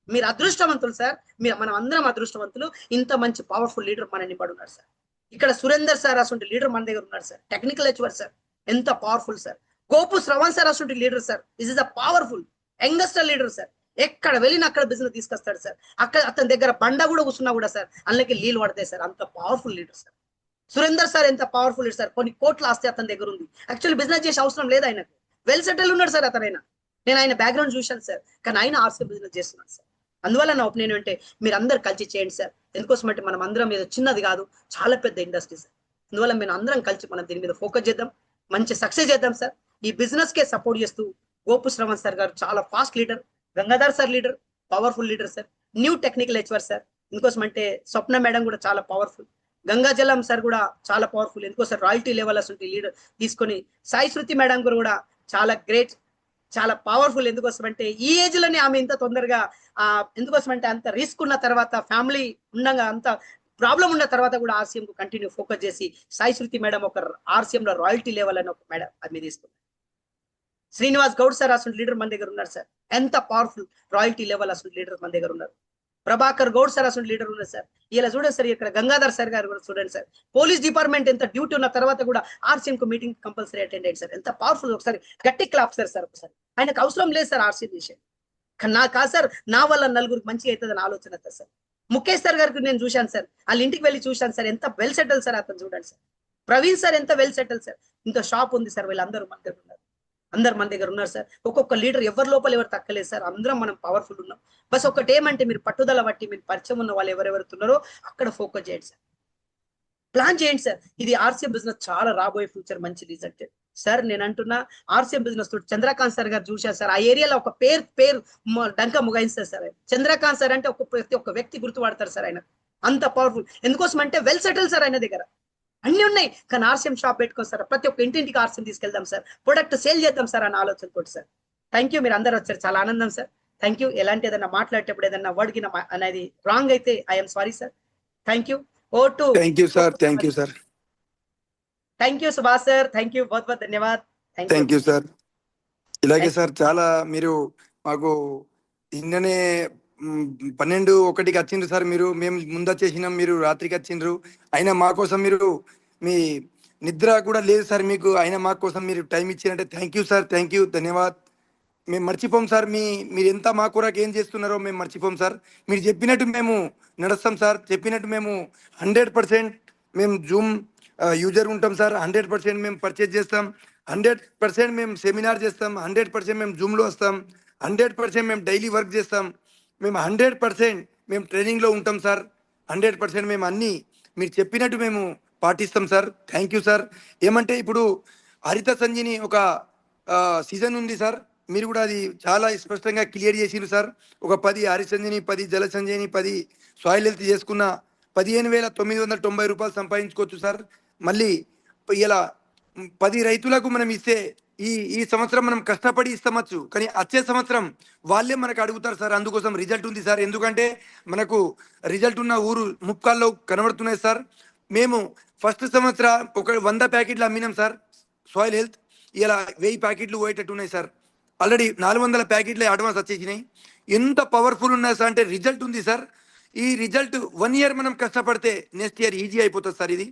మీరు అదృష్టవంతులు సార్. మనం అందరం అదృష్టవంతులు. ఇంత మంచి పవర్ఫుల్ లీడర్ మన నింబడి ఉన్నాడు సార్. ఇక్కడ సురేందర్ సార్ అసలు లీడర్ మన దగ్గర ఉన్నాడు సార్. టెక్నికల్ హెచ్వర్ సార్, ఎంత powerful sir. Gopu Shravan sir అసలు leader sir. This is a powerful youngster leader sir. ఎక్కడ వెళ్ళినా అక్కడ బిజినెస్ తీసుకొస్తాడు సార్. అక్కడ అతని దగ్గర బండ కూడా కూర్చున్నా కూడా సార్ అందులోకి నీళ్ళు పడతాయి సార్. అంత powerful leader sir. Surender sir ఎంత పవర్ఫుల్ లీడర్ సార్. కొన్ని కోట్ల ఆస్తి అతని దగ్గర ఉంది. యాక్చువల్లీ బిజినెస్ చేసే అవసరం లేదు ఆయనకు. వెల్ సెటిల్ ఉన్నాడు సార్ అతనైనా. నేను ఆయన బ్యాక్గ్రౌండ్ చూశాను సార్. కానీ ఆయన ఆర్సీ బిజినెస్ చేస్తున్నాడు సార్. అందువల్ల నా ఒపీనియన్ అంటే మీరు అందరు కలిసి చేయండి సార్. ఎందుకోసం అంటే మనం అందరం మీద చిన్నది కాదు, చాలా పెద్ద ఇండస్ట్రీ సార్. అందువల్ల మేము అందరం కలిసి మనం దీని మీద ఫోకస్ చేద్దాం, మంచి సక్సెస్ చేద్దాం సార్. ఈ బిజినెస్ కే సపోర్ట్ చేస్తూ గోపు శ్రవణ్ సార్ గారు చాలా fast leader, Gangadhar sir leader, powerful leader sir, new technical achiever sir. ఎందుకోసం అంటే స్వప్న మేడం కూడా చాలా పవర్ఫుల్, గంగాజలం సార్ కూడా చాలా పవర్ఫుల్. ఎందుకోసం రాయల్టీ లెవెల్ అసలు లీడర్ తీసుకొని, సాయి శృతి మేడం గారు కూడా చాలా గ్రేట్, చాలా పవర్ఫుల్. ఎందుకోసం అంటే ఈ ఏజ్ లోనే ఆమె ఇంత తొందరగా ఎందుకోసం అంటే అంత రిస్క్ ఉన్న తర్వాత, ఫ్యామిలీ ఉండగా అంత ప్రాబ్లం ఉన్న తర్వాత కూడా ఆర్సీఎం కు కంటిన్యూ ఫోకస్ చేసి సాయి శృతి మేడం ఒక ఆర్సీఎం లో రాయల్టీ లెవెల్ అని ఒక మేడం అది తీసుకుంది. శ్రీనివాస్ గౌడ్ సార్ అసలు లీడర్ మన దగ్గర ఉన్నారు సార్. ఎంత పవర్ఫుల్ రాయల్టీ లెవెల్ అసలు లీడర్ మన దగ్గర ఉన్నారు. ప్రభాకర్ గౌడ్ సార్ అసలు లీడర్ ఉన్నారు సార్. ఇలా చూడండి సార్, ఇక్కడ గంగాధర్ సార్ గారు కూడా చూడండి సార్. పోలీస్ డిపార్ట్మెంట్ ఎంత డ్యూటీ ఉన్న తర్వాత కూడా ఆర్సీఎం కు మీటింగ్ కంపల్సరీ అటెండ్ అయ్యింది సార్. ఎంత పవర్ఫుల్. ఒకసారి గట్టి క్లాప్ సార్. ఒకసారి ఆయనకు అవసరం లేదు సార్ ఆర్సీఎం విషయం. నా కాదు సార్, నా వల్ల నలుగురికి మంచిగా అవుతుందని ఆలోచన సార్. ముఖేష్ సార్ గారికి నేను చూశాను సార్, వాళ్ళ ఇంటికి వెళ్ళి చూశాను సార్. ఎంత వెల్ సెటిల్ సార్ అతను చూడండి సార్. ప్రవీణ్ సార్ ఎంత వెల్ సెటిల్ సార్. ఇంత షాప్ ఉంది సార్. వీళ్ళందరూ మన దగ్గర ఉన్నారు, అందరు మన దగ్గర ఉన్నారు సార్. ఒక్కొక్క లీడర్ ఎవరి లోపల ఎవరు తక్కలేదు సార్. అందరం మనం పవర్ఫుల్ ఉన్నాం. బస్ ఒకటి ఏమంటే మీరు పట్టుదల బట్టి మీరు పరిచయం ఉన్న వాళ్ళు ఎవరెవరుతున్నారో అక్కడ ఫోకస్ చేయండి సార్. ప్లాన్ చేయండి సార్. ఇది ఆర్సీఎం బిజినెస్ చాలా రాబోయే ఫ్యూచర్ మంచి రిజల్ట్ సార్. నేను అంటున్నా ఆర్సీఎం బిజినెస్ తోటి చంద్రకాంత్ సార్ గారు చూశారు సార్. ఆ ఏరియాలో ఒక పేరు డంక ముగాయిస్తారు సార్. చంద్రకాంత్ సార్ అంటే ప్రతి ఒక్క వ్యక్తి గుర్తుపడతారు సార్. ఆయన అంత పవర్ఫుల్. ఎందుకోసం అంటే వెల్ సెటిల్ సార్. ఆయన దగ్గర అన్ని ఉన్నాయి. కానీ ఆర్సీఎం షాప్ పెట్టుకోండి సార్. ప్రతి ఒక్క ఇంటింటికి ఆర్సీఎం తీసుకెళ్దాం సార్. ప్రొడక్ట్ సేల్ చేద్దాం సార్ అన్న ఆలోచనతో సార్. Thank you. మీరు అందరు వచ్చారు, చాలా ఆనందం సార్. Thank you. ఎలాంటి ఏదన్నా మాట్లాడేటప్పుడు ఏదన్నా వర్డ్ గిన అనేది రాంగ్ అయితే I'm sorry sir. Thank you. Thank you sir. Thank you sir. Thank you Subhash sir. Thank you. बहुत बहुत धन्यवाद. Thank you sir. ఇలాగే సార్, చాలా మీరు మాకు నిన్ననే 12-1కి వచ్చిండ్రు సార్. మీరు మేము ముందు వచ్చేసినాం, మీరు రాత్రికి వచ్చిండ్రు. అయినా మా కోసం మీరు మీ నిద్ర కూడా లేదు సార్ మీకు. అయినా మా కోసం మీరు టైం ఇచ్చినట్టే thank you sir. Thank you, ధన్యవాద్. మేము మర్చిపోం సార్. మీరు ఎంత మా కొరకు ఏం చేస్తున్నారో మేము మర్చిపోం సార్. మీరు చెప్పినట్టు మేము నడుస్తాం సార్. చెప్పినట్టు మేము 100% మేము జూమ్ యూజర్ ఉంటాం సార్. 100% మేము పర్చేజ్ చేస్తాం. 100% మేము సెమినార్ చేస్తాం, 100% మేము జూమ్లో వస్తాం, 100% మేము డైలీ వర్క్ చేస్తాం, మేము 100% మేము ట్రైనింగ్లో ఉంటాం సార్. 100% మేము అన్నీ మీరు చెప్పినట్టు మేము పాటిస్తాం సార్. Thank you sir. ఏమంటే ఇప్పుడు హరిత సంజీని ఒక సీజన్ ఉంది సార్, మీరు కూడా అది చాలా స్పష్టంగా క్లియర్ చేసిరు సార్. ఒక 10 హరిత సంజీని, 10 జల సంజీని, 10 సాయిల్ హెల్త్ చేసుకున్న 15,990 రూపాయలు సంపాదించుకోవచ్చు సార్. మళ్ళీ ఇలా 10 రైతులకు మనం ఇస్తే ఈ ఈ సంవత్సరం మనం కష్టపడి ఇస్తామచ్చు, కానీ వచ్చే సంవత్సరం వాళ్ళే మనకు అడుగుతారు సార్. అందుకోసం రిజల్ట్ ఉంది సార్. ఎందుకంటే మనకు రిజల్ట్ ఉన్న ఊరు ముప్కాల్లో కనబడుతున్నాయి సార్. మేము ఫస్ట్ సంవత్సరం ఒక 100 ప్యాకెట్లు అమ్మినాం సార్ సాయిల్ హెల్త్. ఇలా 1000 ప్యాకెట్లు పోయేటట్టు ఉన్నాయి సార్. ఆల్రెడీ 400 ప్యాకెట్లే అడ్వాన్స్ వచ్చేసినాయి. ఎంత పవర్ఫుల్ ఉన్నాయి సార్ అంటే రిజల్ట్ ఉంది సార్. ఈ రిజల్ట్ 1 ఇయర్ మనం కష్టపడితే నెక్స్ట్ ఇయర్ ఈజీ అయిపోతుంది సార్ ఇది.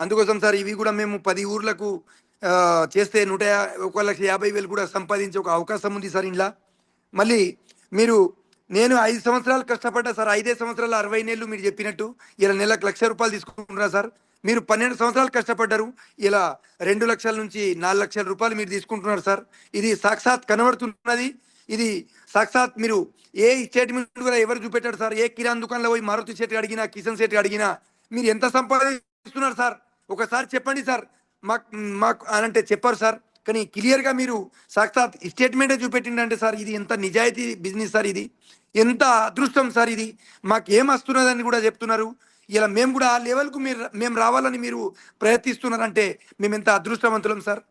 అందుకోసం సార్ ఇవి కూడా మేము 10 ఊర్లకు చేస్తే 1,50,000 కూడా సంపాదించే ఒక అవకాశం ఉంది సార్ ఇంట్లో. మళ్ళీ మీరు నేను 5 సంవత్సరాలు కష్టపడ్డా సార్. 5 సంవత్సరాలు 60 నెలలు మీరు చెప్పినట్టు ఇలా నెలకు 1,00,000 రూపాయలు తీసుకుంటున్నా సార్. మీరు 12 సంవత్సరాలు కష్టపడ్డారు, ఇలా 2 లక్షల నుంచి 4 లక్షల రూపాయలు మీరు తీసుకుంటున్నారు సార్. ఇది సాక్షాత్ కనబడుతున్నది. ఇది సాక్షాత్ మీరు ఏ స్టేట్మెంట్ కూడా ఎవరు చూపెట్టారు సార్. ఏ కిరాణా దుకాణంలో పోయి మారుతి శెట్టి అడిగినా, కిషన్ శెట్టి అడిగినా మీరు ఎంత సంపాదిస్తున్నారు సార్ ఒకసారి చెప్పండి సార్ మాకు మాకు అని అంటే చెప్పారు సార్. కానీ క్లియర్గా మీరు సాక్షాత్ స్టేట్మెంటే చూపెట్టిండంటే సార్ ఇది ఎంత నిజాయితీ బిజినెస్ సార్, ఇది ఎంత అదృష్టం సార్. ఇది మాకు ఏం వస్తున్నదని కూడా చెప్తున్నారు. ఇలా మేము కూడా ఆ లెవెల్కు మేము రావాలని మీరు ప్రయత్నిస్తున్నారంటే మేము ఎంత అదృష్టవంతులం సార్.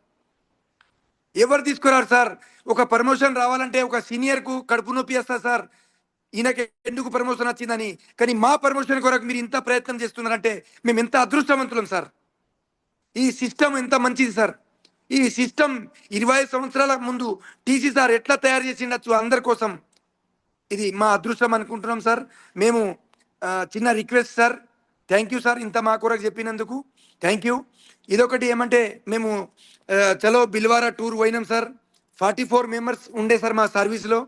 ఎవరు తీసుకురారు సార్. ఒక ప్రమోషన్ రావాలంటే ఒక సీనియర్కు కడుపు నొప్పి వస్తా సార్, ఈయనకి ఎందుకు ప్రమోషన్ వచ్చిందని. కానీ మా ప్రమోషన్ కొరకు మీరు ఇంత ప్రయత్నం చేస్తున్నారంటే మేము ఎంత అదృష్టవంతులం సార్. ఈ సిస్టమ్ ఎంత మంచిది సార్. ఈ సిస్టమ్ 25 సంవత్సరాల ముందు టీసీ సార్ ఎట్లా తయారు చేసి ఉండొచ్చు అందరి కోసం. ఇది మా అదృష్టం అనుకుంటున్నాం సార్. మేము చిన్న request sir, thank you sir ఇంత మా కొరకు చెప్పినందుకు థ్యాంక్ యూ. ఇదొకటి ఏమంటే మేము చలో బిల్వారా టూర్ పోయినాం సార్. 44 మెంబర్స్ ఉండే సార్ మా సర్వీస్లో.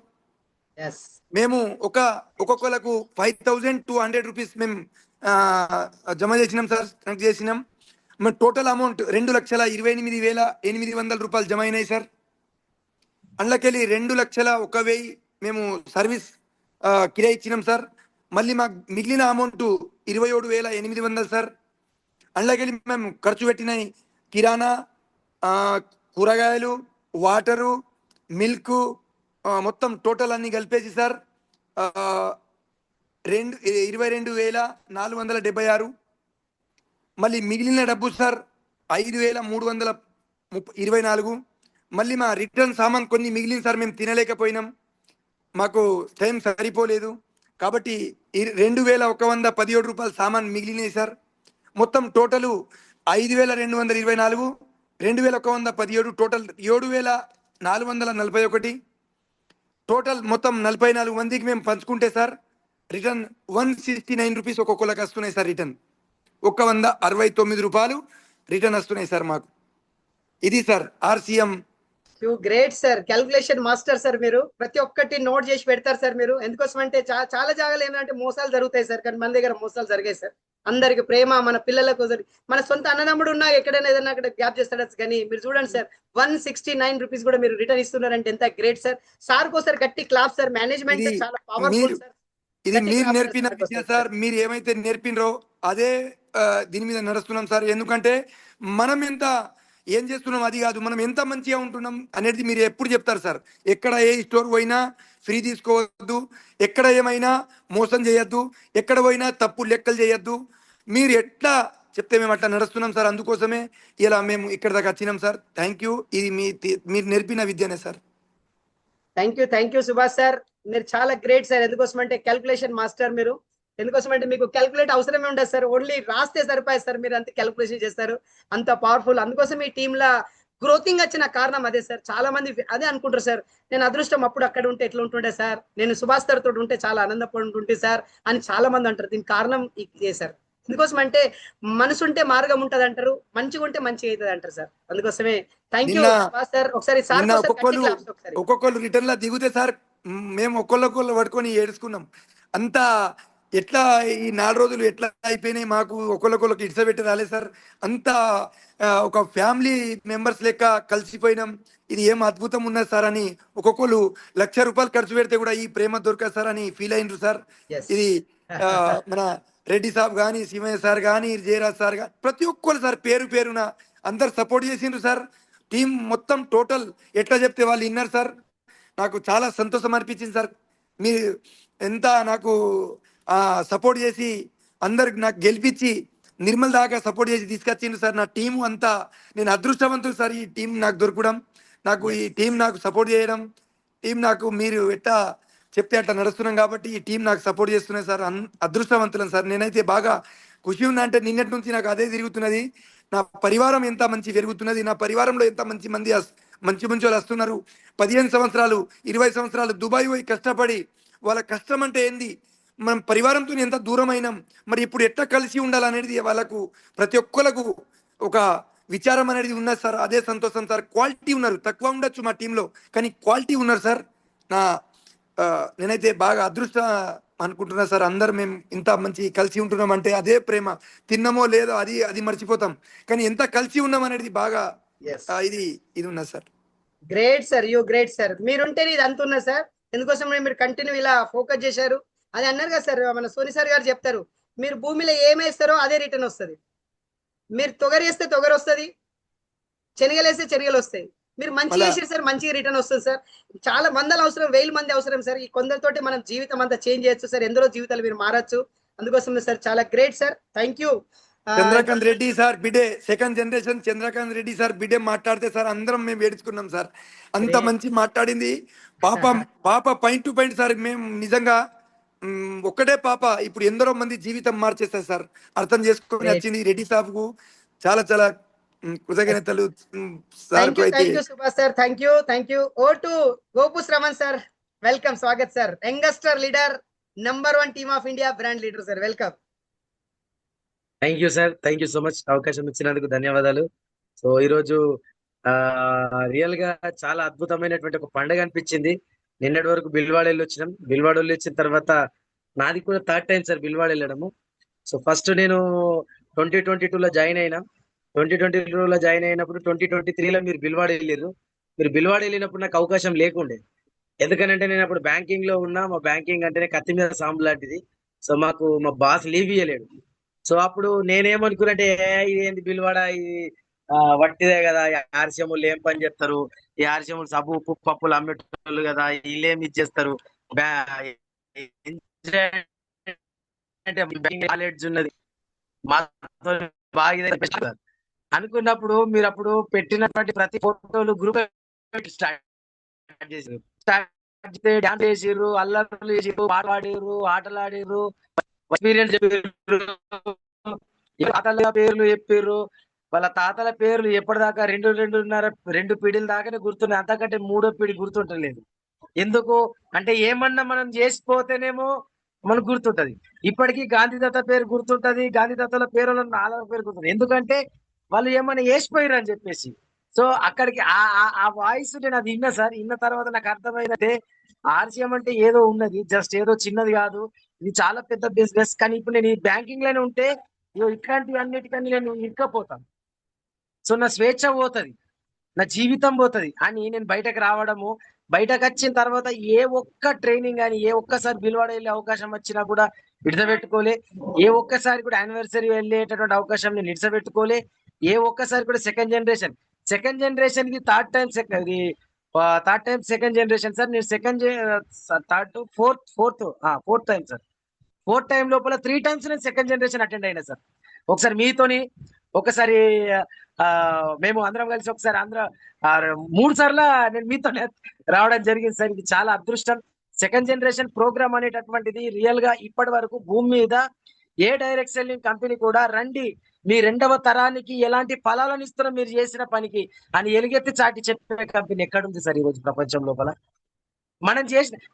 మేము ఒక్కొక్కలకు 5,200 రూపీస్ మేము జమ చేసినాం సార్, కనెక్ట్ చేసినాం. టోటల్ అమౌంట్ 2,28,800 రూపాయలు జమ అయినాయి సార్. అందులోకెళ్ళి 2,01,000 మేము సర్వీస్ కిరాయి ఇచ్చినాం సార్. మళ్ళీ మాకు మిగిలిన అమౌంట్ 27,800 సార్. అందులోకెళ్ళి మేము ఖర్చు పెట్టినాయి కిరాణా, కూరగాయలు, వాటరు, మిల్క్, మొత్తం టోటల్ అన్ని కలిపేసి సార్ 22,476. మళ్ళీ మిగిలిన డబ్బు సార్ 5,324. మళ్ళీ మా రిటర్న్ సామాన్ కొన్ని మిగిలిన సార్, మేము తినలేకపోయినాం, మాకు టైం సరిపోలేదు కాబట్టి 2,117 రూపాయలు సామాన్ మిగిలినాయి సార్. మొత్తం టోటలు 5,224, 2,117, టోటల్ 7,441. టోటల్ మొత్తం 44 మందికి మేము పంచుకుంటే సార్ రిటర్న్ 169 రూపీస్ ఒక్కొక్కరికి వస్తున్నాయి సార్. రిటర్న్ 169 రూపాయలు రిటర్న్ వస్తున్నాయి సార్ మాకు. ఇది sir RCM. Great sir, calculation master sir. మీరు ప్రతి ఒక్కటి నోట్ చేసి పెడతారు సార్. మీరు ఎందుకోసం అంటే చాలా జాగాలు ఏంటంటే మోసాలు జరుగుతాయి సార్, కానీ మన దగ్గర మోసాలు జరిగాయి సార్. అందరికి ప్రేమ, మన పిల్లలకు మన సొంత అన్నదమ్ముడు ఉన్నా ఎక్కడైనా ఏదైనా అక్కడ గ్యాప్ చేస్తాడు. కానీ మీరు చూడండి సార్ 169 రూపీస్ కూడా మీరు రిటర్న్ ఇస్తున్నారంటే ఎంత గ్రేట్ సార్. సార్ కోసారి గట్టి క్లాప్ సార్. మేనేజ్మెంట్ చాలా పవర్ఫుల్ సార్. ఇది మీరు నేర్పిన విద్య సార్. మీరు ఏమైతే నేర్పినరో అదే దీని మీద నడుస్తున్నాం సార్. ఎందుకంటే మనం ఎంత ఏం చేస్తున్నాం అది కాదు, మనం ఎంత మంచిగా ఉంటున్నాం అనేది మీరు ఎప్పుడు చెప్తారు సార్. ఎక్కడ ఏ స్టోర్ పోయినా ఫ్రీ తీసుకోవద్దు, ఎక్కడ ఏమైనా మోసం చేయొద్దు, ఎక్కడ పోయినా తప్పు లెక్కలు చేయొద్దు. మీరు ఎట్లా చెప్తే మేము అట్లా నడుస్తున్నాం సార్. అందుకోసమే ఇలా మేము ఇక్కడ దాకా వచ్చినాం సార్. Thank you. ఇది మీరు నేర్పిన విద్యనే sir. Thank you Subhash sir. మీరు చాలా గ్రేట్ సార్. ఎందుకోసం అంటే క్యాల్కులేషన్ మాస్టర్ మీరు. ఎందుకోసం అంటే మీకు క్యాల్కులేట్ అవసరమే ఉండదు సార్, ఓన్లీ రాస్తే సరిపోయి సార్. మీరు అంత క్యాల్కులేషన్ చేస్తారు, అంత పవర్ఫుల్. అందుకోసం ఈ టీంలో గ్రోతింగ్ వచ్చిన కారణం అదే సార్. చాలా మంది అదే అనుకుంటారు సార్, నేను అదృష్టం అప్పుడు అక్కడ ఉంటే ఎట్లా ఉంటుండే సార్, నేను సుభాష్ సార్ తోటి ఉంటే చాలా ఆనందపడుతుంటే సార్ అని చాలా మంది అంటారు. దీనికి కారణం ఇదే సార్. ఎందుకోసం అంటే మనసు ఉంటే మార్గం ఉంటది అంటారు, మంచిగా ఉంటే మంచిగా అవుతుంది అంటారు సార్. అందుకోసమే థ్యాంక్ యూ సార్. ఒకసారి ఒక్కొక్కరు రిటర్న్ లా దిగుతే సార్ మేము ఒక్కొక్కళ్ళు పట్టుకొని ఏడుచుకున్నాం. అంత ఎట్లా ఈ 4 రోజులు ఎట్లా అయిపోయినాయి మాకు ఒకళ్ళొకళ్ళకి ఇడ్సబెట్టి రాలేదు సార్. అంతా ఒక ఫ్యామిలీ మెంబర్స్ లెక్క కలిసిపోయినాం. ఇది ఏం అద్భుతం ఉన్నది సార్ అని ఒక్కొక్కరు ₹1,00,000 ఖర్చు పెడితే కూడా ఈ ప్రేమ దొరకదు సార్ అని ఫీల్ అయినరు సార్. ఎస్ ఇది మన రెడ్డి సాబ్ కానీ, సీమయ్య సార్ కానీ, జయరాజ్ సార్ కానీ ప్రతి ఒక్కరు సార్ పేరు పేరున అందరు సపోర్ట్ చేసిండ్రు సార్. టీం మొత్తం టోటల్ ఎట్లా చెప్తే వాళ్ళు విన్నారు సార్. నాకు చాలా సంతోషం అనిపించింది సార్. మీరు ఎంత నాకు సపోర్ట్ చేసి అందరికి నాకు గెలిపించి నిర్మల్ దాకా సపోర్ట్ చేసి తీసుకొచ్చిండ్రు సార్. నా టీం అంతా నేను అదృష్టవంతుడు సార్. ఈ టీం నాకు దొరకడం, నాకు ఈ టీం నాకు సపోర్ట్ చేయడం, టీం నాకు మీరు ఎట్లా చెప్తే అట్లా నడుస్తున్నాం కాబట్టి ఈ టీం నాకు సపోర్ట్ చేస్తున్నది సార్. అదృష్టవంతులను సార్. నేనైతే బాగా ఖుషి ఉన్నా. అంటే నిన్నటి నుంచి నాకు అదే తిరుగుతున్నది. నా పరివారం ఎంత మంచి పెరుగుతున్నది, నా పరివారంలో ఎంత మంచి మంది మంచి వాళ్ళు వస్తున్నారు. 15 సంవత్సరాలు 20 సంవత్సరాలు దుబాయ్ పోయి కష్టపడి వాళ్ళ కష్టం అంటే ఏంది, మనం పరివారంతో ఎంత దూరం అయినాం, మరి ఇప్పుడు ఎట్లా కలిసి ఉండాలనేది వాళ్ళకు ప్రతి ఒక్కరికి ఒక విచారం అనేది ఉన్నది సార్. అదే సంతోషం సార్. క్వాలిటీ ఉన్నారు, తక్కువ ఉండొచ్చు మా టీంలో కానీ క్వాలిటీ ఉన్నారు సార్. నా నేనైతే బాగా అదృష్టం అనుకుంటున్నా సార్. అందరు మేము ఇంత మంచి కలిసి ఉంటున్నాం అంటే అదే ప్రేమ. తిన్నామో లేదో అది మర్చిపోతాం కానీ ఎంత కలిసి ఉన్నాం అనేది బాగా ఇది ఉన్నది sir. Great sir, you great sir. మీరుంటేనే ఇది అంత ఉన్నది సార్. ఎందుకోసం మీరు కంటిన్యూ ఇలా ఫోకస్ చేశారు. అది అన్నారు కదా సార్, మన సోని సార్ గారు చెప్తారు, మీరు భూమిలో ఏమేస్తారో అదే రిటర్న్ వస్తుంది. మీరు తొగరేస్తే తొగరు వస్తుంది, శనగలేస్తే శనగలు వస్తాయి. మీరు మంచిగా చేసారు సార్, మంచిగా రిటర్న్ వస్తుంది సార్. చాలా మంది అవసరం, 1000 మంది అవసరం సార్. ఈ కొందరితోటి మనం జీవితం అంతా చేంజ్ చేయొచ్చు సార్. ఎందరో జీవితాలు మీరు మారచ్చు. అందుకోసం సార్ చాలా great sir. Thank you. Chandrakant Reddy sir బిడే, second generation Chandrakant Reddy sir బిడే మాట్లాడితే సార్ అందరం మేము ఏడ్చుకున్నాం సార్. అంత మంచి మాట్లాడింది పాప పాయింట్ టు పాయింట్ సార్. మేము నిజంగా ఒక్కటే పాప ఇప్పుడు ఎందరో మంది జీవితం మార్చేస్తారు సార్. అర్థం చేసుకొని వచ్చింది రెడ్డి సాబ్కు చాలా చాలా కృతజ్ఞతలు sir. Subhash sir, thank you. ఓ to Gopu Shravan sir, welcome, స్వాగత్ sir. Youngster leader, #1 team of India brand leader sir, welcome. Thank you sir, thank you so much. అవకాశం ఇచ్చినందుకు ధన్యవాదాలు. సో ఈరోజు రియల్ గా చాలా అద్భుతమైనటువంటి ఒక పండుగ అనిపించింది. నిన్నటి వరకు బిల్వాడ వచ్చినాం. బిల్వాడ వచ్చిన తర్వాత నాది కూడా 3rd టైం సార్ బిల్వాడ వెళ్ళడము. సో ఫస్ట్ నేను 2022లో జాయిన్ అయినా. 2022లో జాయిన్ అయినప్పుడు 2023లో మీరు బిల్వాడ వెళ్ళారు. మీరు బిల్వాడ వెళ్ళినప్పుడు నాకు అవకాశం లేకుండే. ఎందుకనంటే నేను అప్పుడు బ్యాంకింగ్ లో ఉన్నా. మా బ్యాంకింగ్ అంటేనే కత్తి మీద సాంబు లాంటిది. సో మాకు మా బాస్ లీవ్ ఇవ్వలేడు. సో అప్పుడు నేనేమనుకున్నట్టే ఇదేంటి బిల్వాడ, ఇది వట్టిదే కదా, ఈ ఆర్సీఎంలు ఏం పని చేస్తారు, ఈ ఆర్సీఎంలు సబ్బు ఉప్పు పప్పులు అమ్మేటోళ్ళు కదా, వీళ్ళేం ఇచ్చేస్తారు, నాలెడ్జ్ ఉన్నది మాతో బాగా అనుకున్నప్పుడు మీరు అప్పుడు పెట్టినటువంటి ప్రతి ఫోటోలు గ్రూప్ స్టార్ట్ చేసారు. డాన్స్ చేసిర్రు, అల్లర్లు చేసిర్రు, పాట పాడిర్రు, ఆటలు ఆడిర్రు, ఎక్స్పీరియన్స్ చెప్పారు, తాతల పేర్లు చెప్పారు. వాళ్ళ తాతల పేర్లు ఎప్పటిదాకా 2 పీడిల దాకానే గుర్తున్నాయి. అంతకంటే 3వ పీడి గుర్తుంటలేదు. ఎందుకు అంటే ఏమన్నా మనం చేసిపోతేనేమో మనకు గుర్తుంటది. ఇప్పటికీ గాంధీదత్త పేరు గుర్తుంటది, గాంధీదత్తల పేరు 4వ పేరు గుర్తుంది. ఎందుకంటే వాళ్ళు ఏమన్నా వేసిపోయారు అని చెప్పేసి. సో అక్కడికి ఆ వాయిస్ నేను అది విన్నా సార్. విన్న తర్వాత నాకు అర్థమైనదే ఆర్సీఎం అంటే ఏదో ఉన్నది, జస్ట్ ఏదో చిన్నది కాదు, ఇది చాలా పెద్ద బిజినెస్. కానీ ఇప్పుడు నేను ఈ బ్యాంకింగ్ లోనే ఉంటే ఇట్లాంటివి అన్నిటికన్నీ నేను ఇరుక్కపోతాను. సో నా స్వేచ్ఛ పోతుంది, నా జీవితం పోతుంది అని నేను బయటకు రావడము. బయటకు వచ్చిన తర్వాత ఏ ఒక్క ట్రైనింగ్ కానీ, ఏ ఒక్కసారి బిల్వాడ వెళ్ళే అవకాశం వచ్చినా కూడా విడదబెట్టుకోలే. ఏ ఒక్కసారి కూడా యానివర్సరీ వెళ్ళేటటువంటి అవకాశం నేను విడదబెట్టుకోలే. ఏ ఒక్కసారి కూడా సెకండ్ జనరేషన్ కి third time second generation sir. నేను fourth time sir. 4th time లోపల 3 టైమ్స్ నేను సెకండ్ జనరేషన్ అటెండ్ అయినా సార్. ఒకసారి మీతోని, ఒకసారి మేము అందరం కలిసి, ఒకసారి 3 సార్లు నేను మీతో రావడం జరిగింది సార్. ఇది చాలా అదృష్టం. సెకండ్ జనరేషన్ ప్రోగ్రామ్ అనేటటువంటిది రియల్ గా ఇప్పటి వరకు భూమి మీద ఏ డైరెక్ట్ సెల్లింగ్ కంపెనీ కూడా రండి మీ 2వ తరానికి ఎలాంటి ఫలాలను ఇస్తున్నా మీరు చేసిన పనికి అని ఎలుగెత్తి చాటి చెప్పే కంపెనీ ఎక్కడుంది సార్ ఈరోజు ప్రపంచం లోపల?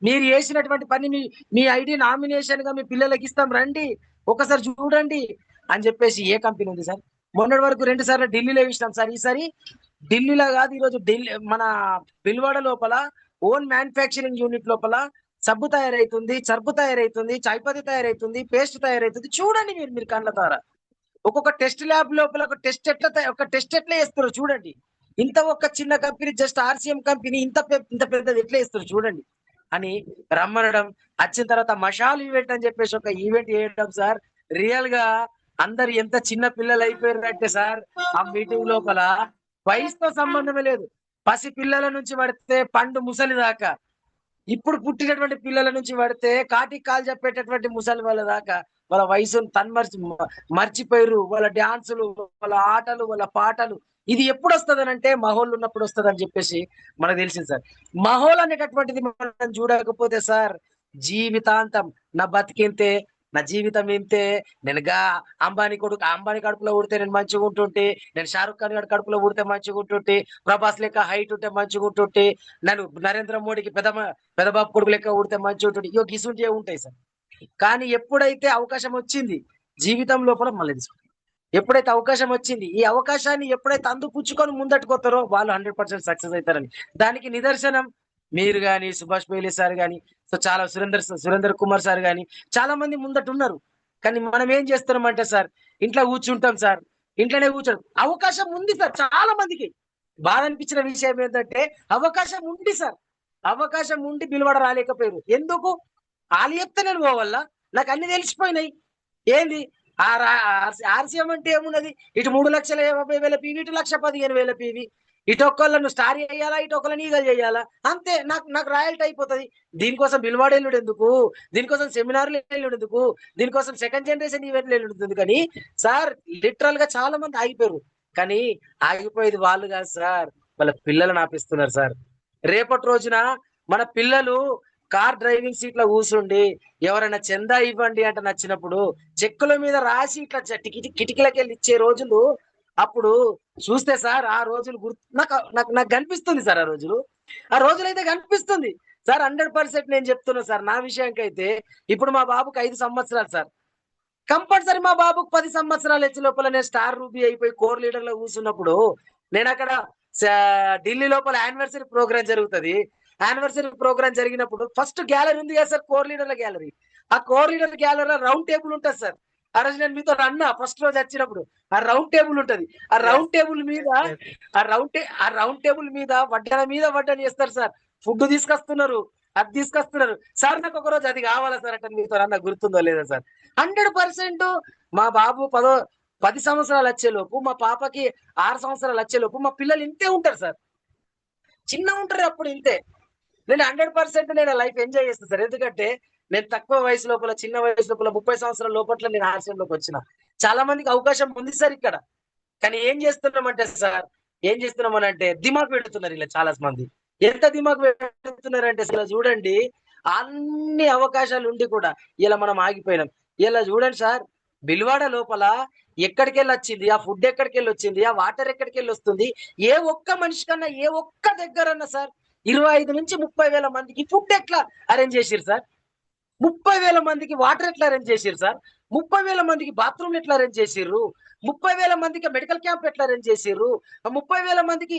మీరు చేసినటువంటి పని మీ ఐడి నామినేషన్ గా మీ పిల్లలకి ఇస్తాం, రండి ఒకసారి చూడండి అని చెప్పేసి ఏ కంపెనీ ఉంది సార్? మొన్నటి వరకు 2 సార్లు ఢిల్లీలో ఇచ్చినాం సార్. ఈసారి ఢిల్లీలో కాదు, ఈరోజు మన బిల్వాడ లోపల ఓన్ మ్యానుఫ్యాక్చరింగ్ యూనిట్ లోపల సబ్బు తయారైతుంది, సర్బు తయారైతుంది, చాయ్పత్తి తయారైతుంది, పేస్ట్ తయారైతుంది. చూడండి మీరు కళ్ళ ద్వారా. ఒక్కొక్క టెస్ట్ ల్యాబ్ లోపల ఒక టెస్ట్ ఎట్లా చేస్తారో చూడండి. ఇంత ఒక చిన్న కంపెనీ, జస్ట్ ఆర్సీఎం కంపెనీ ఇంత పెద్దది ఎట్లా చేస్తారు చూడండి అని రమ్మనడం. వచ్చిన తర్వాత మషాల్ ఈవెంట్ అని చెప్పేసి ఒక ఈవెంట్ చేయడం సార్. రియల్ గా అందరు ఎంత చిన్న పిల్లలు అయిపోయారంటే సార్, ఆ మీటింగ్ లోపల వయసుతో సంబంధమే లేదు. పసి పిల్లల నుంచి పడితే పండు ముసలి దాకా, ఇప్పుడు పుట్టినటువంటి పిల్లల నుంచి పడితే కాటికి కాలు చెప్పేటటువంటి ముసలి వాళ్ళ దాకా వాళ్ళ వయసును మర్చిపోయారు. వాళ్ళ డాన్సులు, వాళ్ళ ఆటలు, వాళ్ళ పాటలు. ఇది ఎప్పుడు వస్తుంది అంటే మహోల్ ఉన్నప్పుడు వస్తుంది అని చెప్పేసి మనకు తెలిసింది సార్. మహోల్ అనేటటువంటిది మనం చూడకపోతే సార్ జీవితాంతం నా బతికింతే, నా జీవితం ఇంతే, నేనుగా అంబానీ కడుపులో ఊడితే నేను మంచిగా ఉంటుంటే, నేను షారుఖ్ ఖాన్ గారి కడుపులో ఊడితే మంచిగా ఉంటుంటే, ప్రభాస్ లెక్క హైట్ ఉంటే మంచిగా ఉంటుంటే, నేను నరేంద్ర మోడీకి పెదబాబు కొడుకు లెక్క ఊడితే మంచిగా ఉంటుంటే, ఇయో గిసుంటే ఉంటాయి సార్. కానీ ఎప్పుడైతే అవకాశం వచ్చింది జీవితం లోపల మళ్ళీ ఎప్పుడైతే అవకాశం వచ్చింది, ఈ అవకాశాన్ని ఎప్పుడైతే అందిపుచ్చుకొని ముందట్టుకొస్తారో వాళ్ళు 100% సక్సెస్ అవుతారని దానికి నిదర్శనం మీరు గాని, సుభాష్ పేలి సార్ గాని, సో చాలా సురేందర్ కుమార్ సార్ గాని చాలా మంది ముందట ఉన్నారు. కానీ మనం ఏం చేస్తున్నామంటే సార్ ఇంట్లో కూర్చుంటాం సార్, ఇంట్లోనే కూర్చోడం. అవకాశం ఉంది సార్ చాలా మందికి. బాధ అనిపించిన విషయం ఏంటంటే అవకాశం ఉంది సార్, అవకాశం ఉండి పిలువడ రాలేకపోయారు. ఎందుకు? వాళ్ళు చెప్తే నేను పోవల్ల నాకు అన్ని తెలిసిపోయినాయి. ఏంది ఆర్సీఎం అంటే ఏమున్నది? ఇటు 3,50,000 పీవీ, ఇటు 1,15,000 పీవీ. ఇటు ఒక్కళ్ళను స్టార్ చేయాలా, ఇటు ఒక్కళ్ళని ఈగలు చేయాలా, అంతే. నాకు రాయల్టీ అయిపోతుంది. దీనికోసం బిల్వాడేళ్ళుడు ఎందుకు? దీనికోసం సెమినార్లు వెళ్ళుడు ఎందుకు? దీనికోసం సెకండ్ జనరేషన్ ఈవెంట్లు వెళ్ళుడు కానీ సార్ లిటరల్ గా చాలా మంది ఆగిపోయారు. కానీ ఆగిపోయేది వాళ్ళు కాదు సార్, వాళ్ళ పిల్లలను ఆపిస్తున్నారు సార్. రేపటి రోజున మన పిల్లలు కార్ డ్రైవింగ్ సీట్ లో కూర్చుండి ఎవరైనా చందా ఇవ్వండి అంటే నచ్చినప్పుడు చెక్కుల మీద రాసి ఇట్లా కిటికీలకి వెళ్ళి ఇచ్చే రోజులు అప్పుడు చూస్తే సార్ ఆ రోజులు నాకు కనిపిస్తుంది సార్. ఆ రోజులు అయితే కనిపిస్తుంది సార్. 100% నేను చెప్తున్నా సార్. నా విషయానికైతే ఇప్పుడు మా బాబుకి 5 సంవత్సరాలు సార్. కంపల్సరీ మా బాబుకు 10 సంవత్సరాలు వచ్చే లోపల నేను స్టార్ రూబీ అయిపోయి కోర్ లీడర్ లో కూర్చున్నప్పుడు నేను అక్కడ ఢిల్లీ లోపల యానివర్సరీ ప్రోగ్రామ్ జరుగుతుంది. యానివర్సరీ ప్రోగ్రామ్ జరిగినప్పుడు ఫస్ట్ గ్యాలరీ ఉంది కదా సార్, కోర్ లీడర్ల గ్యాలరీ. ఆ కోర్ లీడర్ గ్యాలరీలో రౌండ్ టేబుల్ ఉంటుంది సార్. ఆ రోజు నేను మీతో అన్నా ఫస్ట్ రోజు వచ్చినప్పుడు ఆ రౌండ్ టేబుల్ ఉంటది. ఆ రౌండ్ టేబుల్ మీద వడ్డన చేస్తారు సార్. ఫుడ్ తీసుకొస్తున్నారు, అది తీసుకొస్తున్నారు సార్. నాకు ఒక రోజు అది కావాలా సార్ అంటే మీతో అన్న గుర్తుందో లేదా సార్. 100% మా బాబు 10 సంవత్సరాలు వచ్చేలోపు, మా పాపకి 6 సంవత్సరాలు వచ్చేలోపు మా పిల్లలు ఇంతే ఉంటారు సార్. చిన్న ఉంటారు అప్పుడు ఇంతే. నేను 100% నేను లైఫ్ ఎంజాయ్ చేస్తాను సార్. ఎందుకంటే నేను తక్కువ వయసు లోపల, చిన్న వయసు లోపల 30 సంవత్సరాల లోపల నేను ఆర్సీఎంలోకి వచ్చిన. చాలా మందికి అవకాశం ఉంది సార్ ఇక్కడ. కానీ ఏం చేస్తున్నామంటే దిమాగ్ పెడుతున్నారు ఇలా చాలా మంది. ఎంత దిమాగ్ పెడుతున్నారంటే అసలు చూడండి, అన్ని అవకాశాలు ఉండి కూడా ఇలా మనం ఆగిపోయినాం. ఇలా చూడండి సార్, బిల్వాడ లోపల ఎక్కడికి వెళ్ళి వచ్చింది, ఆ ఫుడ్ ఎక్కడికి వెళ్ళి వచ్చింది, ఆ వాటర్ ఎక్కడికి వెళ్ళి వస్తుంది, ఏ ఒక్క మనిషి కన్నా ఏ ఒక్క దగ్గరన్నా సార్ 25 నుంచి 30,000 మందికి ఫుడ్ ఎట్లా అరేంజ్ చేసిరు సార్? 30,000 మందికి వాటర్ ఎట్లా అరేంజ్ చేసిరు సార్? 30,000 మందికి బాత్రూమ్ ఎట్లా అరేంజ్ చేసిర్రు? 30,000 మందికి మెడికల్ క్యాంప్ ఎట్లా అరేంజ్ చేసిర్రు? 30,000 మందికి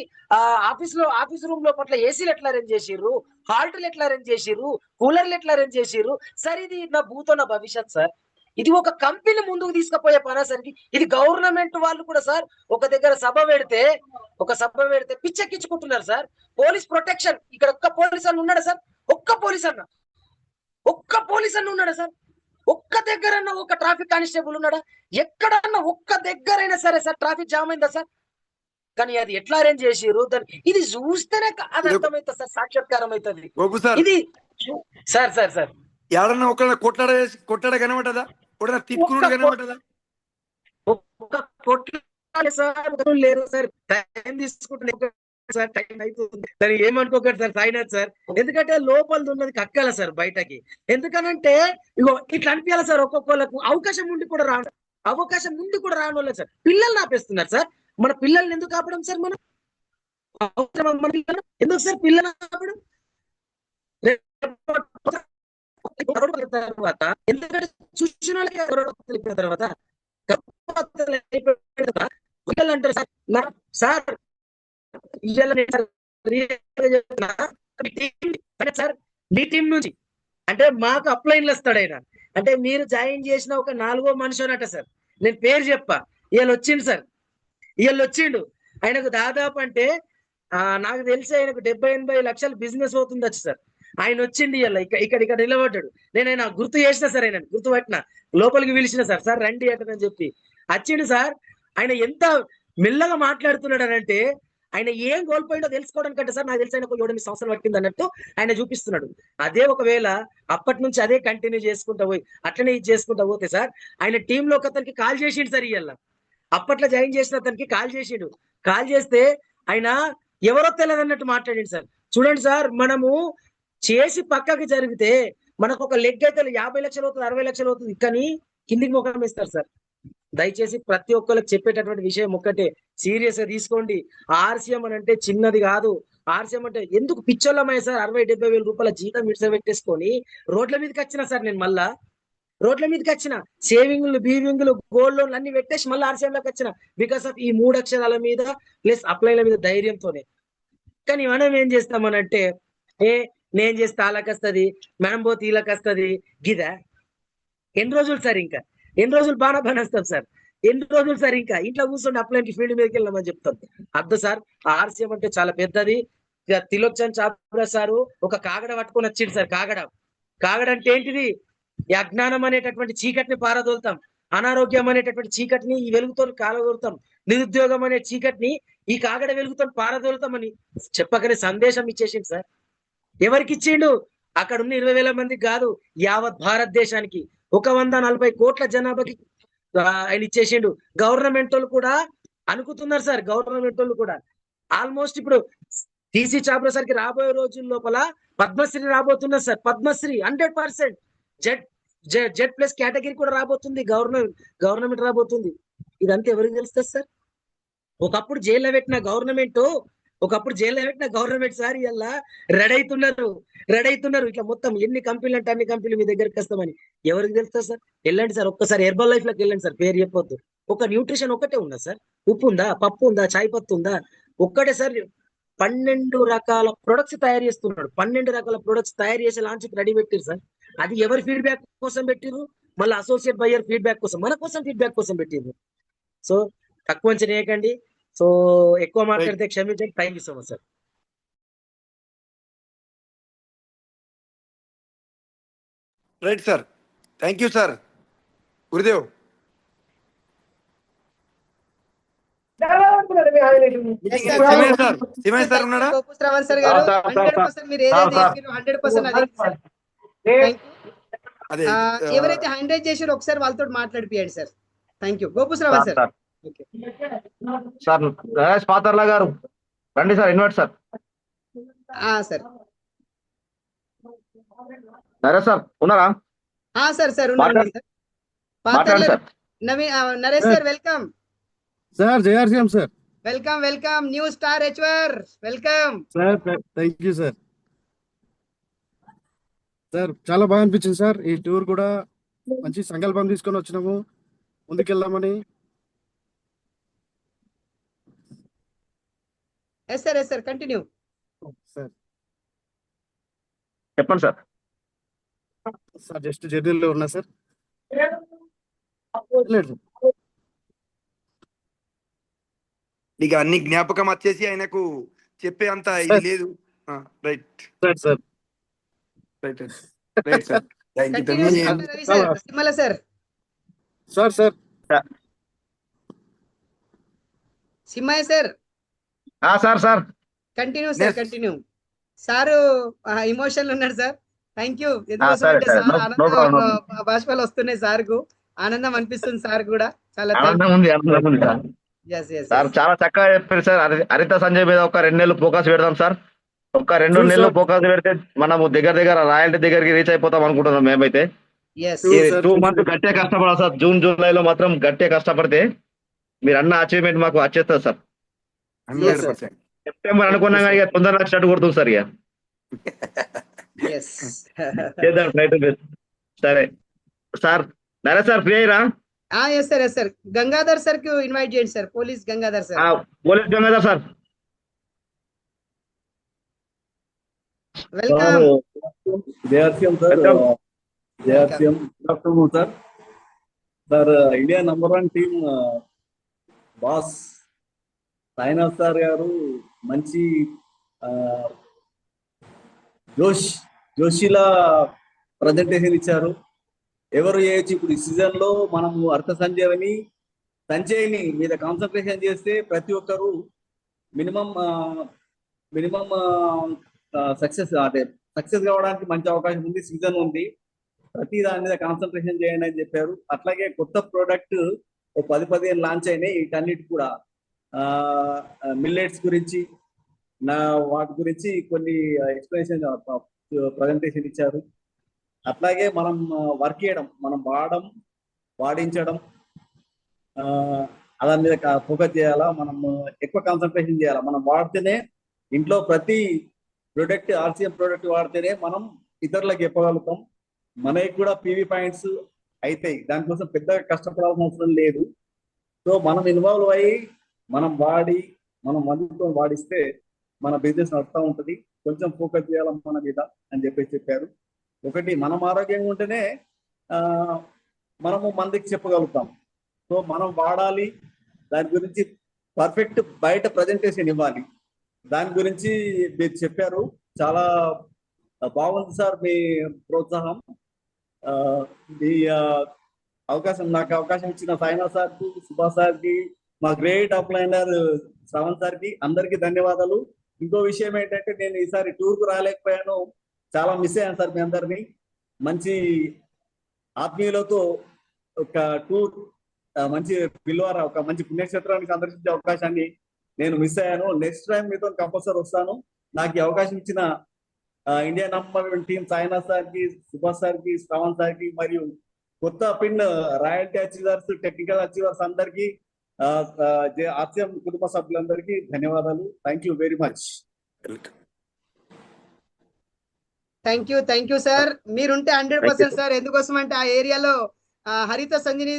ఆఫీస్ రూమ్ లో పట్ల ఏసీలు ఎట్లా అరేంజ్ చేసిర్రు? హాల్ట్లు ఎట్లా అరేంజ్ చేసిర్రు? కూలర్లు ఎట్లా అరేంజ్ చేసిర్రు సార్? ఇది నా భూతో నా భవిష్యత్ సార్. ఇది ఒక కంపెనీ ముందుకు తీసుకుపోయే పనేసరికి ఇది గవర్నమెంట్ వాళ్ళు కూడా సార్ ఒక దగ్గర సభ పెడితే పిచ్చెక్కించుకుంటున్నారు సార్. పోలీస్ ప్రొటెక్షన్ ఇక్కడ ఒక్క పోలీస్ అన్న ఉన్నాడా సార్? ఒక్క పోలీస్ అన్న ఉన్నాడా సార్? ఒక్క దగ్గరన్నా ఒక ట్రాఫిక్ కానిస్టేబుల్ ఉన్నాడా? ఎక్కడన్నా ఒక్క దగ్గరైనా సరే సార్ ట్రాఫిక్ జామ్ అయిందా సార్? కానీ అది ఎట్లా అరేంజ్ చేసిర్రు దాన్ని ఇది చూస్తేనే అది అర్థమవుతుంది సార్, సాక్షాత్కారం అవుతుంది ఇది సార్. ఎవరన్నా ఒక కొట్లాడ కనబడదా? తిట్టుకున్నాడు కనబడదా? లేదు సార్, టైం తీసుకుంటున్నా సార్, టైం అవుతుంది సరే ఏమనుకోకండి సార్ సాయినాథ్ సార్. ఎందుకంటే లోపల ఉన్నది కక్కాల సార్ బయటకి. ఎందుకనంటే ఇగో ఇట్లా అనిపించాలి సార్. ఒక్కొక్కళ్ళకు అవకాశం ఉండి కూడా రాను వాళ్ళకి సార్ పిల్లల్ని ఆపేస్తున్నారు సార్. మన పిల్లల్ని ఎందుకు ఆపడం సార్? మనం ఎందుకు సార్ పిల్లల్ని ఆపడం? తర్వాత ఎందుకంటే చూసిన వాళ్ళకి తర్వాత అంటారు సార్ సార్ మీ టీం నుంచి అంటే మాకు అప్లైన్లు వస్తాడు ఆయన. అంటే మీరు జాయిన్ చేసిన ఒక 4వ మనిషి అన్నట సార్. నేను పేరు చెప్పా, ఇవాళ వచ్చిండు సార్, ఇవాళ వచ్చిండు. ఆయనకు దాదాపు అంటే నాకు తెలిసి ఆయనకు 70-80 లక్షలు బిజినెస్ అవుతుంది వచ్చి సార్. ఆయన వచ్చిండు ఇవాళ ఇక్కడ నిలబడ్డాడు. నేను ఆయన గుర్తు చేసిన సార్, ఆయన గుర్తుపట్టిన, లోపలికి పిలిచిన సార్, సార్ రండి అంటని చెప్పి వచ్చిండు సార్. ఆయన ఎంత మెల్లగా మాట్లాడుతున్నాడు అంటే ఆయన ఏం కోల్పోయిందో తెలుసుకోవడానికంటే సార్ నాకు తెలిసి ఆయన ఒక 7-8 సంవత్సరాలు పట్టింది అన్నట్టు ఆయన చూపిస్తున్నాడు. అదే ఒకవేళ అప్పటి నుంచి అదే కంటిన్యూ చేసుకుంటా పోయి అట్లనే ఇది చేసుకుంటా పోతే సార్, ఆయన టీంలో ఒక అతనికి కాల్ చేసిండు సార్ ఇవాళ. అప్పట్లో జాయిన్ చేసిన అతనికి కాల్ చేసిండు. కాల్ చేస్తే ఆయన ఎవరో తెలియదన్నట్టు మాట్లాడిండు సార్. చూడండి సార్, మనము చేసి పక్కకి జరిగితే మనకు ఒక లెగ్ అయితే 50 లక్షలు అవుతుంది, 60 లక్షలు అవుతుంది, కానీ కిందికి ముఖం ఇస్తారు సార్. దయచేసి ప్రతి ఒక్కరికి చెప్పేటటువంటి విషయం ఒక్కటే, సీరియస్ గా తీసుకోండి. ఆర్సీఎం అని అంటే చిన్నది కాదు. ఆర్సీఎం అంటే ఎందుకు పిచ్చోళ్ళమయ్య సార్, 60-70 వేల రూపాయల జీతం ఇట్స్ పెట్టేసుకొని రోడ్ల మీదకి వచ్చిన సార్. నేను మళ్ళా రోడ్ల మీదకి వచ్చిన, సేవింగ్లు, బీవింగ్లు, గోల్డ్ లోన్లు అన్ని పెట్టేసి మళ్ళీ ఆర్సీఎం లోకి వచ్చిన, బికాస్ ఆఫ్ ఈ 3 అక్షరాల మీద ప్లస్ అప్లైల మీద ధైర్యంతోనే. కానీ మనం ఏం చేస్తామనంటే, నేను చేస్తే వాళ్ళకి వస్తుంది, మనం పోతే వీళ్ళకి వస్తుంది, గిదా ఎన్ని రోజులు సార్, ఇంకా ఎన్ని రోజులు బాగా వస్తాం సార్, ఎన్ని రోజులు సార్ ఇంకా ఇంట్లో కూర్చొని అప్లైన్కి ఫీల్డ్ మీదకి వెళ్ళామని చెప్తాం. అద్దు సార్, ఆర్సీఎం అంటే చాలా పెద్దది. తిలోచన్ చాబ్రా సారు ఒక కాగడ పట్టుకొని వచ్చిండు సార్. కాగడ అంటే ఏంటిది? ఈ అజ్ఞానం అనేటటువంటి చీకటిని పారదోలుతాం, అనారోగ్యం అనేటటువంటి చీకటిని ఈ వెలుగుతో కాలదోలుతాం, నిరుద్యోగం అనే చీకటిని ఈ కాగడ వెలుగుతో పారదోలుతామని చెప్పకనే సందేశం ఇచ్చేసిండు సార్. ఎవరికి ఇచ్చిండు? అక్కడ ఉన్న 20,000 మందికి కాదు, యావత్ భారతదేశానికి 140 కోట్ల జనాభాకి ఆయన ఇచ్చేసిండు. గవర్నమెంట్ వాళ్ళు కూడా అనుకుతున్నారు సార్, గవర్నమెంట్ వాళ్ళు కూడా ఆల్మోస్ట్ ఇప్పుడు టీసీ చాబ్రా సార్కి రాబోయే రోజుల లోపల పద్మశ్రీ రాబోతున్నారు sir. Padmashri 100%. Z plus category కూడా రాబోతుంది, గవర్నమెంట్ రాబోతుంది. ఇదంతా ఎవరికి తెలుస్తుంది సార్? ఒకప్పుడు జైల్లో పెట్టిన గవర్నమెంట్ సార్ ఇలా రెడీ అవుతున్నారు. ఇట్లా మొత్తం ఎన్ని కంపెనీలు అంటే అన్ని కంపెనీలు మీ దగ్గరికి వస్తామని ఎవరికి తెలుస్తుంది సార్? వెళ్ళండి సార్, ఒక్కసారి హెర్బల్ లైఫ్ లోకి వెళ్ళండి సార్, పేరు చెప్పొద్దు. ఒక న్యూట్రిషన్ ఒకటే ఉందా సార్? ఉప్పు ఉందా, పప్పు ఉందా, చాయ్ పత్తి ఉందా? ఒక్కటే సార్. 12 రకాల ప్రొడక్ట్స్ తయారు చేస్తున్నాడు. 12 రకాల ప్రొడక్ట్స్ తయారు చేసి లాంచ్ రెడీ పెట్టారు సార్. అది ఎవరి ఫీడ్బ్యాక్ కోసం పెట్టిరు? మళ్ళీ అసోసియేట్ బయ్యర్ ఫీడ్బ్యాక్ కోసం, మన కోసం ఫీడ్బ్యాక్ కోసం పెట్టిరు. సో తక్కువ చేయకండి. సో ఎక్కువ మాట్లాడితే క్షమించండి. Thank you so much sir. Right sir, thank you sir. Gurudev Simayya sir ఉన్నాడా? శ్రవణ్ సార్ గారు 100% మీరు ఏదైతే చెప్పారో 100% అది సార్. అదే ఎవరైతే 100 చేశారో ఒకసారి వాళ్ళతో మాట్లాడిపియండి sir. Thank you. Gopu Shravan sir. Sir Naresh Patarla గారు రండి sir, invite sir. Sir Naresh sir ఉన్నారా? సార్ ఉన్నారండి సార్. మాట్లాడండి sir. Naresh sir welcome sir. JRCM sir. Welcome new star achiever welcome sir. Thank you sir. Sir చాలా బాగా అనిపించింది సార్. ఈ టూర్ కూడా మంచి సంకల్పం తీసుకొని వచ్చినాము, ముందుకెళ్దామని. Yes sir continue sir. చెప్పండి సార్. సార్ జస్ట్ జర్నీలో ఉన్నా సార్. లేదు ఇక అన్ని జ్ఞాపకం వచ్చేసి ఆయనకు చెప్పే అంత ఇది లేదు. Right sir. Right right sir. Continue Simmala sir. Sir. Simmayya sir. Sir continue sir, continue. Sir emotional ఉన్నాడు సార్. Thank you. భాషలు వస్తున్నాయి సార్కు, ఆనందం అనిపిస్తుంది సార్ కూడా. చాలా సార్ చాలా చక్కగా చెప్పారు సార్. హరిత సంజయ్ మీద ఒక 2 నెలలు ఫోకస్ పెడదాం సార్. ఒక 2 నెలలు ఫోకస్ పెడితే మనము దగ్గర రాయల్టీ దగ్గరికి రీచ్ అయిపోతాం అనుకుంటున్నాం మేమైతే. 2 మంత్స్ గట్టిగా కష్టపడాలి సార్. జూన్ జూలైలో మాత్రం గట్టిగా కష్టపడితే మీరు అన్న అచీవ్మెంట్ మాకు వచ్చేస్తుంది సార్. 100%. సెప్టెంబర్ అనుకున్నా కానీ ఇక తొందరగా స్టార్ట్ కొడుతుంది సార్. ఇక చేద్దాం రైట్. సరే సార్. నరేష్ సార్ ఫ్రీ అయ్యారా? Yes sir. గంగాధర్ సార్ కి ఇన్వైట్ చేయండి sir. Police Gangadhar sir. Police Gangadhar sir. Welcome. JRCM sir, JRCM good afternoon sir. Sir India number 1 team boss Sainath sir గారు మంచి జోషిలా ప్రజెంటేషన్ ఇచ్చారు. ఎవరు చేయొచ్చు ఇప్పుడు ఈ సీజన్ లో మనము అర్థ సంజయ్ని మీద కాన్సన్ట్రేషన్ చేస్తే ప్రతి ఒక్కరు మినిమం సక్సెస్ కావడానికి మంచి అవకాశం ఉంది. సీజన్ ఉంది, ప్రతి దాని మీద కాన్సన్ట్రేషన్ చేయండి అని చెప్పారు. అట్లాగే కొత్త ప్రోడక్ట్ 10-15 లాంచ్ అయినాయి. వీటన్నిటి కూడా మిల్లెట్స్ గురించి వాటి గురించి కొన్ని ఎక్స్ప్లెనేషన్ ప్రజెంటేషన్ ఇచ్చారు. అట్లాగే మనం వర్క్ చేయడం, మనం వాడించడం దాని మీద ఫోకస్ చేయాలా. మనం ఎక్కువ కాన్సన్ట్రేషన్ చేయాలా. మనం వాడితేనే ఇంట్లో ప్రతి ప్రొడక్ట్ ఆర్సీఎం ప్రోడక్ట్ వాడితేనే మనం ఇతరులకు చెప్పగలుగుతాం. మనకి కూడా పీవీ పాయింట్స్ అవుతాయి. దానికోసం పెద్దగా కష్టపడాల్సిన అవసరం లేదు. సో మనం ఇన్వాల్వ్ అయ్యి మనం మందుతో వాడిస్తే మన బిజినెస్ నడుస్తూ ఉంటుంది. కొంచెం ఫోకస్ చేయాలి మన మీద అని చెప్పారు. ఒకటి, మనం ఆరోగ్యంగా ఉంటేనే మనము మందికి చెప్పగలుగుతాం. సో మనం వాడాలి, దాని గురించి పర్ఫెక్ట్ బయట ప్రజెంటేషన్ ఇవ్వాలి. దాని గురించి మీరు చెప్పారు, చాలా బాగుంది సార్ మీ ప్రోత్సాహం. మీ నాకు అవకాశం ఇచ్చిన సాయినాథ్ సార్కి, సుభాష్ సార్కి, మా గ్రేట్ అప్లైనర్ శ్రవణ్ సార్కి అందరికీ ధన్యవాదాలు. ఇంకో విషయం ఏంటంటే, నేను ఈసారి టూర్కు రాలేకపోయాను, చాలా మిస్ అయ్యాను సార్ మీ అందరినీ. మంచి ఆత్మీయులతో ఒక టూర్, మంచి పిల్వార, ఒక మంచి పుణ్యక్షేత్రానికి సందర్శించే అవకాశాన్ని నేను మిస్ అయ్యాను. నెక్స్ట్ టైం మీతో కంపల్సరీ వస్తాను. నాకు ఈ అవకాశం ఇచ్చిన ఇండియా నంబర్ 1 టీం సాయినాథ్ సార్కి, సుభాష్ సార్కి, శ్రవణ్ సార్కి, మరియు కొత్త pin royalty achievers, technical achievers అందరికీ, ఆర్సీఎం కుటుంబ సభ్యులందరికీ ధన్యవాదాలు. Thank you very much. Thank you sir. మీరుంటే 100% సార్. ఎందుకోసం అంటే ఆ ఏరియాలో హరిత సంజని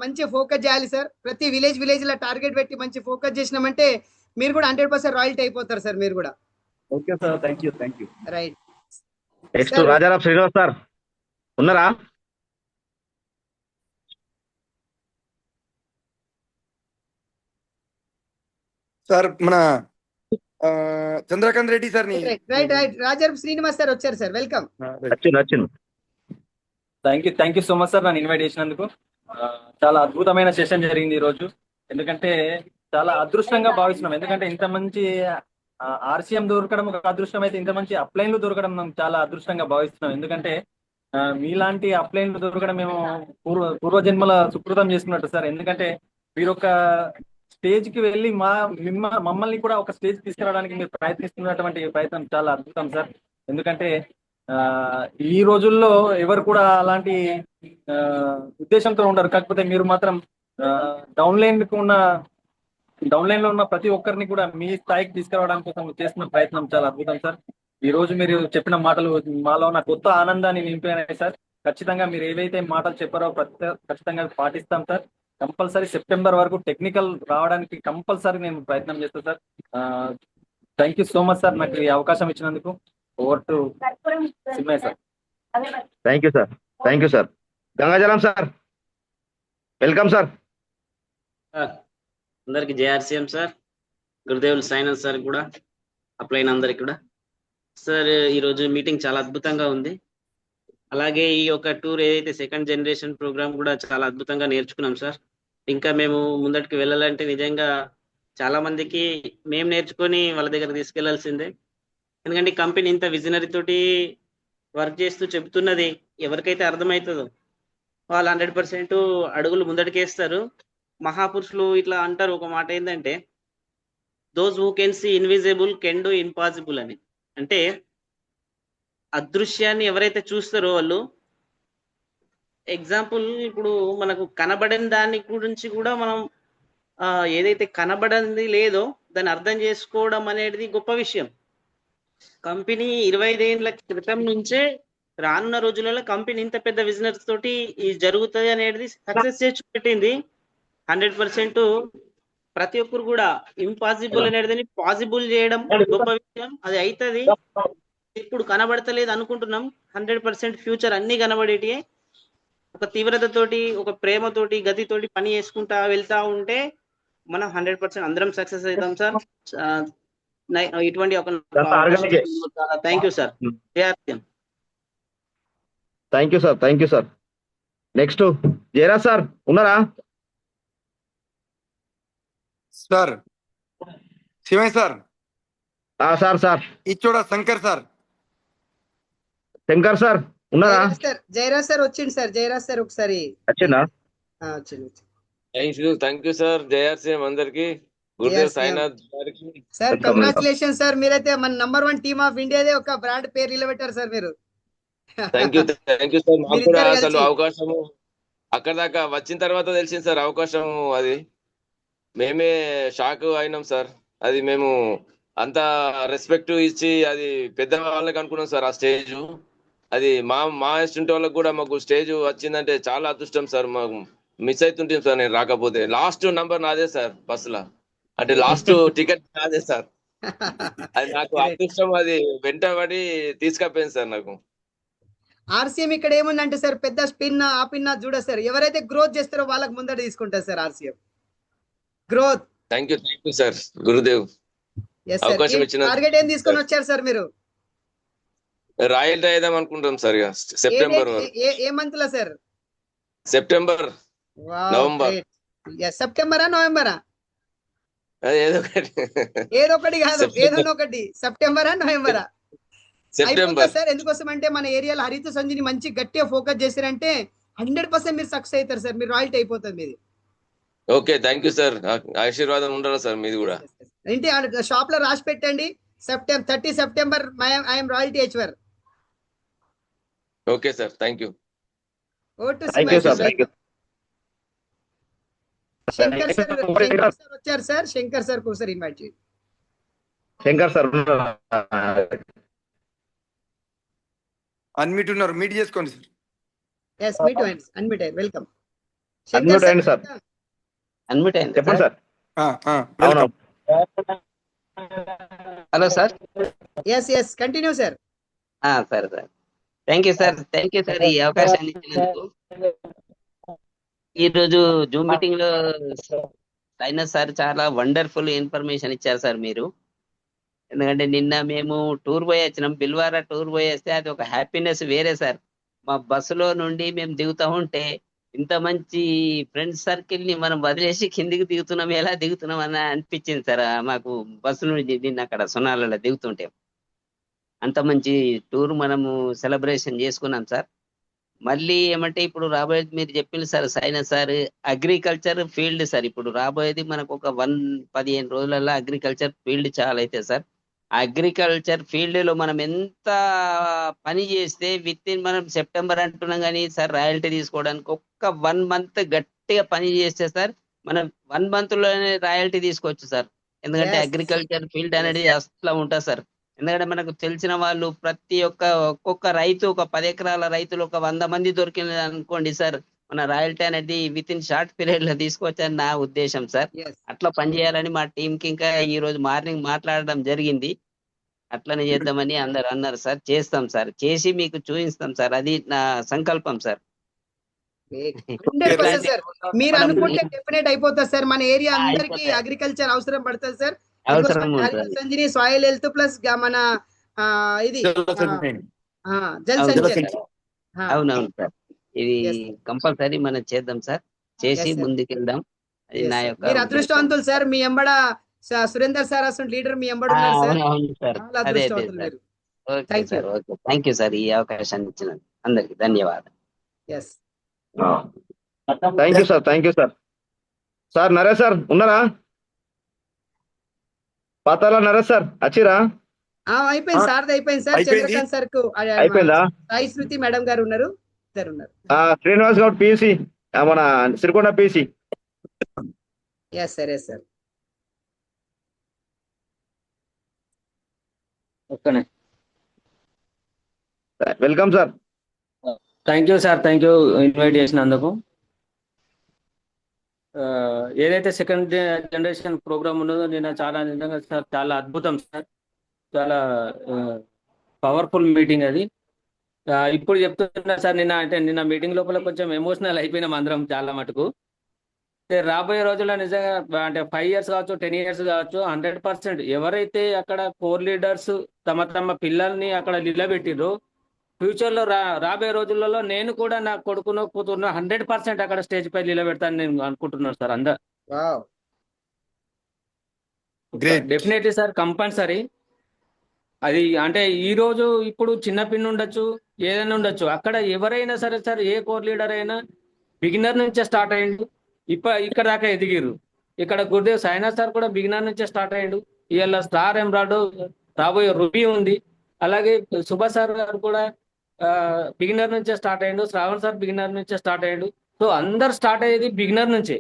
మంచి ఫోకస్ చేయాలి సార్. ప్రతి విలేజ్ లా టార్గెట్ పెట్టి మంచి ఫోకస్ చేసినామంటే మీరు కూడా 100% రాయల్టీ అయిపోతారు సార్. మీరు కూడా. Okay sir, thank you. Right. Next Rajaram Srinivas sir ఉన్నారా? సార్ మన Chandrakant Reddy sir right. Rajaram Srinivas sir వచ్చారు సార్. వెల్కమ్. వచ్చింది. Thank you so much sir, నన్ను ఇన్వైట్ చేసినందుకు. చాలా అద్భుతమైన సెషన్ జరిగింది ఈ రోజు. ఎందుకంటే చాలా అదృష్టంగా భావిస్తున్నాం. ఎందుకంటే ఇంత మంచి ఆర్సీఎం దొరకడం ఒక అదృష్టం అయితే, ఇంత మంచి అప్లైన్లు దొరకడం మనం చాలా అదృష్టంగా భావిస్తున్నాం. ఎందుకంటే మీలాంటి అప్లైన్లు దొరకడం మేము పూర్వజన్మల సుకృతం చేసుకున్నట్టు సార్. ఎందుకంటే మీరు ఒక స్టేజ్ కి వెళ్ళి మమ్మల్ని కూడా ఒక స్టేజ్ తీసుకురావడానికి మీరు ప్రయత్నిస్తున్నటువంటి ప్రయత్నం చాలా అద్భుతం సార్. ఎందుకంటే ఈ రోజుల్లో ఎవరు కూడా అలాంటి ఉద్దేశంతో ఉండరు. కాకపోతే మీరు మాత్రం డౌన్లైన్ లో ఉన్న ప్రతి ఒక్కరిని కూడా మీ స్థాయికి తీసుకురావడానికి కోసం చేస్తున్న ప్రయత్నం చాలా అద్భుతం సార్. ఈ రోజు మీరు చెప్పిన మాటలు మాలో ఉన్న కొత్త ఆనందాన్ని నింపినాయి సార్. ఖచ్చితంగా మీరు ఏవైతే మాటలు చెప్పారో ఖచ్చితంగా పాటిస్తాం సార్. కంపల్సరీ సెప్టెంబర్ వరకు టెక్నికల్ రావడానికి కంపల్సరీ నేను ప్రయత్నం చేస్తాను sir. Thank you so much sir, నాకు ఈ అవకాశం ఇచ్చినందుకు. Over to Simmayya sir. Thank you sir. Gangajalam sir, welcome sir. అందరికి జేఆర్సీఎం సార్, గురుదేవులు సాయినాథ్ సార్ కూడా, అప్లైన్ అందరికి కూడా సార్. ఈరోజు మీటింగ్ చాలా అద్భుతంగా ఉంది. అలాగే ఈ యొక్క టూర్ ఏదైతే సెకండ్ జనరేషన్ ప్రోగ్రామ్ కూడా చాలా అద్భుతంగా నేర్చుకున్నాం సార్. ఇంకా మేము ముందటికి వెళ్ళాలంటే నిజంగా చాలా మందికి మేము నేర్చుకొని వాళ్ళ దగ్గర తీసుకెళ్లాల్సిందే. ఎందుకంటే కంపెనీ ఇంత విజనరీ తోటి వర్క్ చేస్తూ చెబుతున్నది ఎవరికైతే అర్థమవుతుందో వాళ్ళు 100% అడుగులు ముందటికేస్తారు. మహాపురుషులు ఇట్లా అంటారు ఒక మాట, ఏంటంటే those who can see invisible can do impossible అని. అంటే అదృశ్యాన్ని ఎవరైతే చూస్తారో వాళ్ళు, ఎగ్జాంపుల్ ఇప్పుడు మనకు కనబడని దాని గురించి కూడా మనం ఏదైతే కనబడింది లేదో దాన్ని అర్థం చేసుకోవడం అనేది గొప్ప విషయం. కంపెనీ 25 ఏళ్ల క్రితం నుంచే రానున్న రోజులలో కంపెనీ ఇంత పెద్ద బిజినెస్ తోటి ఇది జరుగుతుంది అనేది సక్సెస్ చేసి పెట్టింది. 100% ప్రతి ఒక్కరు కూడా ఇంపాసిబుల్ అనేది పాసిబుల్ చేయడం గొప్ప విషయం. అది అవుతుంది. ఇప్పుడు కనబడతలేదు అనుకుంటున్నాం. 100% ఫ్యూచర్ అన్ని కనబడేటియే. ఒక తీవ్రతతోటి, ఒక ప్రేమతోటి, గతితోటి పని చేసుకుంటా వెళ్తా ఉంటే మనం 100% అందరం సక్సెస్ అవుతాం సార్. ఇటువంటి ఒక thank you sir. Thank you sir, thank you sir. Next Jayaraj sir ఉన్నారా? Sir Shivayya sir. Sir sir Ichoda Shankar sir. Shankar sir ఉన్నారా? జయరాజ్ సార్ వచ్చింది సార్. జయరాజ్ సార్ ఒకసారి వచ్చిందా? వచ్చింది. Thank you sir. జయఆర్సీఎం అందరికి, గురుదేవ్ సాయినాథ్ గారికి సార్ కంగ్రాచులేషన్ సార్. మీరైతే మన #1 టీమ్ ఆఫ్ ఇండియాదే ఒక బ్రాండ్ పేరు నిలబెట్టారు సార్ మీరు. Thank you sir. మాకు కూడా అసలు అవకాశము అక్కడ దాకా వచ్చిన తర్వాత తెలిసింది సార్ అవకాశం. అది మేమే షాక్ అయినాం సార్. అది మేము అంత రెస్పెక్ట్ ఇచ్చి అది పెద్ద వాళ్ళకి అనుకున్నాం సార్. ఆ స్టేజ్ అది మా ఎస్టెంట్ వాళ్ళకి కూడా మాకు స్టేజ్ వచ్చిందంటే చాలా అదృష్టం సార్. మాకు మిస్ అవుతుంటాం సార్. నేను రాకపోతే లాస్ట్ నంబర్ నాదే సార్ బస్సులో, అంటే లాస్ట్ టికెట్ నాదే సార్. అది నాకు అదృష్టం, అది వెంటబడి తీసుకపోయింది సార్ నాకు. ఆర్సీఎం ఇక్కడ ఏముందంటే సార్, పెద్ద స్పిన్ ఆ పిన్ చూడ సార్, ఎవరైతే గ్రోత్ చేస్తారో వాళ్ళకి ముందర తీసుకుంటారు sir RCM growth. Thank you sir Gurudev. అవకాశం ఇచ్చిన టార్గెట్ ఏం తీసుకొని వచ్చారు సార్ మీరు? రాయల్టీ అయిదాం అనుకుంటాం సార్. ఇక సెప్టెంబర్ ఏ మంత్ లో సార్? September, November. సెప్టెంబరా నవంబరా? ఏదో ఒకటి కాదు, ఏదో ఒకటి. సెప్టెంబరా నవంబరా? September sir. ఎందుకోసం అంటే మన ఏరియాలో హరిత సంజీని మంచి గట్టిగా ఫోకస్ చేశారంటే 100% మీరు సక్సెస్ అవుతారు సార్. మీరు రాయల్టీ అయిపోతుంది మీది. Okay thank you sir. ఆశీర్వాదం ఉండాలి సార్ మీది కూడా. ఏంటి షాప్ లో రాసి పెట్టండి, 30 September I'm royalty achiever. Okay sir thank you. Shankar sir వచ్చారు సార్. శంకర్ సార్ ఒకసారి ఇన్వైట్ చేయండి. శంకర్ సార్ అన్మ్యూట్ ఉన్నారు, మీట్ చేసుకోండి sir. yes meet unmute welcome. Unmute అయ్యండి సార్. అన్మ్యూట్ అయ్యండి చెప్పండి sir. Welcome. Hello sir. yes continue sir. Sir thank you sir ఈ అవకాశాన్ని ఇచ్చినందుకు. ఈ రోజు జూమ్ మీటింగ్ లో సాయినాథ్ సార్ చాలా వండర్ఫుల్ ఇన్ఫర్మేషన్ ఇచ్చారు సార్ మీరు. ఎందుకంటే నిన్న మేము టూర్ పోయి వచ్చినాం, బిల్వారా టూర్ పోయి వస్తే అది ఒక హ్యాపీనెస్ వేరే సార్. మా బస్సులో నుండి మేము దిగుతా ఉంటే ఇంత మంచి ఫ్రెండ్స్ సర్కిల్ ని మనం వదిలేసి కిందికి దిగుతున్నాం, ఎలా దిగుతున్నాం అని అనిపించింది సార్ మాకు. బస్సు నుండి నిన్న అక్కడ సునాలలో దిగుతుంటే అంత మంచి టూర్ మనము సెలబ్రేషన్ చేసుకున్నాం సార్. మళ్ళీ ఏమంటే ఇప్పుడు రాబోయేది మీరు చెప్పింది sir Sainath sir, agriculture field sir. ఇప్పుడు రాబోయేది మనకు ఒక 15 రోజులలో అగ్రికల్చర్ ఫీల్డ్ చాలా అయితే సార్. అగ్రికల్చర్ ఫీల్డ్ లో మనం ఎంత పని చేస్తే మనం సెప్టెంబర్ అంటున్నాం కానీ సార్ రాయల్టీ తీసుకోవడానికి ఒక్క 1 month గట్టిగా పని చేస్తే సార్ మనం 1 month లోనే రాయల్టీ తీసుకోవచ్చు సార్. ఎందుకంటే అగ్రికల్చర్ ఫీల్డ్ అనేది అట్లా ఉంటుంది సార్. ఎందుకంటే మనకు తెలిసిన వాళ్ళు ఒక్కొక్క రైతు, ఒక 10 ఎకరాల రైతులు ఒక 100 మంది దొరికిన అనుకోండి సార్, మన రాయల్టీ అనేది విత్ ఇన్ షార్ట్ పీరియడ్ లో తీసుకోవచ్చని నా ఉద్దేశం సార్. అట్లా పనిచేయాలని మా టీం కి ఇంకా ఈ రోజు మార్నింగ్ మాట్లాడడం జరిగింది. అట్లనే చేద్దామని అందరు అన్నారు సార్. చేస్తాం సార్, చేసి మీకు చూపిస్తాం సార్. అది నా సంకల్పం సార్. మీరు అనుకుంటే డెఫినెట్ అయిపోతుంది సార్. మన ఏరియా అందరికి అగ్రికల్చర్ అవసరం పడుతుంది సార్. సంజీని సాయిల్ హెల్త్ ప్లస్ మన ఇది జల్ సంచయ్. అవునవును సార్, ఇది కంపల్సరీ మనం చేద్దాం సార్. చేసి ముందుకెళ్దాం. అది నా యొక్క మీరు అదృష్టవంతులు సార్. మీ ఎంబడ సురేందర్ సార్ అసలు లీడర్ మీ ఎంబడ ఉన్నారు సార్. చాలా అదృష్టవంతులు మీరు. థ్యాంక్ యూ సార్ ఈ అవకాశాన్ని ఇచ్చినందుకు అందరికి ధన్యవాదాలు. Thank you sir. Sir Naresh sir ఉన్నారా? పాతాల నరేష్ సార్ వచ్చిరా? అయిపోయింది సార్, అయిపోయింది సార్. చంద్రకాంత్ సార్ కు అయిపోయిందా? సాయి శృతి మేడం గారు ఉన్నారు, ఇద్దరు ఉన్నారు. శ్రీనివాస్ గౌడ్ పిసి, మన Sirikonda PC. Yes sir, yes sir. Welcome sir. Thank you sir, thank you invite చేసినందుకు. ఏదైతే సెకండ్ జనరేషన్ ప్రోగ్రామ్ ఉన్నదో నిన్న చాలా నిజంగా సార్ చాలా అద్భుతం సార్. చాలా పవర్ఫుల్ మీటింగ్ అది. ఇప్పుడు చెప్తున్నా సార్, నిన్న మీటింగ్ లోపల కొంచెం ఎమోషనల్ అయిపోయినాం అందరం చాలా మటుకు. రాబోయే రోజుల్లో నిజంగా అంటే 5 years కావచ్చు, 10 years కావచ్చు, 100% ఎవరైతే అక్కడ కోర్ లీడర్స్ తమ పిల్లల్ని అక్కడ నిలబెట్టిరో ఫ్యూచర్ లో రాబోయే రోజులలో నేను కూడా నా కొడుకునో కూతురునో 100% అక్కడ స్టేజ్ పై నిలబెడతాను నేను అనుకుంటున్నాను సార్. Definitely sir, compulsory. అది అంటే ఈ రోజు ఇప్పుడు చిన్న పిన్ ఉండొచ్చు, ఏదైనా ఉండొచ్చు, అక్కడ ఎవరైనా సరే సార్, ఏ కోర్ లీడర్ అయినా బిగినర్ నుంచే స్టార్ట్ అయ్యిండు, ఇక్కడ దాకా ఎదిగిరు. ఇక్కడ గురుదేవ్ సాయినాథ్ సార్ కూడా బిగినర్ నుంచే స్టార్ట్ అయ్యిండు. ఇవాళ స్టార్ ఎంబ్రాయిడ్ రాబోయే రుబీ ఉంది. అలాగే సుభాష్ సార్ గారు కూడా బిగినర్ నుంచే స్టార్ట్ అయ్యిండు. శ్రావణ్ సార్ బిగినర్ నుంచే స్టార్ట్ అయ్యిండు. సో అందరు స్టార్ట్ అయ్యేది బిగినర్ నుంచే.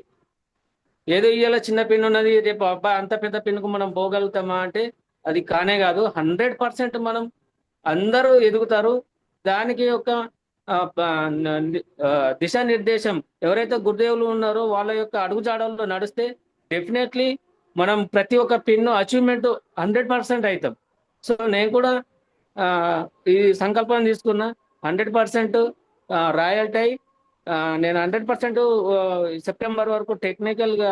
ఏదో ఇవాళ చిన్న పిన్ ఉన్నది, రేపు అబ్బా అంత పెద్ద పిన్కు మనం పోగలుగుతామా అంటే అది కానే కాదు. 100% మనం అందరూ ఎదుగుతారు. దానికి ఒక దిశానిర్దేశం ఎవరైతే గురుదేవులు ఉన్నారో వాళ్ళ యొక్క అడుగుజాడల్లో నడిస్తే డెఫినెట్లీ మనం ప్రతి ఒక్క పిన్ను అచీవ్మెంట్ 100% అవుతాం. సో నేను కూడా ఈ సంకల్పం తీసుకున్నా, 100% రాయల్ టై నేను 100% సెప్టెంబర్ వరకు టెక్నికల్ గా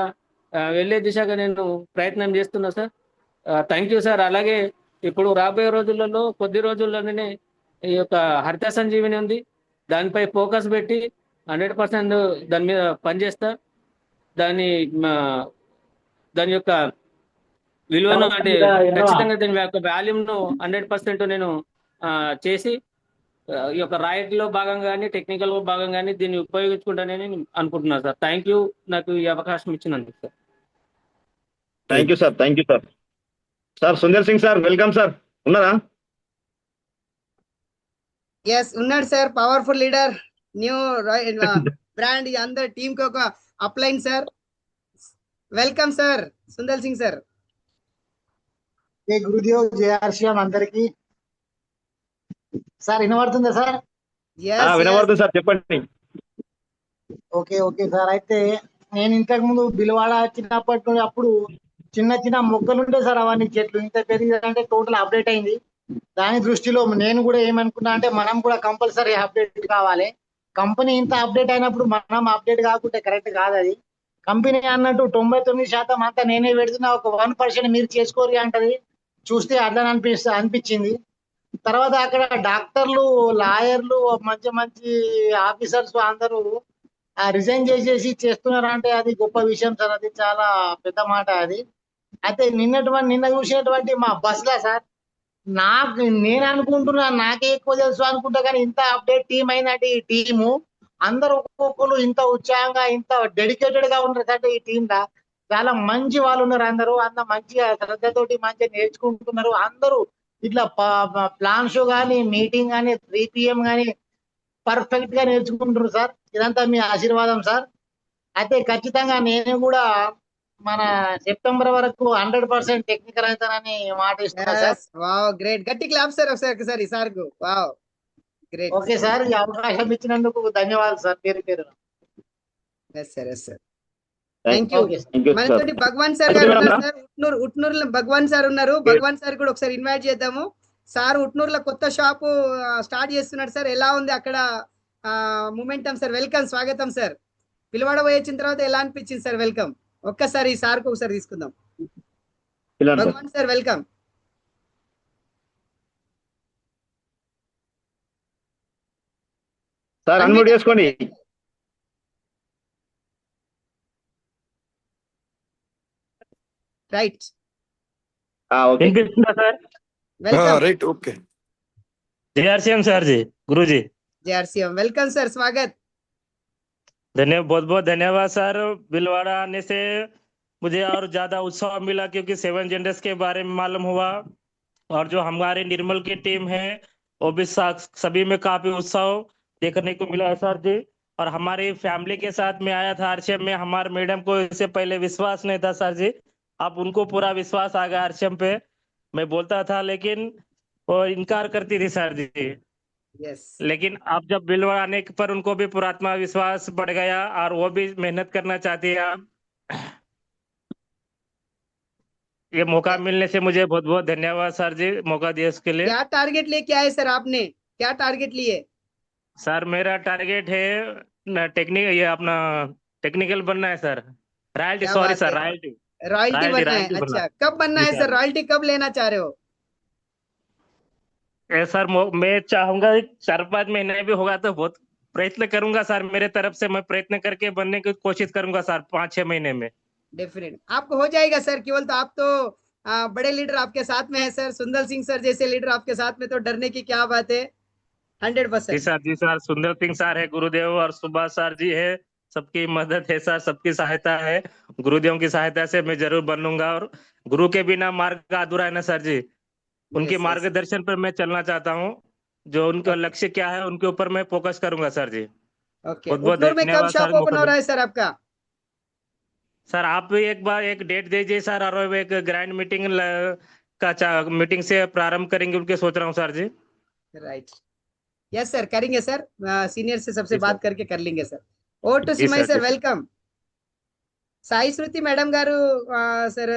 వెళ్ళే దిశగా నేను ప్రయత్నం చేస్తున్నా సార్. Thank you sir. అలాగే ఇప్పుడు రాబోయే రోజులలో కొద్ది రోజుల్లోనే ఈ యొక్క హరిత సంజీవిని ఉంది, దానిపై ఫోకస్ పెట్టి 100% దాని మీద పనిచేస్తా. దాని యొక్క విలువను అంటే ఖచ్చితంగా దాని యొక్క వాల్యూమ్ను 100% నేను చేసి ఈ యొక్క రాయట్లో భాగంగా కానీ టెక్నికల్ భాగంగా కానీ దీన్ని ఉపయోగించుకుంటానని అనుకుంటున్నాను సార్. థ్యాంక్ యూ నాకు ఈ అవకాశం ఇచ్చినందుకు sir. Thank you sir. Thank you sir. Sir Sundar Singh sir, welcome sir. ఉన్నారా? ఎస్ ఉన్నాడు sir. Powerful leader, new brand, అందరు టీమ్ కి ఒక upline sir. Welcome sir Sundar Singh sir. Gurudev జయార్షియం అందరికి. సార్ వినబడుతుందా సార్? వినబడుతుంది సార్, చెప్పండి. Okay okay sir. అయితే నేను ఇంతకు ముందు బిల్వాడ చిన్నప్పటి నుండి అప్పుడు చిన్న చిన్న మొక్కలు ఉంటే సార్, అవన్నీ చెట్లు ఇంత పెరిగిందంటే టోటల్ అప్డేట్ అయింది. దాని దృష్టిలో నేను కూడా ఏమనుకున్నా అంటే మనం కూడా కంపల్సరీ అప్డేట్ కావాలి. కంపెనీ ఇంత అప్డేట్ అయినప్పుడు మనం అప్డేట్ కాకుంటే కరెక్ట్ కాదు. అది కంపెనీ అన్నట్టు 99% అంతా నేనే పెడుతున్నా, ఒక 1% మీరు చేసుకోరు అంటది. చూస్తే అట్లా అనిపించింది. తర్వాత అక్కడ డాక్టర్లు, లాయర్లు, మంచి మంచి ఆఫీసర్స్ అందరూ రిజైన్ చేసేసి చేస్తున్నారు అంటే అది గొప్ప విషయం సార్. అది చాలా పెద్ద మాట అది. అయితే నిన్న చూసినటువంటి మా బస్లా సార్, నేను అనుకుంటున్నా నాకే ఎక్కువ తెలుసు అనుకుంటా, కానీ ఇంత అప్డేట్ టీం అయిందంటే ఈ టీము అందరూ ఒక్కొక్కరు ఇంత ఉత్సాహంగా ఇంత డెడికేటెడ్ గా ఉన్నారు సార్. ఈ టీమ్ లా చాలా మంచి వాళ్ళు ఉన్నారు. అందరూ అంత మంచిగా శ్రద్ధతోటి మంచిగా నేర్చుకుంటున్నారు. అందరూ ఇట్లా ప్లాన్ షో కానీ మీటింగ్ కానీ 3 PM కానీ పర్ఫెక్ట్ గా నేర్చుకుంటున్నారు సార్. ఇదంతా మీ ఆశీర్వాదం సార్. అయితే ఖచ్చితంగా నేను కూడా మన సెప్టెంబర్ వరకు 100% టెక్నికల్ అవుతానని మాట ఇస్తున్నా సార్. Wow, great. గట్టి క్లాప్ సార్ ఒకసారి సార్ కు. Wow, great. ఓకే సార్, ఈ అవకాశం ఇచ్చినందుకు ధన్యవాదాలు సార్. పేరు yes sir, yes sir. Thank you. మనతోటి భగవాన్ సార్ గారు ఉన్నారు సార్. ఉట్నూరులో భగవాన్ సార్ ఉన్నారు. భగవాన్ సార్ కూడా ఒకసారి ఇన్వైట్ చేద్దాము. సార్ ఉట్నూరులో కొత్త షాపు స్టార్ట్ చేస్తున్నాడు సార్. ఎలా ఉంది అక్కడ మూమెంటం సార్? వెల్కమ్, స్వాగతం సార్. పిలవాడ పోయి వచ్చిన తర్వాత ఎలా అనిపించింది సార్? వెల్కమ్. ఒక్కసారి సార్ కు ఒకసారి తీసుకుందాం. Bhagwan sir welcome. Sir unmute చేసుకోండి. రైట్. వినిపిస్తుందా sir? Right, okay. JRCM sir ji, Guru ji. JRCM, welcome sir, स्वागत। बहुत बहुत धन्यवाद सर। बिलवाड़ा आने से मुझे और ज्यादा उत्साह मिला क्योंकि 7 जनरेशन के बारे में मालूम हुआ और जो हमारे निर्मल की टीम है वो भी सभी में काफी उत्साह देखने को मिला है सर जी। और हमारी फैमिली के साथ में आया था RCM में। हमारे मैडम को इससे पहले विश्वास नहीं था सर जी, अब उनको पूरा विश्वास आ गया RCM पे। मैं बोलता था लेकिन वो इनकार करती थी सर जी। yes. लेकिन अब जब बिलवाड़ा आने पर उनको भी पूरा आत्मविश्वास बढ़ गया और वो भी मेहनत करना चाहती है। ये मौका मिलने से मुझे बहुत बहुत धन्यवाद सर जी, मौका दिए उसके लिए। क्या टारगेट लेके आए सर आपने, क्या टारगेट लिए? सर मेरा टारगेट है ये अपना टेक्निकल बनना है सर, रॉयल्टी, क्या सॉरी बात सर, है, रॉयल्टी रॉयल्टी बनना है। रॉयल्टी बनना अच्छा, कब बनना जी है सर, रॉयल्टी कब लेना चाह रहे हो? सर मैं चाहूंगा 4-5 महीने भी होगा तो बहुत प्रयत्न करूंगा सर, मेरे तरफ से मैं प्रयत्न करके बनने की कोशिश करूंगा सर 5-6 महीने में। डेफिनेट आपको हो जाएगा सर, केवल तो आप तो बड़े लीडर आपके साथ में है सर, सुंदर सिंह सर जैसे लीडर आपके साथ में, तो डरने की क्या बात है। 100%। जी सर, सुंदर सिंह सर है, गुरुदेव और सुभाष सर जी है, सबकी मदद है सर, सबकी सहायता है, गुरुदेव की सहायता से मैं जरूर बनूंगा। और गुरु के बिना मार्ग अधूरा है ना सर जी, उनके yes. मार्गदर्शन पर मैं चलना चाहता हूँ, जो उनका लक्ष्य क्या है उनके ऊपर मैं फोकस करूंगा सर जी। ओके, बहुत बहुत उटनूर में कब धन्यवाद शॉप सर ओपन हो रहा है सर आपका? सर आप भी एक बार एक डेट दीजिए सर, और एक ग्रैंड मीटिंग मीटिंग से प्रारंभ करेंगे उनके, सोच रहा हूँ सर जी। राइट, यस सर, करेंगे सर, सीनियर से सबसे बात करके कर लेंगे सर। ओ टू जी सिमई सर, सर, जी सर। వెల్కమ్. సాయి శృతి మేడం గారు సార్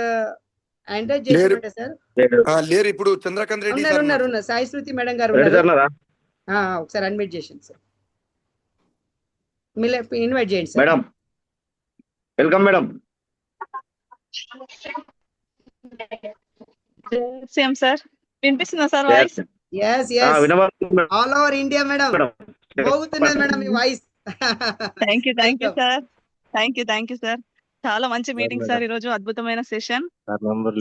ఎంటర్ చేసామంటే సార్ లేరు, ఇప్పుడు చంద్రకాంత్ రెడ్డి ఉన్నారు సార్ ఉన్నారు ఉన్నారు. ఉన్నారు సాయి శృతి మేడం గారు రెడ్డి ఉన్నారు. సార్ ఉన్నారా? ఒకసారి అడ్మిట్ చేయండి సార్, మీరు ఇన్వైట్ చేయండి sir. Madam welcome madam. Same sir, వినిపిస్తుందా sir voice? yes yes, all over India madam, మోగుతున్నది మేడం మీ voice. Thank you sir, thank you sir. చాలా మంచి మీటింగ్ సార్, ఈ రోజు అద్భుతమైన సెషన్,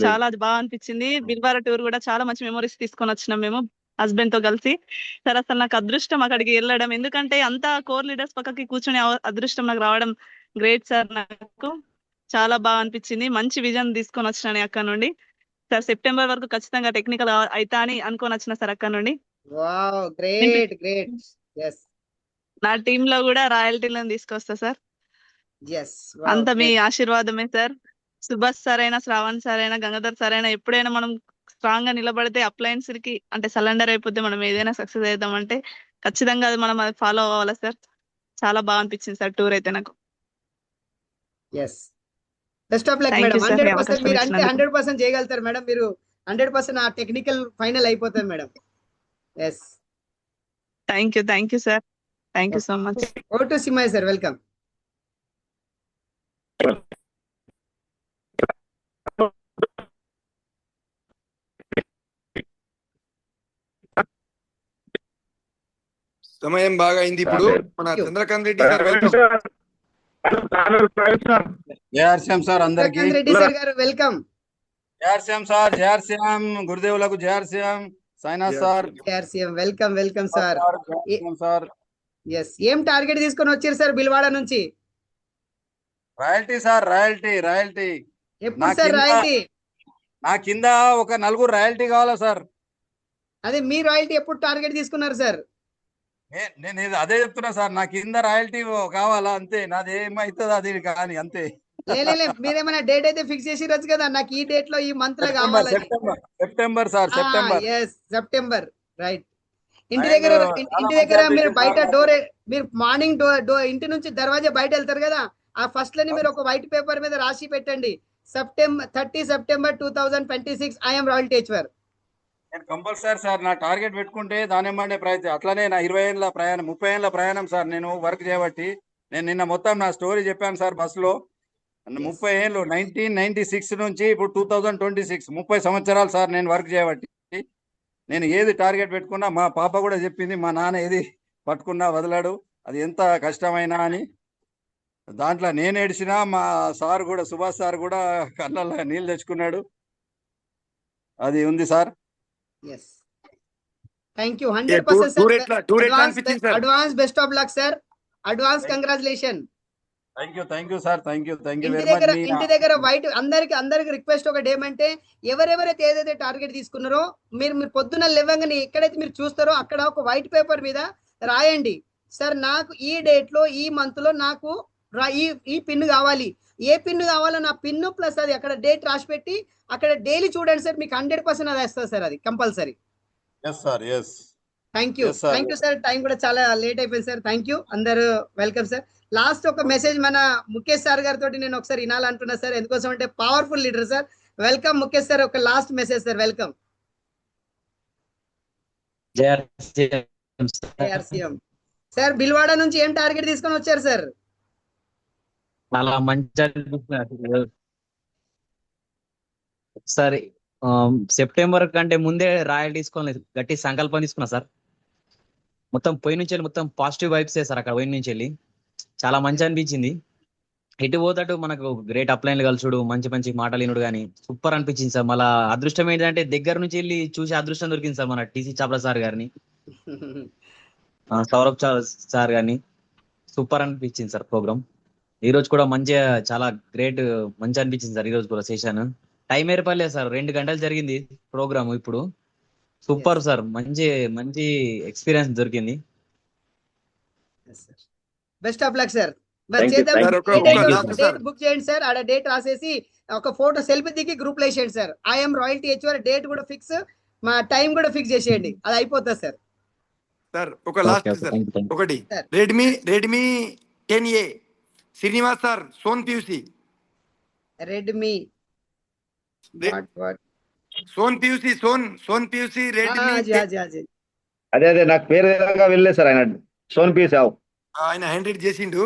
చాలా అది బాగా అనిపించింది. బిల్వార టూర్ కూడా చాలా మంచి మెమరీస్ తీసుకొని వచ్చినాం మేము హస్బెండ్ తో కలిసి. సార్ అసలు నాకు అదృష్టం అక్కడికి వెళ్ళడం, ఎందుకంటే అంతా కోర్ లీడర్స్ పక్కకి కూర్చునే అదృష్టం నాకు రావడం గ్రేట్ సార్. నాకు చాలా బాగా అనిపించింది, మంచి విజన్ తీసుకొని వచ్చినాను అక్కడ నుండి సార్. సెప్టెంబర్ వరకు ఖచ్చితంగా టెక్నికల్ అయితా అని అనుకొని వచ్చిన సార్ అక్కడ నుండి. Wow, great great. yes నా టీమ్ లో కూడా రాయల్టీలను తీసుకొస్తా సార్. yes, అంత మీ ఆశీర్వాదమే సార్. సుభాష్ సార్ అయినా, శ్రావణ్ సార్ అయినా, గంగాధర్ సార్ అయినా, ఎప్పుడైనా మనం స్ట్రాంగ్ గా నిలబడితే అప్లయన్స్ కి అంటే సరెండర్ అయిపోతే మనం ఏదైనా సక్సెస్ అవుతామంటే ఖచ్చితంగా అది మనం అది ఫాలో అవ్వాలి సార్. చాలా బాగా అనిపించింది సార్ టూర్ అయితే నాకు. yes, best of luck Thank madam. you, sir. 100% మీరు అంటే ఇచ్చినందుకు. 100% చేయగలుగుతారు మేడం, మీరు 100% ఆ టెక్నికల్ ఫైనల్ అయిపోతారు madam. yes, thank you sir, thank you so much. ఓ టు సిమై సార్, వెల్కమ్. సమయం బాగా అయింది ఇప్పుడు. మన చంద్రకాంత్ రెడ్డి సార్ వెల్కమ్. జయశ్యామ్ సార్ అందరికి. చంద్రకాంత్ రెడ్డి సార్ గారు వెల్కమ్. జయశ్యామ్ సార్, జయశ్యామ్ గురుదేవులకు, జయశ్యామ్ సాయినాథ్ సార్, జయశ్యామ్ welcome welcome sir. Sir yes, ఏం టార్గెట్ తీసుకొని వచ్చారు సార్ బిల్వాడ నుంచి? Royalty sir, royalty royalty. ఎప్పుడు సార్ రాయల్టీ? నా కింద ఒక 4 రాయల్టీ కావాలా సార్. అదే మీ రాయల్టీ ఎప్పుడు టార్గెట్ తీసుకున్నారు సార్? నేను అదే చెప్తున్నా సార్, నా కింద రాయల్టీ కావాలా అంతే, నాది ఏమైతుందో అది కానీ అంతే. లే మీరేమైనా డేట్ అయితే ఫిక్స్ చేసిరొచ్చు కదా, నాకు ఈ డేట్ లో ఈ మంత్ లో కావాలి. September sir, September. September, right. ఇంటి దగ్గర మీరు బయట డోర్, మీరు మార్నింగ్ ఇంటి నుంచి దర్వాజా బయట వెళ్తారు కదా, ఆ ఫస్ట్ లోని మీరు ఒక వైట్ పేపర్ మీద రాసి పెట్టండి, September 30 September 2026 I'm royalty achiever. నేను కంపల్సరీ సార్ నా టార్గెట్ పెట్టుకుంటే దానిమ్మండే ప్రయత్నం. అట్లనే నా 20 ఏళ్ళ ప్రయాణం, 30 ఏళ్ళ ప్రయాణం సార్ నేను వర్క్ చేయబట్టి. నేను నిన్న మొత్తం నా స్టోరీ చెప్పాను సార్ బస్సులో. 30 ఏళ్ళు 1996 నుంచి ఇప్పుడు 2026 30 సంవత్సరాలు సార్ నేను వర్క్ చేయబట్టి. నేను ఏది టార్గెట్ పెట్టుకున్నా, మా పాప కూడా చెప్పింది, మా నాన్న ఏది పట్టుకున్నా వదలాడు, అది ఎంత కష్టమైనా అని. దాంట్లో నేను ఏడిచినా, మా సార్ కూడా, సుభాష్ సార్ కూడా కళ్ళల్లో నీళ్ళు తెచ్చుకున్నాడు. అది ఉంది sir. yes, thank you. 100% sir. Advance best of luck sir. Advance congratulations. Thank you sir, thank you ఇంటి దగ్గర వైట్ అందరికి రిక్వెస్ట్ ఒకటి ఏమంటే, ఎవరెవరైతే ఏదైతే టార్గెట్ తీసుకున్నారో మీరు పొద్దున లేవగానే ఎక్కడైతే మీరు చూస్తారో అక్కడ ఒక వైట్ పేపర్ మీద రాయండి, సార్ నాకు ఈ డేట్ లో ఈ మంత్ లో నాకు ఈ పిన్ కావాలి, ఏ పిన్ కావాలో నా పిన్ ప్లస్ అది అక్కడ డేట్ రాసి పెట్టి అక్కడ డైలీ చూడండి సార్, మీకు 100% అది వస్తుంది సార్, అది compulsory. Thank you sir, time కూడా చాలా లేట్ అయిపోయింది సార్. థ్యాంక్ యూ, అందరూ వెల్కమ్ సార్. లాస్ట్ ఒక మెసేజ్ మన ముఖేష్ సార్ గారితో నేను ఒకసారి వినాలంటున్నా సార్, ఎందుకోసం అంటే powerful leader sir, welcome Mukesh sir. ఒక last message sir. Welcome. JRCM sir, బిల్వాడ నుంచి ఏం టార్గెట్ తీసుకొని వచ్చారు సార్? చాలా మంచి అనిపిస్తుంది. ఒకసారి సెప్టెంబర్ కంటే ముందే రాయల్ తీసుకోవాలి, గట్టి సంకల్పం తీసుకున్నా సార్. మొత్తం పోయి నుంచి వెళ్ళి మొత్తం పాజిటివ్ వైబ్స్ సార్. అక్కడ పోయి నుంచి వెళ్ళి చాలా మంచి అనిపించింది. ఎటు పోతాడు మనకు గ్రేట్ అప్లైన్లు కలుసుడు, మంచి మంచి మాటలు వినుడు కానీ సూపర్ అనిపించింది సార్. మళ్ళా అదృష్టం ఏంటంటే దగ్గర నుంచి వెళ్ళి చూసి అదృష్టం దొరికింది సార్. మన టీసీ చాప్లా సార్ గారిని, సౌరభ్ సార్ గారిని. సూపర్ అనిపించింది సార్ ప్రోగ్రామ్. ఈ రోజు కూడా మంచిగా చాలా గ్రేట్ మంచి అనిపించింది సార్. ఈ రోజు కూడా సెషన్ టైం ఏర్పడలేదు సార్, 2 గంటలు జరిగింది ప్రోగ్రామ్. ఇప్పుడు సూపర్ సార్, మంచి మంచి ఎక్స్పీరియన్స్ దొరికింది. Best of luck sir. Book చేయండి సార్. ఆడ డేట్ రాసేసి ఒక ఫోటో సెల్ఫీ దిగి గ్రూప్ లో వేసేయండి sir. I'm royalty HR date కూడా ఫిక్స్, మా టైం కూడా ఫిక్స్ చేసేయండి, అది అయిపోతుంది సార్. సార్ ఒక లాస్ట్ సార్ ఒకటి, రెడ్మీ 10A శ్రీనివాస్ సార్, సోన్ పియూసి. రెడ్మీ సోన్ పియూసి రెడ్మీ. అదే అదే నాకు పేరు వెళ్ళలేదు సార్. ఆయన సోన్ పియూసి ఆయన హ్యాండ్ చేసిండు.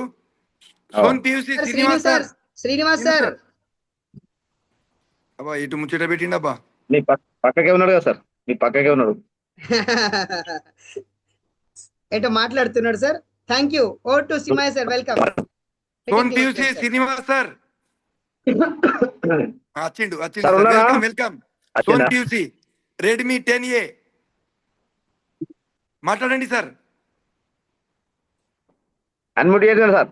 సోన్ పియూసి శ్రీనివాస్ సార్. అబ్బా ఇటు ముచ్చట పెట్టిండు. అబ్బా మీ పక్కకే ఉన్నాడు కదా సార్, మీ పక్కకే ఉన్నాడు. ఏంటో మాట్లాడుతున్నాడు సార్. Thank you. ఓ టు సిమాయ్ సార్, వెల్కమ్. సోన్ పియూసి శ్రీనివాస్ సార్ వచ్చిండు. Welcome welcome. సోన్ పియూసి రెడ్మీ 10A మాట్లాడండి సార్. అన్మ్యూట్ చేయండి సార్,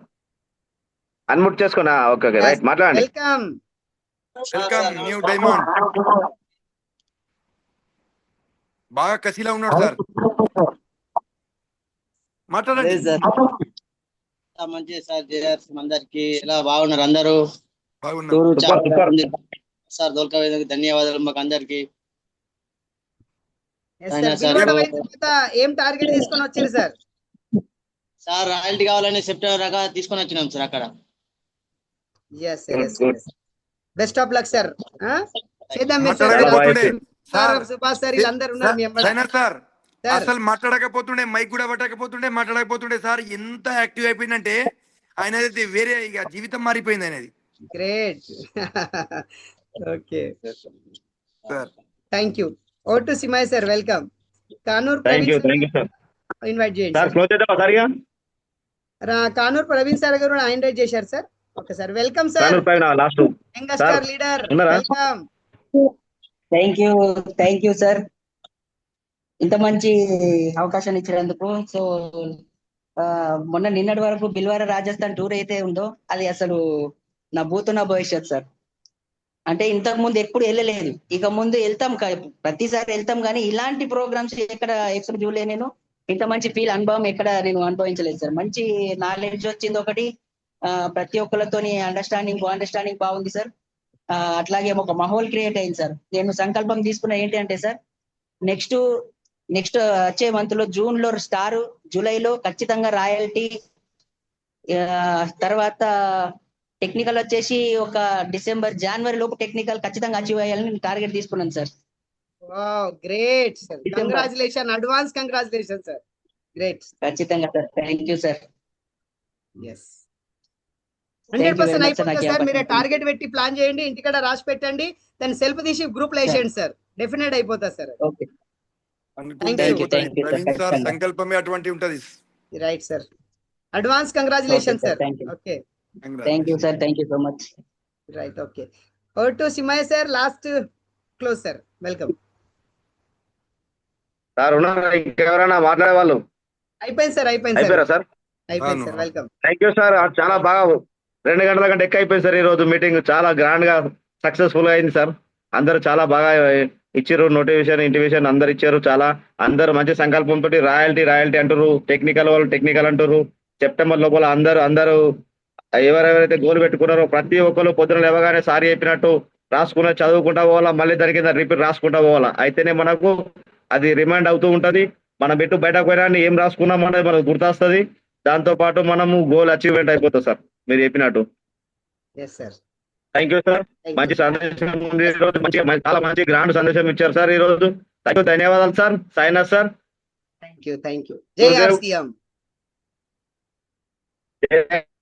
అన్మ్యూట్ చేసుకున్నా. ఓకే ఓకే రైట్, మాట్లాడండి. Welcome welcome new diamond. బాగా కసిలా ఉన్నాడు సార్, మాట్లాడండి. మంచి సార్. జేఆర్సీ అందరికి ఎలా బాగున్నారు? అందరూ సార్ దొరకవేందుకు ధన్యవాదాలు మాకు అందరికి. ఏం టార్గెట్ తీసుకొని వచ్చారు సార్? సార్ రాయల్టీ కావాలని సెప్టెంబర్ దాకా తీసుకొని వచ్చినాం సార్. అక్కడ బెస్ట్ ఆఫ్ లక్ సార్. చేద్దాం సుభాష్ సార్, వీళ్ళందరూ ఉన్నారు. సార్ అసలు మాట్లాడకపోతుండే, మైక్ కూడా మాట్లాడకపోతుండే సార్. ఎంత యాక్టివ్ అయిపోయిందంటే ఆయన వేరే ఇక జీవితం మారిపోయింది అనేది. Great. Okay sir, thank you. ఓ to Simai sir, welcome. Kanur invite చేయండి సార్. కానూర్ ప్రవీణ్ సార్ గారు ఇన్వైట్ చేశారు sir. Okay sir, welcome sir. Youngster leader, welcome. Thank you sir, ఇంత మంచి అవకాశాన్ని ఇచ్చినందుకు. సో నిన్నటి వరకు బిల్వారా రాజస్థాన్ టూర్ అయితే ఉందో అది అసలు నా భూతో నా భవిష్యత్ సార్. అంటే ఇంతకు ముందు ఎప్పుడు వెళ్ళలేదు, ఇక ముందు వెళ్తాం, ప్రతిసారి వెళ్తాం, కానీ ఇలాంటి ప్రోగ్రామ్స్ ఎక్కడ చూడలే నేను. ఇంత మంచి అనుభవం ఎక్కడ నేను అనుభవించలేదు సార్. మంచి నాలెడ్జ్ వచ్చింది ఒకటి, ప్రతి ఒక్కరితోని అండర్స్టాండింగ్ బాగుంది సార్. అట్లాగే ఒక మాహోల్ క్రియేట్ అయింది సార్. నేను సంకల్పం తీసుకున్న ఏంటి అంటే సార్, నెక్స్ట్ వచ్చే మంత్ లో జూన్ లో స్టార్, జూలైలో ఖచ్చితంగా రాయల్టీ, తర్వాత టెక్నికల్ వచ్చేసి ఒక డిసెంబర్ జనవరి లోపు టెక్నికల్ ఖచ్చితంగా అచీవ్ అయ్యాలని నేను టార్గెట్ తీసుకున్నాను sir. Great sir, congratulation, advance congratulation sir. Great, ఖచ్చితంగా సార్. Thank you sir. 100% అయిపోతుంది సార్. మీరు టార్గెట్ పెట్టి ప్లాన్ చేయండి, ఇంటికాడ రాసి పెట్టండి, దాన్ని సెల్ఫ్ తీసి గ్రూప్ లో వేసేయండి సార్. డెఫినెట్ అయిపోతుంది సార్. సంకల్పమే అటువంటి ఉంటది. Right sir, advance congratulation sir. Okay, thank you sir, thank you so much. Right, okay. ఓ to Simai sir, last close sir, welcome. Sir ఉన్నారా ఇంకెవరైనా మాట్లాడే వాళ్ళు? అయిపోయింది సార్, అయిపోయింది sir. Welcome. Thank you sir. చాలా బాగా 2 గంటల కంటే ఎక్కువ అయిపోయింది సార్. ఈ రోజు మీటింగ్ చాలా గ్రాండ్ గా సక్సెస్ఫుల్ గా అయింది సార్. అందరు చాలా బాగా ఇచ్చారు, నోటిఫికేషన్ ఇంటివిషన్ అందరు ఇచ్చారు. అందరు మంచి సంకల్పంతో రాయల్టీ అంటారు, టెక్నికల్ వాళ్ళు టెక్నికల్ అంటారు. సెప్టెంబర్ లోపల అందరూ ఎవరెవరైతే గోల్ పెట్టుకున్నారో ప్రతి ఒక్కరు పొద్దున లేవగానే సారి చెప్పినట్టు రాసుకున్నా చదువుకుంటా పోవాలా, మళ్ళీ దాని కింద రిపీట్ రాసుకుంటా పోవాలా. అయితేనే మనకు అది రిమైండ్ అవుతూ ఉంటది. మనం పెట్టు బయటకు పోయినా ఏం రాసుకున్నాం అనేది మనకు గుర్తొస్తుంది. దాంతో పాటు మనము గోల్ అచీవ్మెంట్ అయిపోతుంది సార్ మీరు చెప్పినట్టు. Thank you sir. మంచి సందేశం ఉంది ఈ రోజు. మంచిగా చాలా మంచి గ్రాండ్ సందేశం ఇచ్చారు సార్ ఈ రోజు. ధన్యవాదాలు sir. Sainath sir. Thank you. జై గురుదేవ్. ఆర్సీఎం. జై